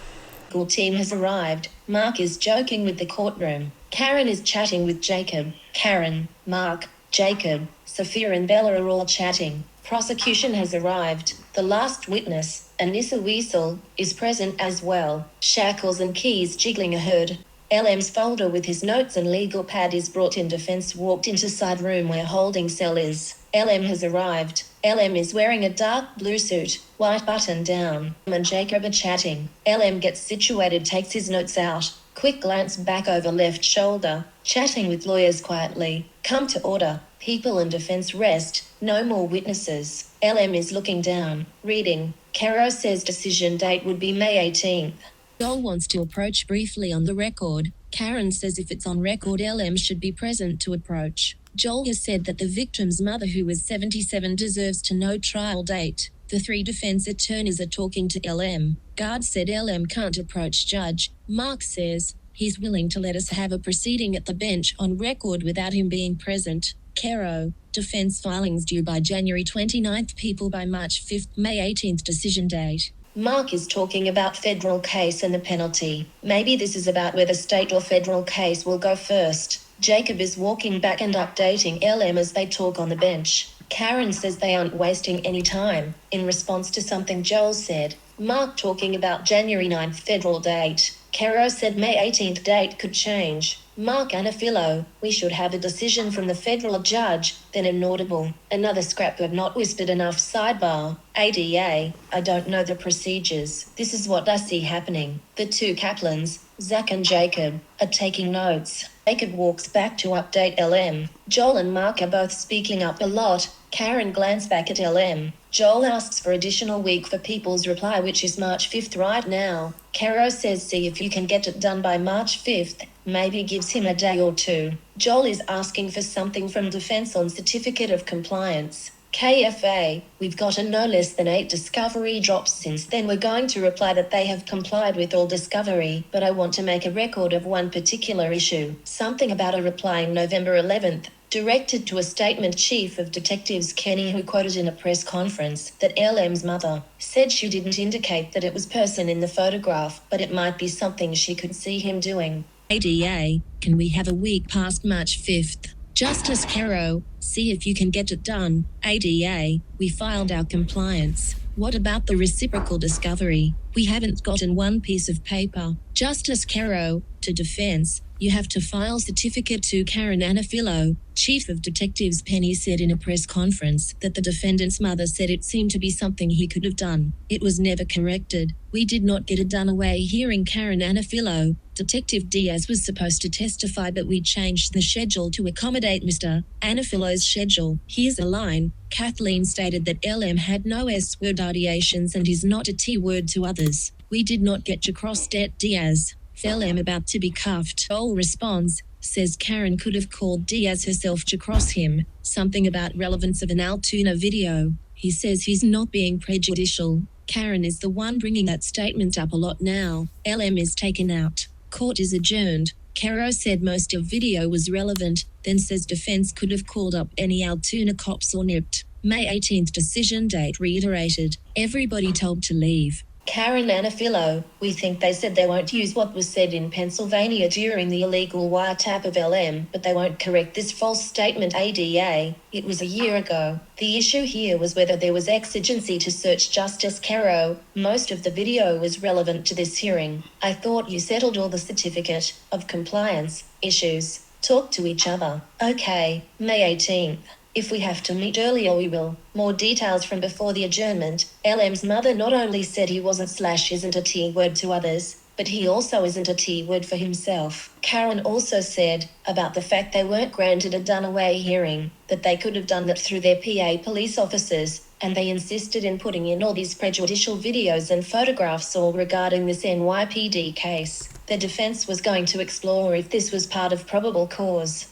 Legal team has arrived. Mark is joking with the courtroom. Karen is chatting with Jacob. Karen, Mark, Jacob, Sophia and Bella are all chatting. Prosecution has arrived. The last witness, Anissa Weasel, is present as well. Shackles and keys jiggling are heard. LM's folder with his notes and legal pad is brought in. Defense walked into side room where holding cell is. LM has arrived. LM is wearing a dark blue suit, white button down, and Jacob are chatting. LM gets situated, takes his notes out. Quick glance back over left shoulder, chatting with lawyers quietly. Come to order. People and defense rest. No more witnesses. LM is looking down, reading. Caro says decision date would be May 18th. Joel wants to approach briefly on the record. Karen says if it's on record, LM should be present to approach. Joel has said that the victim's mother, who is 77, deserves to know trial date. The 3 defense attorneys are talking to LM. Guard said LM can't approach judge. Mark says he's willing to let us have a proceeding at the bench on record without him being present. Caro, defense filings due by January 29th, people by March 5th, May 18th decision date. Mark is talking about federal case and the penalty. Maybe this is about whether state or federal case will go first. Jacob is walking back and updating LM as they talk on the bench. Karen says they aren't wasting any time, in response to something Joel said. Mark talking about January 9th federal date. Caro said May 18th date could change. Mark Agnifilo, we should have a decision from the federal judge, then inaudible. Another scrapbook not whispered enough. Sidebar. ADA, I don't know the procedures. This is what I see happening. The 2 Kaplans, Zach and Jacob, are taking notes. Jacob walks back to update LM. Joel and Mark are both speaking up a lot. Karen glanced back at LM. Joel asks for additional week for people's reply, which is March 5th right now. Caro says see if you can get it done by March 5th. Maybe gives him a day or 2. Joel is asking for something from defense on certificate of compliance. KFA, we've gotten no less than 8 discovery drops since then. We're going to reply that they have complied with all discovery, but I want to make a record of one particular issue. Something about a reply in November 11th, directed to a statement chief of detectives Kenny, who quoted in a press conference that LM's mother said she didn't indicate that it was person in the photograph, but it might be something she could see him doing. ADA, can we have a week past March 5th? Justice Caro, see if you can get it done. ADA, we filed our compliance. What about the reciprocal discovery? We haven't gotten one piece of paper. Justice Caro, to defense, "You have to file certificate to Karen Agnifilo." Chief of Detectives Penny said in a press conference that the defendant's mother said it seemed to be something he could have done. "It was never corrected. We did not get a done away hearing." Karen Agnifilo, Detective Diaz was supposed to testify, but we changed the schedule to accommodate Mr. Agnifilo's schedule. Here's a line. Kathleen stated that LM had no S-word ideations and is not a T-word to others. "We did not get to cross det Diaz. LM about to be cuffed." Joel responds, says Karen could have called Diaz herself to cross him, something about relevance of an Altoona video. He says he's not being prejudicial. Karen is the one bringing that statement up a lot now. LM is taken out. Court is adjourned. Caro said most of video was relevant, then says defense could have called up any Altoona cops or nipped. May 18th decision date reiterated. Everybody told to leave. Karen Agnifilo, "We think they said they won't use what was said in Pennsylvania during the illegal wiretap of LM, but they won't correct this false statement ADA. It was a year ago. The issue here was whether there was exigency to search Justice Caro. Most of the video was relevant to this hearing. I thought you settled all the certificate of compliance issues. Talk to each other. Okay, May 18th. If we have to meet earlier, we will." More details from before the adjournment. LM's mother not only said he isn't a T-word to others, but he also isn't a T-word for himself. Karen also said about the fact they weren't granted a done-away hearing, that they could have done that through their PA police officers, and they insisted in putting in all these prejudicial videos and photographs all regarding this NYPD case. The defense was going to explore if this was part of probable cause.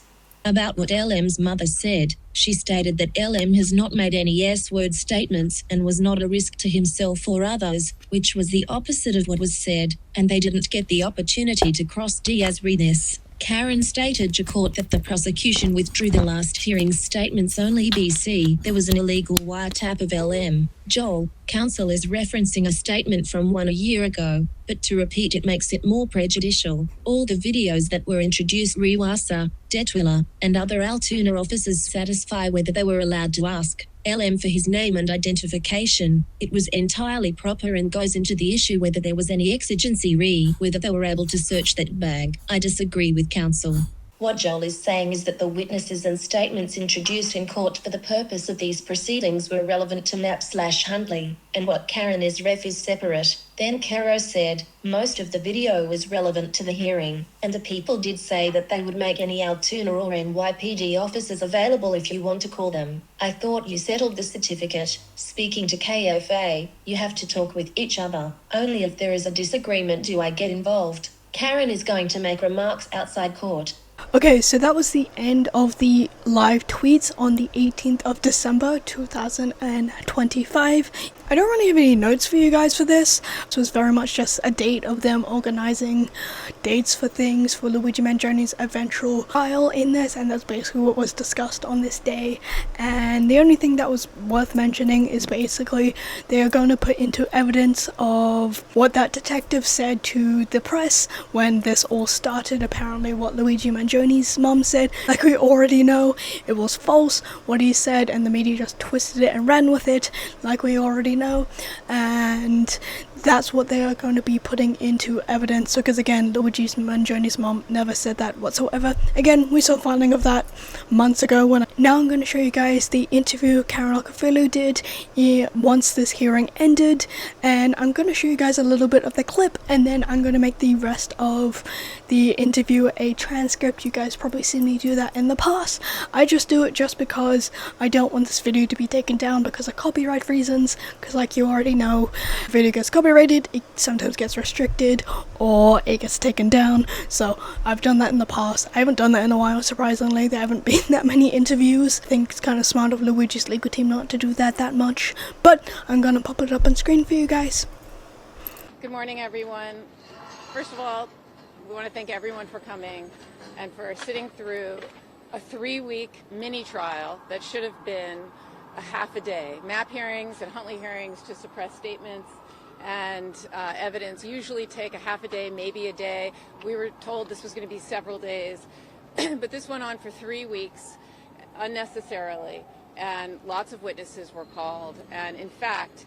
About what LM's mother said, she stated that LM has not made any S-word statements and was not a risk to himself or others, which was the opposite of what was said, and they didn't get the opportunity to cross Diaz re this. Karen stated to court that the prosecution withdrew the last hearing's statements only BC there was an illegal wiretap of LM. Joel, counsel is referencing a statement from a year ago, but to repeat it makes it more prejudicial. All the videos that were introduced Rewasa, Detwiller, and other Altoona officers satisfy whether they were allowed to ask LM for his name and identification. It was entirely proper and goes into the issue whether there was any exigency whether they were able to search that bag. I disagree with counsel. What Joel is saying is that the witnesses and statements introduced in court for the purpose of these proceedings were relevant to Knapp/Huntley, and what Karen is ref is separate. Then Caro said, most of the video was relevant to the hearing, and the people did say that they would make any Altoona or NYPD officers available if you want to call them. I thought you settled the certificate. Speaking to KFA, you have to talk with each other. Only if there is a disagreement do I get involved. Karen is going to make remarks outside court. Okay, so that was the end of the live tweets on the 18th of December 2025. I don't really have any notes for you guys for this. This was very much just a date of them organizing dates for things for Luigi Mangione's eventual trial in this, and that's basically what was discussed on this day. And the only thing that was worth mentioning is basically they are going to put into evidence of what that detective said to the press when this all started. Apparently what Luigi Mangione's mom said, like we already know, it was false what he said, and the media just twisted it and ran with it, like we already know. And that's what they are going to be putting into evidence, because again, Luigi Mangione's mom never said that whatsoever. Again, we saw filing of that months ago. Now I'm going to show you guys the interview Karen Agnifilo did once this hearing ended, and I'm going to show you guys a little bit of the clip, and then I'm going to make the rest of the interview a transcript. You guys probably seen me do that in the past. I just do it just because I don't want this video to be taken down because of copyright reasons, because like you already know, if a video gets copyrighted, it sometimes gets restricted or it gets taken down. So I've done that in the past. I haven't done that in a while, surprisingly. There haven't been that many interviews. I think it's kind of smart of Luigi's legal team not to do that much, but I'm gonna pop it up on screen for you guys. Good morning, everyone. First of all, we want to thank everyone for coming and for sitting through a 3-week mini trial that should have been a half a day. MAP hearings and Huntley hearings to suppress statements and evidence usually take a half a day, maybe a day. We were told this was going to be several days, but this went on for 3 weeks unnecessarily, and lots of witnesses were called. And in fact,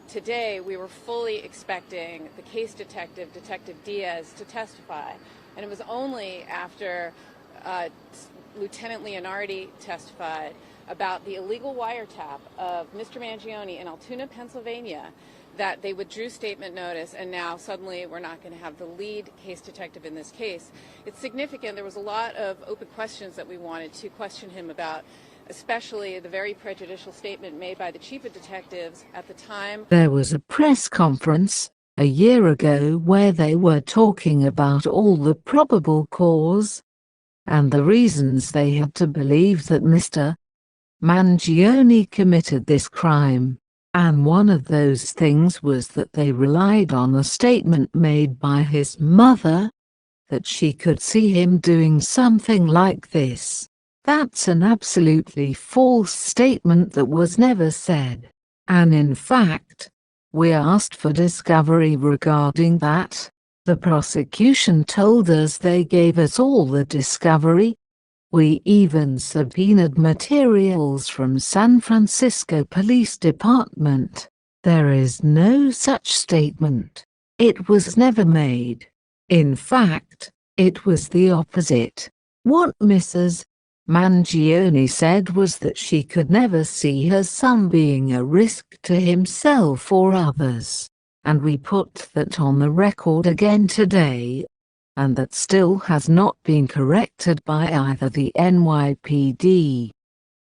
today we were fully expecting the case detective, Detective Diaz, to testify. And it was only after Lieutenant Leonardi testified about the illegal wiretap of Mr. Mangione in Altoona, Pennsylvania, that they withdrew statement notice, and now suddenly we're not going to have the lead case detective in this case. It's significant. There was a lot of open questions that we wanted to question him about, especially the very prejudicial statement made by the chief of detectives at the time. There was a press conference a year ago where they were talking about all the probable cause and the reasons they had to believe that Mr. Mangione committed this crime. And one of those things was that they relied on a statement made by his mother that she could see him doing something like this. That's an absolutely false statement that was never said. And in fact, we asked for discovery regarding that. The prosecution told us they gave us all the discovery. We even subpoenaed materials from San Francisco Police Department. There is no such statement. It was never made. In fact, it was the opposite. What Mrs. Mangione said was that she could never see her son being a risk to himself or others. And we put that on the record again today. And that still has not been corrected by either the NYPD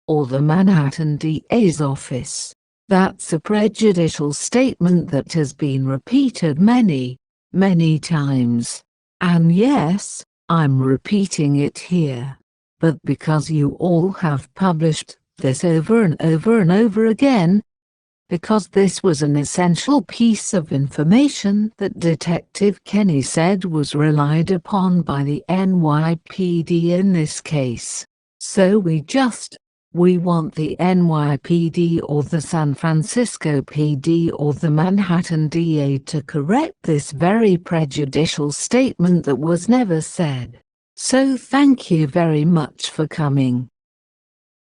or the Manhattan DA's office. That's a prejudicial statement that has been repeated many, many times. And yes, I'm repeating it here. But because you all have published this over and over and over again, because this was an essential piece of information that Detective Kenny said was relied upon by the NYPD in this case. So we want the NYPD or the San Francisco PD or the Manhattan DA to correct this very prejudicial statement that was never said. So thank you very much for coming.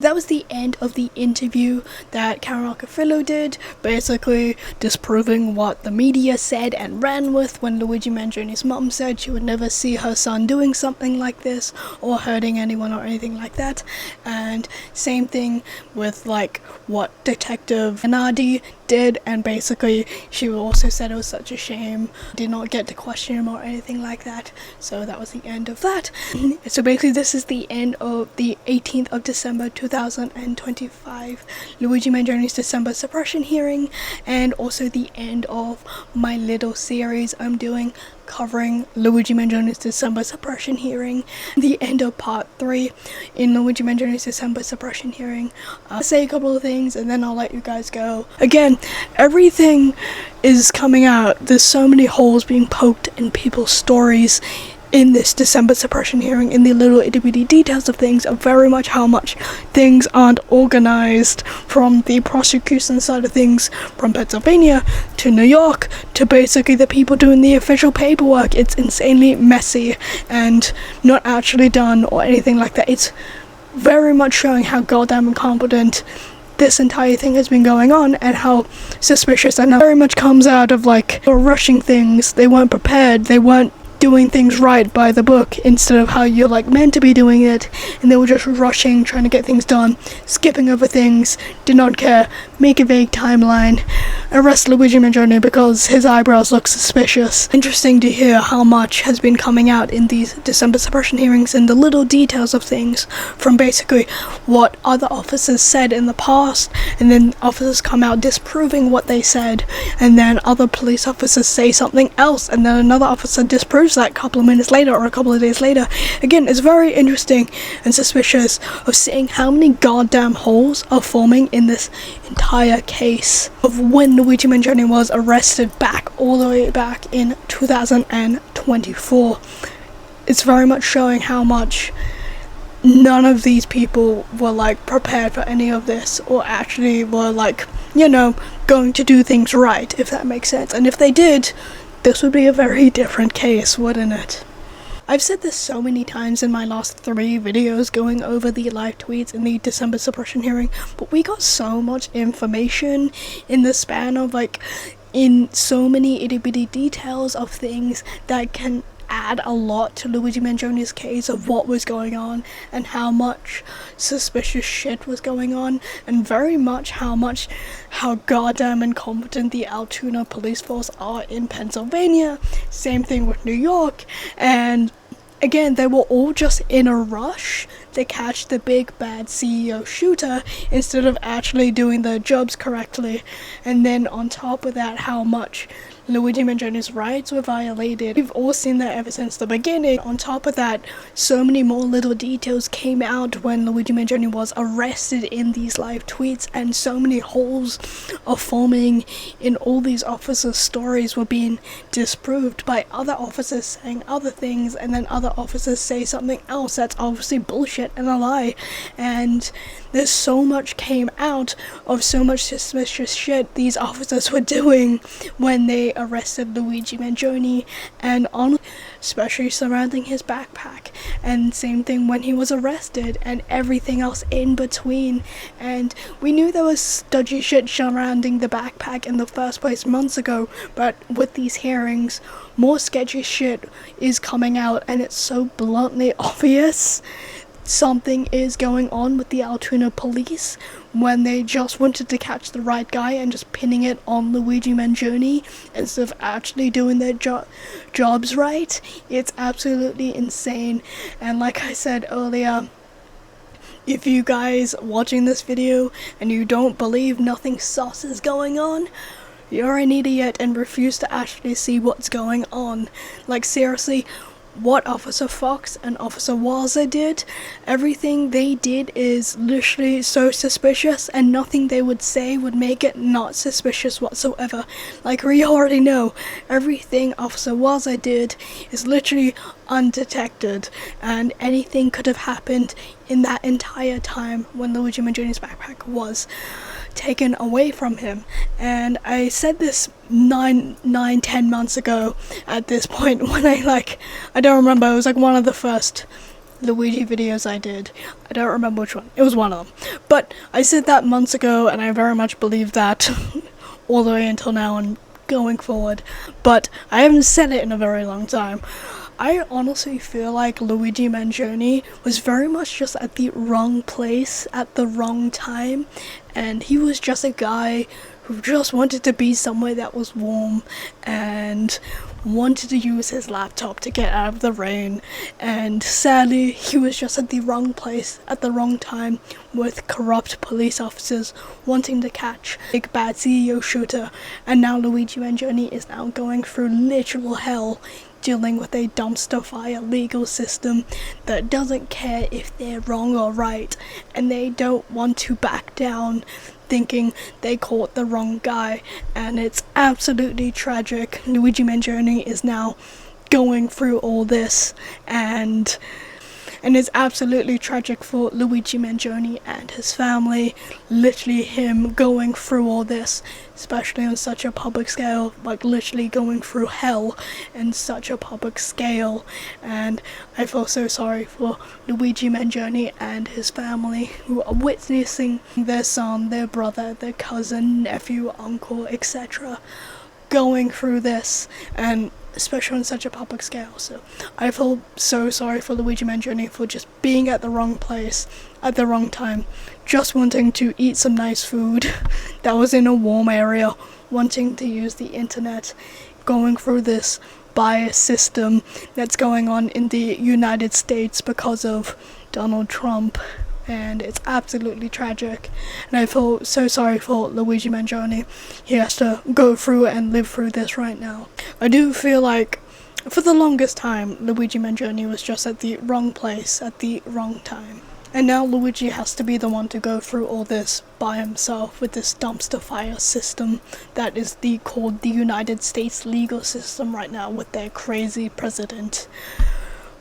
That was the end of the interview that Karen Agnifilo did, basically disproving what the media said and ran with when Luigi Mangione's mom said she would never see her son doing something like this or hurting anyone or anything like that. And same thing with like what Detective Leonardi did, and basically she also said it was such a shame, did not get to question him or anything like that. So that was the end of that. So basically this is the end of the 18th of December 2025 Luigi Mangione's December suppression hearing, and also the end of my little series I'm doing covering Luigi Mangione's December suppression hearing, the end of part 3 in Luigi Mangione's December suppression hearing. I'll say a couple of things and then I'll let you guys go. Again, everything is coming out. There's so many holes being poked in people's stories in this December suppression hearing, in the little itty-bitty details of things, of very much how much things aren't organized from the prosecution side of things, from Pennsylvania to New York to basically the people doing the official paperwork. It's insanely messy and not actually done or anything like that. It's very much showing how goddamn incompetent this entire thing has been going on and how suspicious, and how very much comes out of like they're rushing things, they weren't prepared, they weren't doing things right by the book instead of how you're like meant to be doing it, and they were just rushing, trying to get things done, skipping over things, did not care, make a vague timeline, arrest Luigi Mangione because his eyebrows look suspicious. Interesting to hear how much has been coming out in these December suppression hearings and the little details of things, from basically what other officers said in the past, and then officers come out disproving what they said, and then other police officers say something else, and then another officer disproves that a couple of minutes later or a couple of days later. Again, it's very interesting and suspicious of seeing how many goddamn holes are forming in this entire case of when Luigi Mangione was arrested back all the way back in 2024. It's very much showing how much none of these people were like prepared for any of this, or actually were like, you know, going to do things right, if that makes sense. And if they did, this would be a very different case, wouldn't it? I've said this so many times in my last 3 videos going over the live tweets in the December suppression hearing, but we got so much information in the span of like, in so many itty bitty details of things that can add a lot to Luigi Mangione's case of what was going on and how much suspicious shit was going on, and very much how goddamn incompetent the Altoona police force are in Pennsylvania. Same thing with New York. And again, they were all just in a rush to catch the big bad CEO shooter instead of actually doing their jobs correctly. And then on top of that, how much Luigi Mangione's rights were violated. We've all seen that ever since the beginning. On top of that, so many more little details came out when Luigi Mangione was arrested in these live tweets, and so many holes are forming in all these officers' stories were being disproved by other officers saying other things, and then other officers say something else that's obviously bullshit and a lie. And there's so much came out of so much suspicious shit these officers were doing when they arrested Luigi Mangione, and especially surrounding his backpack, and same thing when he was arrested and everything else in between. And we knew there was dodgy shit surrounding the backpack in the first place months ago, but with these hearings, more sketchy shit is coming out, and it's so bluntly obvious something is going on with the Altoona police when they just wanted to catch the right guy and just pinning it on Luigi Mangione instead of actually doing their jobs right. It's absolutely insane. And like I said earlier, if you guys watching this video and you don't believe nothing sus is going on, you're an idiot and refuse to actually see what's going on. Like, seriously, what Officer Fox and Officer Waza did, everything they did is literally so suspicious, and nothing they would say would make it not suspicious whatsoever. Like, we already know, everything Officer Waza did is literally undetected, and anything could have happened in that entire time when Luigi Mangione's backpack was taken away from him. And I said this 10 months ago at this point, when I don't remember, it was like one of the first Luigi videos I did. I don't remember which one, it was one of them, but I said that months ago, and I very much believe that all the way until now and going forward, but I haven't said it in a very long time. I honestly feel like Luigi Mangione was very much just at the wrong place at the wrong time, and he was just a guy who just wanted to be somewhere that was warm and wanted to use his laptop to get out of the rain, and sadly he was just at the wrong place at the wrong time with corrupt police officers wanting to catch big bad CEO shooter. And now Luigi Mangione is now going through literal hell, dealing with a dumpster fire legal system that doesn't care if they're wrong or right, and they don't want to back down thinking they caught the wrong guy. And it's absolutely tragic. Luigi Mangione is now going through all this, and it's absolutely tragic for Luigi Mangione and his family, literally him going through all this, especially on such a public scale, like literally going through hell in such a public scale. And I feel so sorry for Luigi Mangione and his family, who are witnessing their son, their brother, their cousin, nephew, uncle, etc. going through this, and especially on such a public scale. So I feel so sorry for Luigi Mangione for just being at the wrong place at the wrong time, just wanting to eat some nice food that was in a warm area, wanting to use the internet, going through this bias system that's going on in the United States because of Donald Trump. And it's absolutely tragic, and I feel so sorry for Luigi Mangione. He has to go through and live through this right now. I do feel like for the longest time Luigi Mangione was just at the wrong place at the wrong time, and now Luigi has to be the one to go through all this by himself with this dumpster fire system that is called the United States legal system right now, with their crazy president.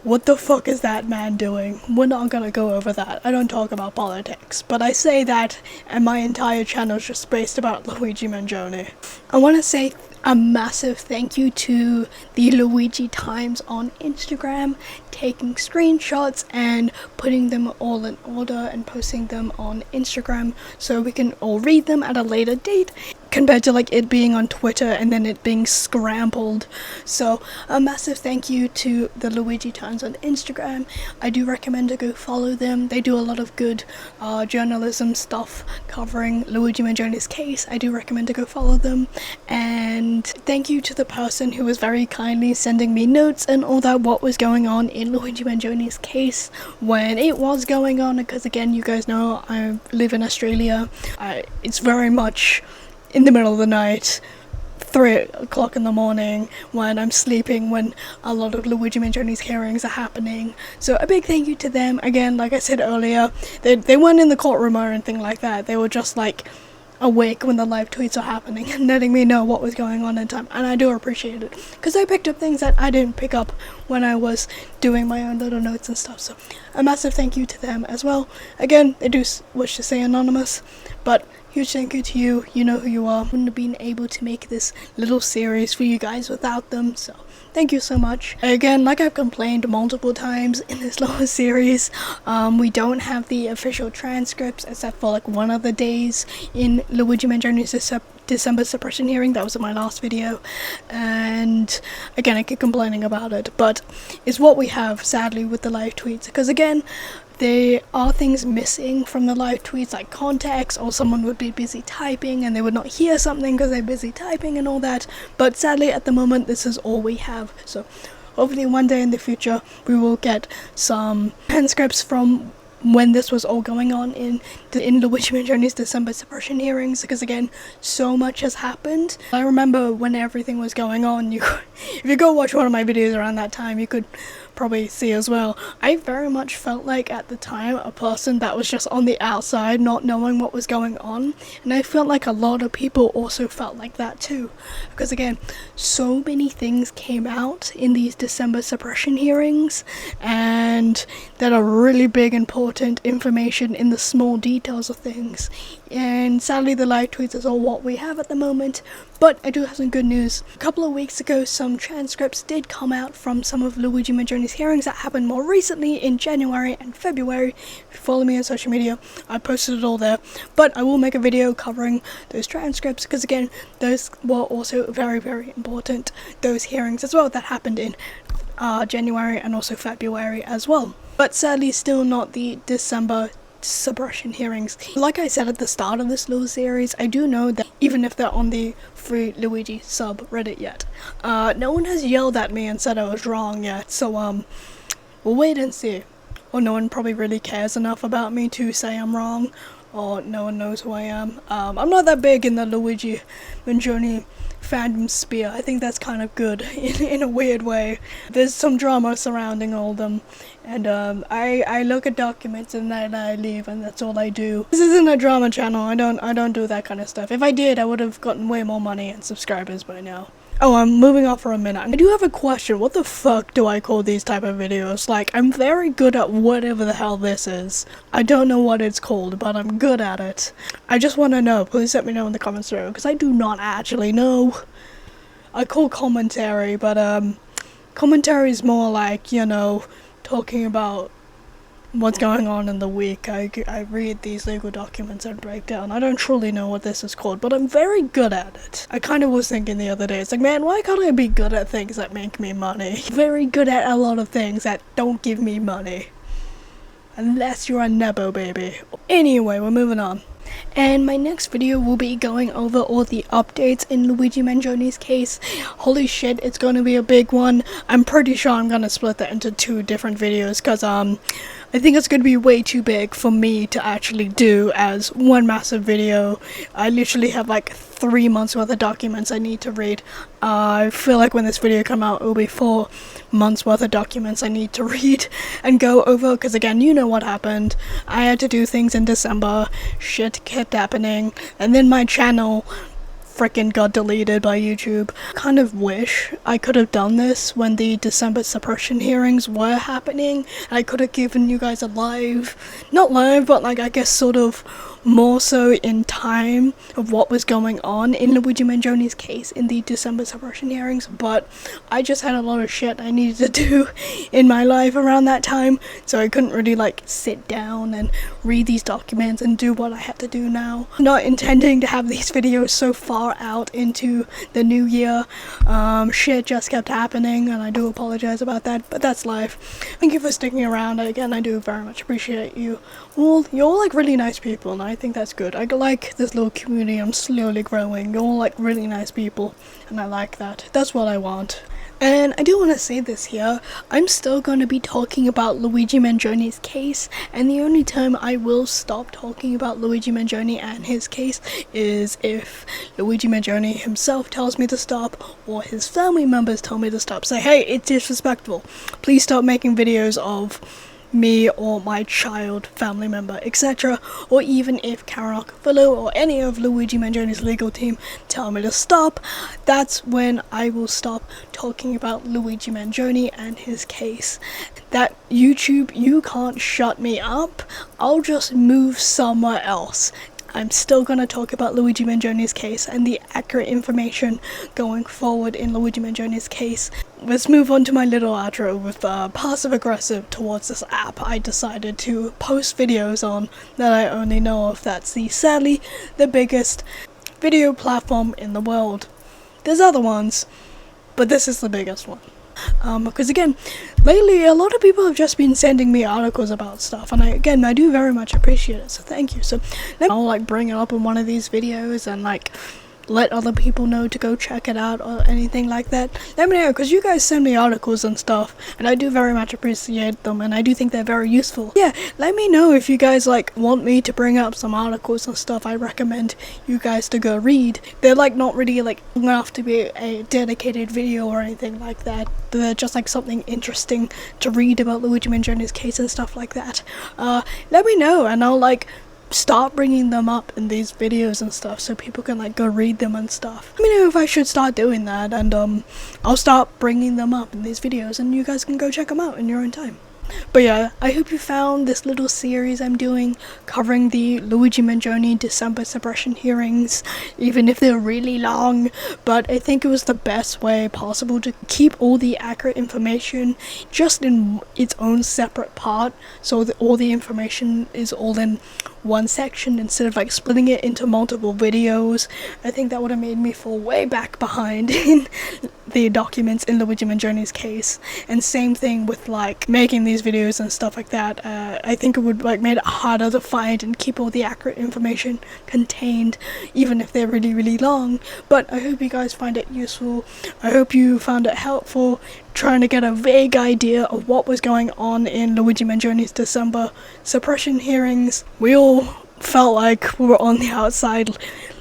What the fuck is that man doing? We're not gonna go over that. I don't talk about politics, but I say that, and my entire channel is just based about Luigi Mangione. I want to say a massive thank you to the Luigi Times on Instagram, taking screenshots and putting them all in order and posting them on Instagram so we can all read them at a later date. compared to like it being on Twitter and then it being scrambled. So a massive thank you to the Luigi Times on Instagram. I do recommend to go follow them. They do a lot of good journalism stuff covering Luigi Mangione's case. I do recommend to go follow them. And thank you to the person who was very kindly sending me notes and all that, what was going on in Luigi Mangione's case when it was going on, because again, you guys know I live in Australia. It's very much in the middle of the night, 3 o'clock in the morning when I'm sleeping, when a lot of Luigi Mangione's hearings are happening. So a big thank you to them. Again, like I said earlier, they weren't in the courtroom or anything like that. They were just like awake when the live tweets are happening and letting me know what was going on in time, and I do appreciate it because I picked up things that I didn't pick up when I was doing my own little notes and stuff. So a massive thank you to them as well. Again, they do wish to say anonymous, but huge thank you to you. You know who you are. Wouldn't have been able to make this little series for you guys without them, so thank you so much. Again, like I've complained multiple times in this little series, we don't have the official transcripts except for like one of the days in Luigi Mangione's December suppression hearing. That was in my last video, and again I keep complaining about it, but it's what we have sadly with the live tweets, because again, there are things missing from the live tweets, like context, or someone would be busy typing and they would not hear something because they're busy typing and all that. But sadly at the moment this is all we have, so hopefully one day in the future we will get some transcripts from when this was all going on in Luigi Mangione's December suppression hearings, because again, so much has happened. I remember when everything was going on, if you go watch one of my videos around that time, you could probably see as well, I very much felt like at the time a person that was just on the outside not knowing what was going on, and I felt like a lot of people also felt like that too, because again, so many things came out in these December suppression hearings and that are really big important information in the small details of things, and sadly the live tweets is all what we have at the moment. But I do have some good news. A couple of weeks ago, some transcripts did come out from some of Luigi Mangione's hearings that happened more recently in January and February. If you follow me on social media, I posted it all there. But I will make a video covering those transcripts, because again, those were also very, very important. Those hearings as well that happened in January and also February as well. But sadly, still not the December suppression hearings. Like I said at the start of this little series, I do know that even if they're on the Free Luigi subreddit yet, no one has yelled at me and said I was wrong yet, so we'll wait and see. Or no one probably really cares enough about me to say I'm wrong, or no one knows who I am. I'm not that big in the Luigi Mangione fandom sphere. I think that's kind of good in a weird way. There's some drama surrounding all of them, and I look at documents and then I leave, and that's all I do. This isn't a drama channel. I don't do that kind of stuff. If I did, I would have gotten way more money and subscribers by now. Oh, I'm moving off for a minute. I do have a question. What the fuck do I call these type of videos? Like, I'm very good at whatever the hell this is. I don't know what it's called, but I'm good at it. I just want to know. Please let me know in the comments below, because I do not actually know. I call commentary, but commentary is more like, you know, talking about what's going on in the week. I read these legal documents and break down. I don't truly know what this is called, but I'm very good at it. I kind of was thinking the other day, it's like, man, why can't I be good at things that make me money? Very good at a lot of things that don't give me money. Unless you're a nebo baby. Anyway, we're moving on. And my next video will be going over all the updates in Luigi Mangione's case. Holy shit, it's going to be a big one. I'm pretty sure I'm going to split that into 2 different videos, because I think it's going to be way too big for me to actually do as one massive video. I literally have like 3 months worth of documents I need to read. I feel like when this video comes out, it will be 4 months worth of documents I need to read and go over, because again, you know what happened. I had to do things in December, shit kept happening, and then my channel freaking got deleted by YouTube. Kind of wish I could have done this when the December suppression hearings were happening. I could have given you guys a live, not live, but like I guess sort of more so in time of what was going on in Luigi Mangione's case in the December suppression hearings, but I just had a lot of shit I needed to do in my life around that time, so I couldn't really like sit down and read these documents and do what I had to do now. Not intending to have these videos so far out into the new year. Shit just kept happening, and I do apologize about that, but that's life. Thank you for sticking around. Again, I do very much appreciate you. Well, you're all like really nice people, and I think that's good. I like this little community I'm slowly growing. You're all like really nice people, and I like that. That's what I want. And I do want to say this here, I'm still going to be talking about Luigi Mangione's case, and the only time I will stop talking about Luigi Mangione and his case is if Luigi Mangione himself tells me to stop, or his family members tell me to stop. Say, hey, it's disrespectful. Please stop making videos of me or my child, family member, etc. Or even if Karen Agnifilo or any of Luigi Mangione's legal team tell me to stop, that's when I will stop talking about Luigi Mangione and his case. That YouTube, you can't shut me up. I'll just move somewhere else. I'm still going to talk about Luigi Mangione's case and the accurate information going forward in Luigi Mangione's case. Let's move on to my little outro with passive-aggressive towards this app I decided to post videos on that I only know of. That's sadly the biggest video platform in the world. There's other ones, but this is the biggest one. Because again, lately a lot of people have just been sending me articles about stuff, and I do very much appreciate it, so thank you. So I'll like bring it up in one of these videos and like let other people know to go check it out or anything like that. Let me know, because you guys send me articles and stuff, and I do very much appreciate them, and I do think they're very useful. Yeah, let me know if you guys like want me to bring up some articles and stuff I recommend you guys to go read. They're like not really like enough to be a dedicated video or anything like that. They're just like something interesting to read about Luigi Mangione's case and stuff like that. Let me know, and I'll like start bringing them up in these videos and stuff so people can like go read them and stuff. Let me know if I should start doing that, and I'll start bringing them up in these videos and you guys can go check them out in your own time. But yeah, I hope you found this little series I'm doing covering the Luigi Mangione December suppression hearings, even if they're really long, but I think it was the best way possible to keep all the accurate information just in its own separate part, so that all the information is all in one section instead of like splitting it into multiple videos. I think that would have made me fall way back behind in the documents in Luigi Mangione's case. And same thing with like making these videos and stuff like that. I think it would like made it harder to find and keep all the accurate information contained, even if they're really, really long. But I hope you guys find it useful. I hope you found it helpful trying to get a vague idea of what was going on in Luigi Mangione's December suppression hearings. We all felt like we were on the outside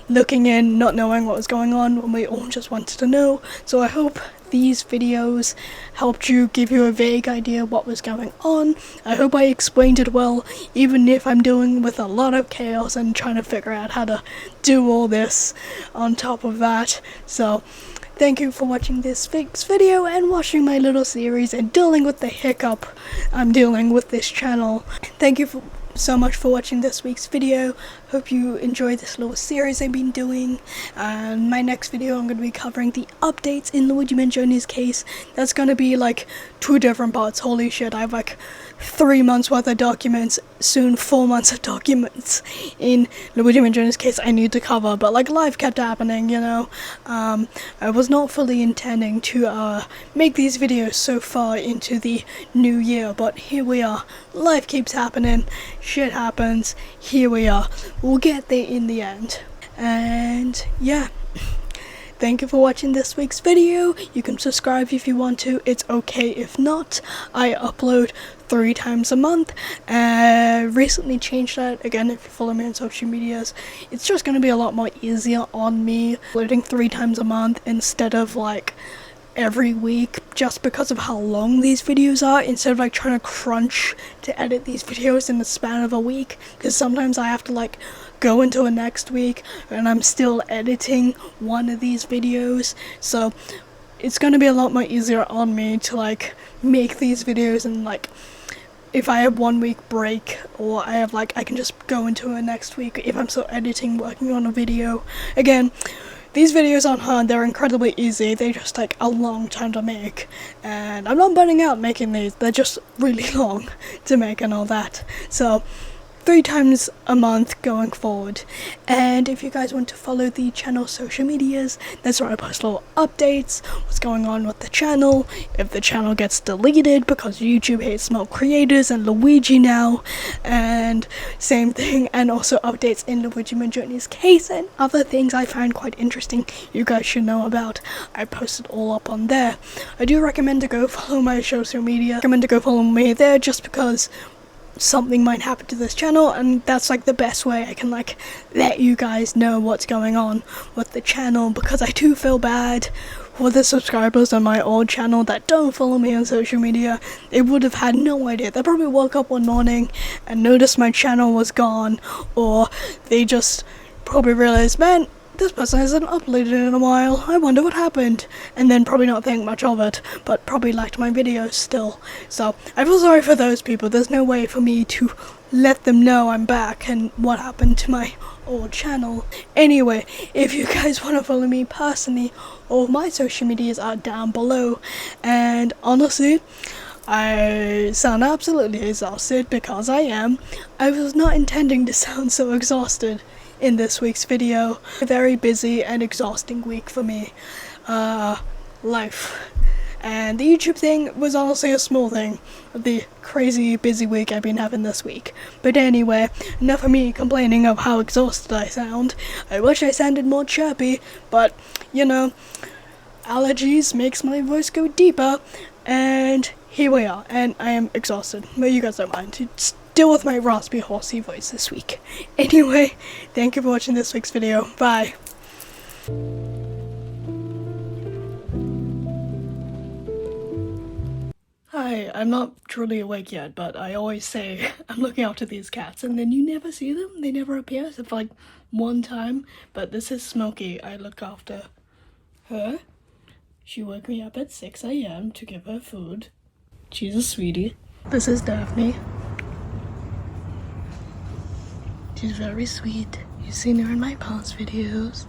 looking in, not knowing what was going on, and we all just wanted to know. So I hope these videos helped you, give you a vague idea of what was going on. I hope I explained it well, even if I'm dealing with a lot of chaos and trying to figure out how to do all this on top of that. So thank you for watching this video and watching my little series and dealing with the hiccup I'm dealing with this channel. Thank you so much for watching this week's video. Hope you enjoyed this little series I've been doing. And my next video I'm going to be covering the updates in Luigi Mangione's case. That's going to be like 2 different parts. Holy shit, I have like 3 months worth of documents, soon 4 months of documents in Luigi Mangione's case I need to cover, but like life kept happening, you know. I was not fully intending to make these videos so far into the new year, but here we are. Life keeps happening, shit happens, here we are. We'll get there in the end. And yeah, thank you for watching this week's video. You can subscribe if you want to, it's okay if not. I upload 3 times a month. Recently changed that. Again, if you follow me on social medias, it's just going to be a lot more easier on me uploading 3 times a month instead of like every week, just because of how long these videos are, instead of like trying to crunch to edit these videos in the span of a week, because sometimes I have to like go into a next week and I'm still editing one of these videos. So it's going to be a lot more easier on me to like make these videos and like if I have 1 week break, or I can just go into it next week if I'm still editing, working on a video. Again, these videos aren't hard, they're incredibly easy, they just take a long time to make, and I'm not burning out making these, they're just really long to make and all that. So 3 times a month going forward. And if you guys want to follow the channel social medias, that's where I post little updates, what's going on with the channel, if the channel gets deleted because YouTube hates small creators and Luigi now, and same thing, and also updates in Luigi Mangione's case and other things I find quite interesting you guys should know about. I post it all up on there. I do recommend to go follow my social media, recommend to go follow me there just because something might happen to this channel, and that's like the best way I can like let you guys know what's going on with the channel, because I do feel bad for the subscribers on my old channel that don't follow me on social media. They would have had no idea. They probably woke up one morning and noticed my channel was gone, or they just probably realized, man, this person hasn't uploaded in a while, I wonder what happened, and then probably not think much of it, but probably liked my videos still. So I feel sorry for those people. There's no way for me to let them know I'm back and what happened to my old channel. Anyway, if you guys want to follow me personally, all of my social medias are down below, and honestly, I sound absolutely exhausted because I am. I was not intending to sound so exhausted in this week's video. A very busy and exhausting week for me. Life. And the YouTube thing was honestly a small thing of the crazy busy week I've been having this week. But anyway, enough of me complaining of how exhausted I sound. I wish I sounded more chirpy, but you know, allergies makes my voice go deeper, and here we are, and I am exhausted, but you guys don't mind. Deal with my raspy horsey voice this week. Anyway, thank you for watching this week's video. Bye. Hi, I'm not truly awake yet, but I always say I'm looking after these cats, and then you never see them. They never appear, except for like one time. But this is Smokey. I look after her. She woke me up at 6 a.m. to give her food. She's a sweetie. This is Daphne. She's very sweet. You've seen her in my past videos.